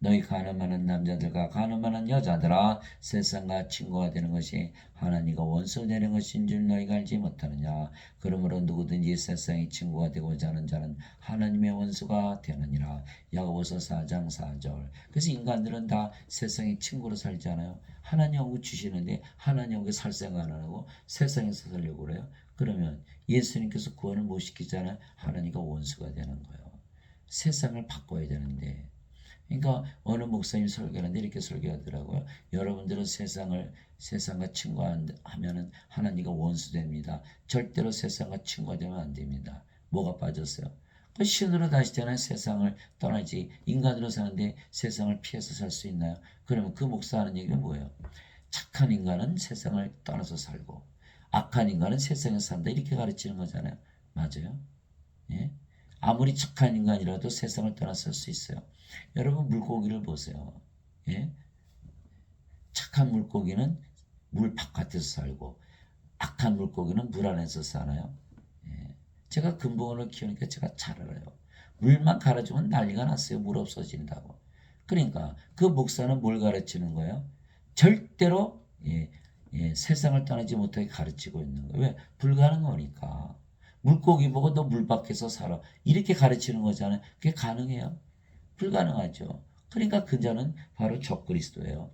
너희 가늠하는 남자들과 가늠하는 여자들아 세상과 친구가 되는 것이 하나님과 원수 되는 것인 줄 너희가 알지 못하느냐. 그러므로 누구든지 세상의 친구가 되고자 하는 자는 하나님의 원수가 되느니라. 야고보서 4장 4절. 그래서 인간들은 다 세상의 친구로 살잖아요. 하나님 영을 주시는데 하나님 영을 살 생각 안 하고 세상에서 살려고 그래요. 그러면 예수님께서 구원을 못 시키잖아요. 하나님과 원수가 되는 거예요. 세상을 바꿔야 되는데 그러니까 어느 목사님 설교하는데 이렇게 설교하더라고요. 여러분들은 세상과 친구하면은 하나님과 원수 됩니다. 절대로 세상과 친구가 되면 안 됩니다. 뭐가 빠졌어요? 그 신으로 다시 태어난 세상을 떠나지 인간으로 사는데 세상을 피해서 살 수 있나요? 그러면 그 목사 하는 얘기는 뭐예요? 착한 인간은 세상을 떠나서 살고 악한 인간은 세상에서 산다 이렇게 가르치는 거잖아요. 맞아요? 아무리 착한 인간이라도 세상을 떠나 살 수 있어요. 여러분 물고기를 보세요. 착한 물고기는 물 바깥에서 살고 악한 물고기는 물 안에서 사나요? 제가 금붕어를 키우니까 제가 잘 알아요. 물만 갈아주면 난리가 났어요. 물 없어진다고. 그러니까 그 목사는 뭘 가르치는 거예요? 절대로 세상을 떠나지 못하게 가르치고 있는 거예요. 왜? 불가능하니까. 물고기 보고 너 물 밖에서 살아. 이렇게 가르치는 거잖아요. 그게 가능해요? 불가능하죠. 그러니까 그 자는 바로 적그리스도예요.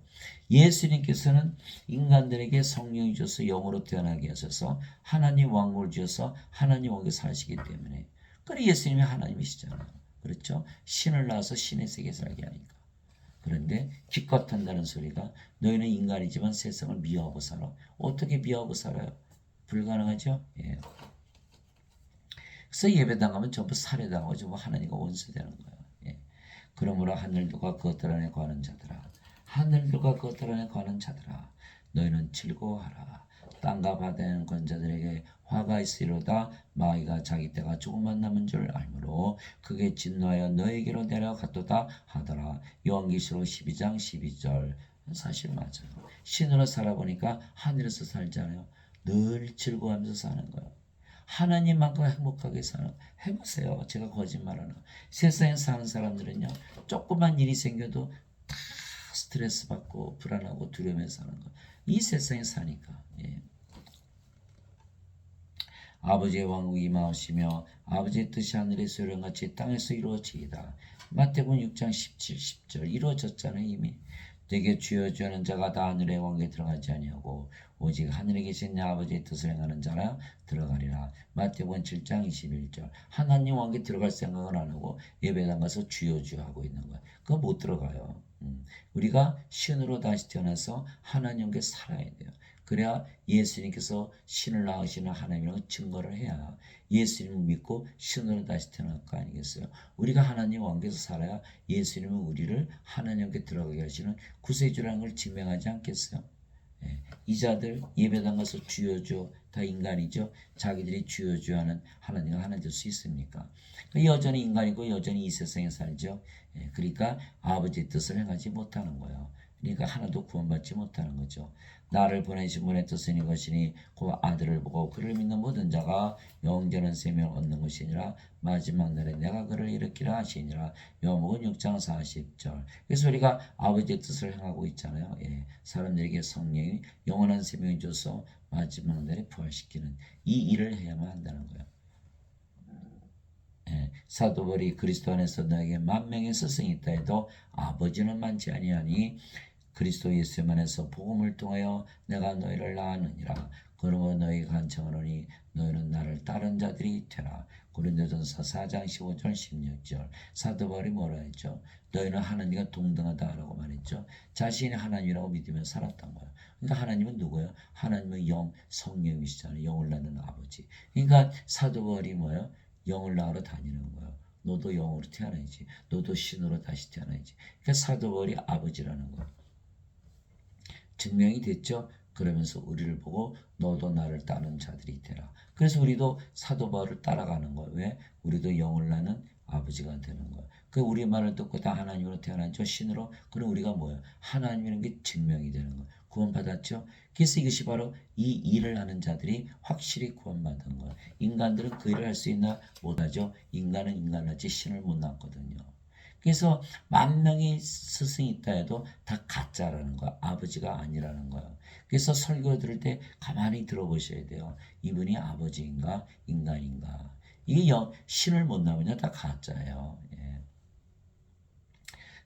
예수님께서는 인간들에게 성령이 주셔서 영으로 태어나게 하셔서 하나님 왕국을 주셔서 하나님 왕국에 사시기 때문에 그래 예수님이 하나님이시잖아요. 그렇죠? 신을 낳아서 신의 세계에 살게 하니까. 그런데 기껏 한다는 소리가 너희는 인간이지만 세상을 미워하고 살아. 어떻게 미워하고 살아요? 불가능하죠. 예. 그래서 예배당 가면 전부 살해당하고 전부 하나님과 원수되는 거예요. 예. 그러므로 하늘들과 그것들 안에 거하는 자들아, 하늘들과 그것들 안에 거하는 자들아, 너희는 즐거워하라. 땅과 바다에 있는 권자들에게 화가 있으리로다. 마귀가 자기 때가 조금만 남은 줄 알므로 그게 진노하여 너에게로 내려갔도다 하더라. 요한계시록 12장 12절. 사실 맞아요. 신으로 살아보니까 하늘에서 살잖아요. 늘 즐거워하면서 사는 거예요. 하나님만큼 행복하게 사는, 해보세요. 제가 거짓말하는, 세상에 사는 사람들은요, 조그만 일이 생겨도 다 스트레스 받고 불안하고 두려움에서 사는 거. 이 세상에 사니까. 예. 아버지의 왕국이 임하시며 아버지의 뜻이 하늘의 소령같이 땅에서 이루어지이다. 마태복음 6장 17, 10절 이루어졌잖아요. 이미. 되게 주여 주여 하는 자가 다 하늘의 왕국에 들어가지 아니하고 오직 하늘에 계신 내 아버지의 뜻을 행하는 자라 들어가리라. 마태복음 7장 21절. 하나님 왕국에 들어갈 생각을 안 하고 예배당 가서 주여 주여 하고 있는 거야. 그거 못 들어가요. 우리가 신으로 다시 태어나서 하나님께 살아야 돼요. 그래야 예수님께서 신을 낳으시는 하나님이라고 증거를 해야 예수님을 믿고 신으로 다시 태어날 거 아니겠어요. 우리가 하나님 왕국에서 살아야 예수님은 우리를 하나님께 들어가게 하시는 구세주라는 걸 증명하지 않겠어요. 예, 이자들 예배당 가서 주여 주여 다 인간이죠. 자기들이 주여 주여 하는 하나님과 하나 될 수 있습니까? 여전히 인간이고 여전히 이 세상에 살죠. 예, 그러니까 아버지의 뜻을 행하지 못하는 거예요. 그러니까 하나도 구원받지 못하는 거죠. 나를 보내신 분의 뜻은 이것이니 그 아들을 보고 그를 믿는 모든 자가 영원한 생명을 얻는 것이니라. 마지막 날에 내가 그를 일으키라 하시니라. 요한복음 6장 40절. 그래서 우리가 아버지의 뜻을 행하고 있잖아요. 예, 사람들에게 성령이 영원한 생명을 줘서 마지막 날에 부활시키는 이 일을 해야만 한다는 거예요. 예, 사도 바울이 그리스도 안에서 너에게 만명의 스승이 있다 해도 아버지는 많지 아니하니 그리스도 예수 안에서 복음을 통하여 내가 너희를 낳았느니라. 그러므로 너희가 간청하노니 너희는 나를 따른 자들이 되라. 고린도전서 4장 15절 16절. 사도 바울이 뭐라 했죠? 너희는 하나님과 동등하다라고 말했죠. 자신이 하나님이라고 믿으며 살았던 거예요. 그러니까 하나님은 누구예요? 하나님은 영, 성령이시잖아요. 영을 낳는 아버지. 그러니까 사도 바울이 뭐예요? 영을 낳으러 다니는 거예요. 너도 영으로 태어나야지. 너도 신으로 다시 태어나야지. 그러니까 사도 바울이 아버지라는 거예요. 증명이 됐죠. 그러면서 우리를 보고 너도 나를 따르는 자들이 되라. 그래서 우리도 사도 바울을 따라가는 거예요. 왜? 우리도 영을 낳는 아버지가 되는 거예요. 그 우리 말을 듣고 다 하나님으로 태어났죠. 신으로. 그럼 우리가 뭐예요? 하나님이라는 게 증명이 되는 거예요. 구원받았죠. 그래서 이것이 바로 이 일을 하는 자들이 확실히 구원받은 거예요. 인간들은 그 일을 할 수 있나? 못하죠. 인간은 인간같이 신을 못 낳거든요. 그래서 만 명의 스승이 있다 해도 다 가짜라는 거야. 아버지가 아니라는 거야. 그래서 설교 들을 때 가만히 들어보셔야 돼요. 이분이 아버지인가 인간인가. 이게 신을 못 나오면 다 가짜예요. 예.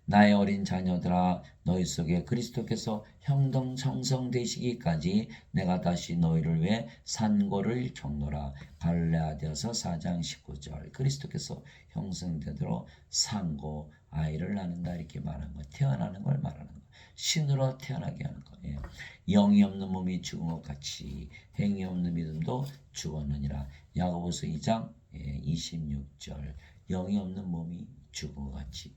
나의 어린 자녀들아 너희 속에 그리스도께서 형성되시기까지 내가 다시 너희를 위해 산고를 겪노라. 갈라디아서 4장 19절. 그리스도께서 형성되도록 산고 아이를 낳는다 이렇게 말하는 거. 태어나는 걸 말하는 거. 신으로 태어나게 하는 거예요. 영이 없는 몸이 죽은 것 같이 행위 없는 믿음도 죽었느니라. 야고보서 2장 26절. 영이 없는 몸이 죽은 것 같이.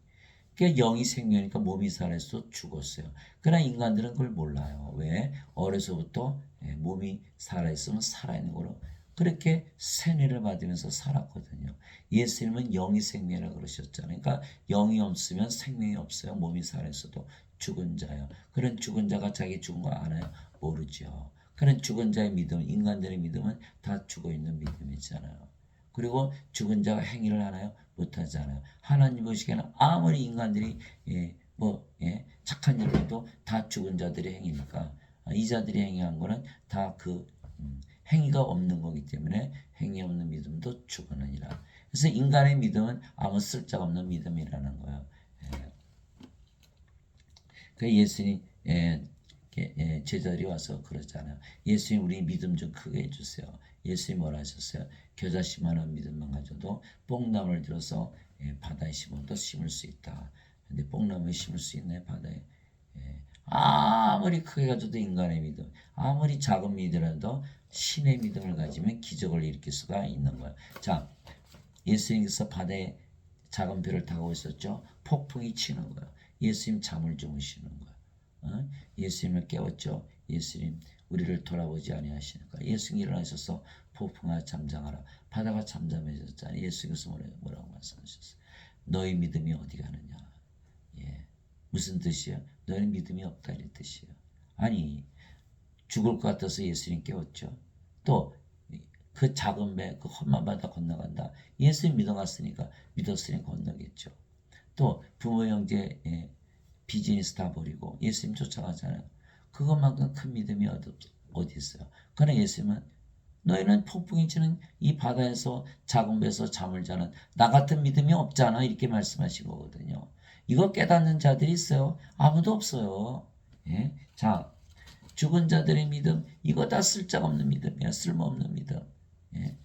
그러니까 영이 생명이니까 몸이 살아서 죽었어요. 그러나 인간들은 그걸 몰라요. 왜? 어려서부터 몸이 살아있으면 살아있는 거로 그렇게 세뇌를 받으면서 살았거든요. 예수님은 영이 생명이라고 그러셨잖아요. 그러니까 영이 없으면 생명이 없어요. 몸이 살아있어도 죽은 자요. 그런 죽은 자가 자기 죽은 거 알아요? 모르죠. 그런 죽은 자의 믿음, 인간들의 믿음은 다 죽어있는 믿음이잖아요. 그리고 죽은 자가 행위를 하나요? 못하잖아요. 하나님 보시기에는 아무리 인간들이 착한 일을 해도 다 죽은 자들의 행위니까 이 자들이 행위한 거는 다 그 행위가 없는 거기 때문에 행위 없는 믿음도 죽으느니라. 그래서 인간의 믿음은 아무 쓸데없는 믿음이라는 거예요. 그 예수님 제자들이 와서 그러잖아요. 예수님 우리 믿음 좀 크게 해주세요. 예수님 뭐라 하셨어요? 겨자씨만한 믿음만 가져도 뽕나무를 들어서 바다에 심어도 심을 수 있다. 근데 뽕나무에 심을 수 있나요? 바다에? 아무리 크게 가져도 인간의 믿음, 아무리 작은 믿음이라도 신의 믿음을 가지면 기적을 일으킬 수가 있는 거예요. 자, 예수님께서 바다에 작은 배를 타고 있었죠. 폭풍이 치는 거예요. 예수님 잠을 주무시는 거예요. 예수님을 깨웠죠. 예수님 우리를 돌아보지 아니하시니까. 예수님 일어나셔서 폭풍아 잠잠하라. 바다가 잠잠해졌잖아요. 예수께서 뭐라고 말씀하셨어요? 너희 믿음이 어디 가느냐. 예. 무슨 뜻이에요? 너희는 믿음이 없다 이 뜻이에요. 아니 죽을 것 같아서 예수님 깨웠죠. 또 그 작은 배, 그 험한 바다 건너간다. 예수님 믿어갔으니까 믿었으니 건너겠죠. 또 부모 형제 비즈니스 다 버리고 예수님 쫓아가잖아요. 그것만큼 큰 믿음이 어디 있어요? 그러나 예수님은 너희는 폭풍이 치는 이 바다에서 작은 배에서 잠을 자는 나 같은 믿음이 없잖아 이렇게 말씀하신 거거든요. 이거 깨닫는 자들이 있어요? 아무도 없어요. 예? 자, 죽은 자들의 믿음 이거 다 쓸데없는 믿음이야. 쓸모없는 믿음. 예?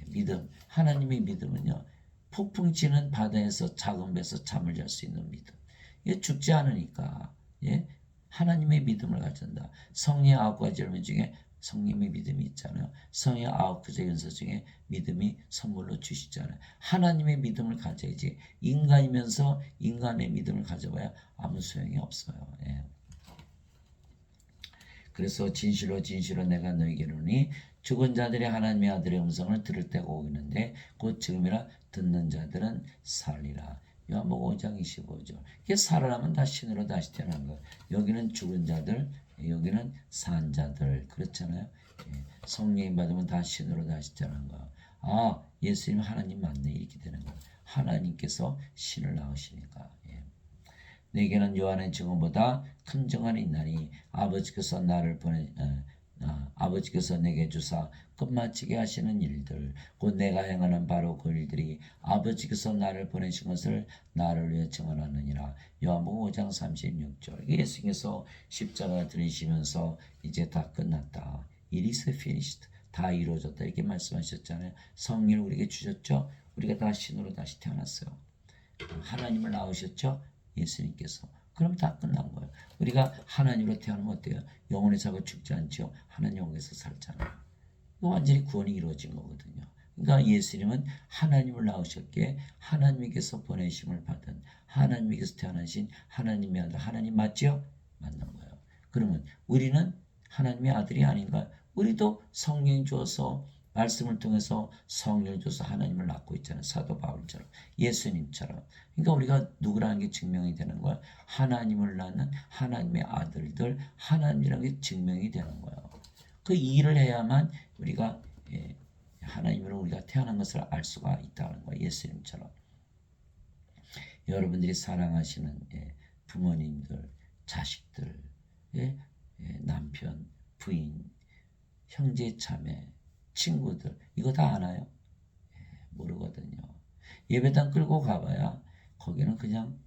믿음 하나님의 믿음은요. 폭풍 치는 바다에서 작은 배에서 잠을 잘 수 있는 믿음. 이게 죽지 않으니까 예? 하나님의 믿음을 가진다. 성령의 9가지 열매 중에 성령의 믿음이 있잖아요. 성령의 9가지 연서 중에 믿음이 선물로 주시잖아요. 하나님의 믿음을 가져야지 인간이면서 인간의 믿음을 가져봐야 아무 소용이 없어요. 예. 그래서 진실로 진실로 내가 너에게 이르노니 죽은 자들이 하나님의 아들의 음성을 들을 때가 오겠는데 곧 지금이라 듣는 자들은 살리라. 요한복음 5장 25절. 이게 살아나면 다 신으로 다시 태어난 거예요. 여기는 죽은 자들, 여기는 산 자들. 그렇잖아요. 예. 성령 받으면 다 신으로 다시 태어난 거예요. 아, 예수님 하나님 맞네 이렇게 되는 거예요. 하나님께서 신을 낳으시니까. 예. 내게는 요한의 증언보다 큰 증언이 있나니 아버지께서 아버지께서 내게 주사 끝마치게 하시는 일들 곧 내가 행하는 바로 그 일들이 아버지께서 나를 보내신 것을 나를 위해 증언하느니라. 요한복음 5장 36절. 예수님께서 십자가 들이시면서 이제 다 끝났다. It is finished. 다 이루어졌다 이렇게 말씀하셨잖아요. 성령을 우리에게 주셨죠. 우리가 다 신으로 다시 태어났어요. 하나님을 낳으셨죠. 예수님께서. 그럼 다 끝난 거예요. 우리가 하나님으로 태어나면 어때요? 영혼의 사고 죽지 않죠. 하나님 영에서 살잖아요. 이거 완전히 구원이 이루어진 거거든요. 그러니까 예수님은 하나님을 낳으셨기에 하나님께서 보내심을 받은 하나님께서 태어나신 하나님의 아들 하나님 맞죠? 맞는 거예요. 그러면 우리는 하나님의 아들이 아닌가요? 우리도 성령 주어서 말씀을 통해서 성령을 줘서 하나님을 낳고 있잖아요. 사도 바울처럼 예수님처럼. 그러니까 우리가 누구라는 게 증명이 되는 거야. 하나님을 낳는 하나님의 아들들 하나님이라는 게 증명이 되는 거예요. 그 일을 해야만 우리가 하나님으로 우리가 태어난 것을 알 수가 있다는 거예요. 예수님처럼. 여러분들이 사랑하시는 부모님들, 자식들, 남편, 부인, 형제, 자매, 친구들 이거 다 아나요? 모르거든요. 예배당 끌고 가봐야 거기는 그냥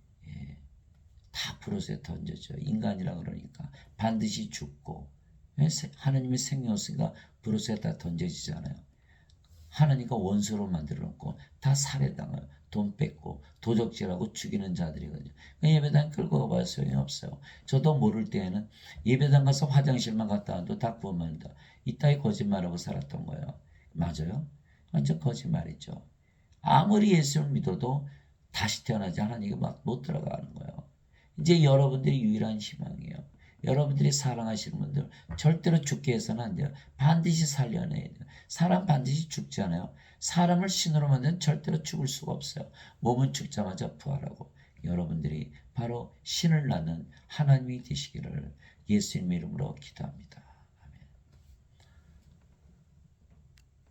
다 브로스에 던져져. 인간이라 그러니까 반드시 죽고 하나님의 생명이었으니까 브로스에 다 던져지잖아요. 하나님과 원수로 만들어 놓고 다 살해당해요. 돈 뺏고 도적질하고 죽이는 자들이거든요. 예배당 끌고 가봐야 소용이 없어요. 저도 모를 때에는 예배당 가서 화장실만 갔다 와도 다 구원받는다. 이따위 거짓말하고 살았던 거예요. 맞아요? 완전 거짓말이죠. 아무리 예수를 믿어도 다시 태어나지 하나님께 막 못 들어가는 거예요. 이제 여러분들이 유일한 희망이에요. 여러분들이 사랑하시는 분들 절대로 죽게 해서는 안 돼요. 반드시 살려내야 돼요. 사람 반드시 죽잖아요. 사람을 신으로 만드는 절대로 죽을 수가 없어요. 몸은 죽자마자 부활하고 여러분들이 바로 신을 낳는 하나님이 되시기를 예수님의 이름으로 기도합니다.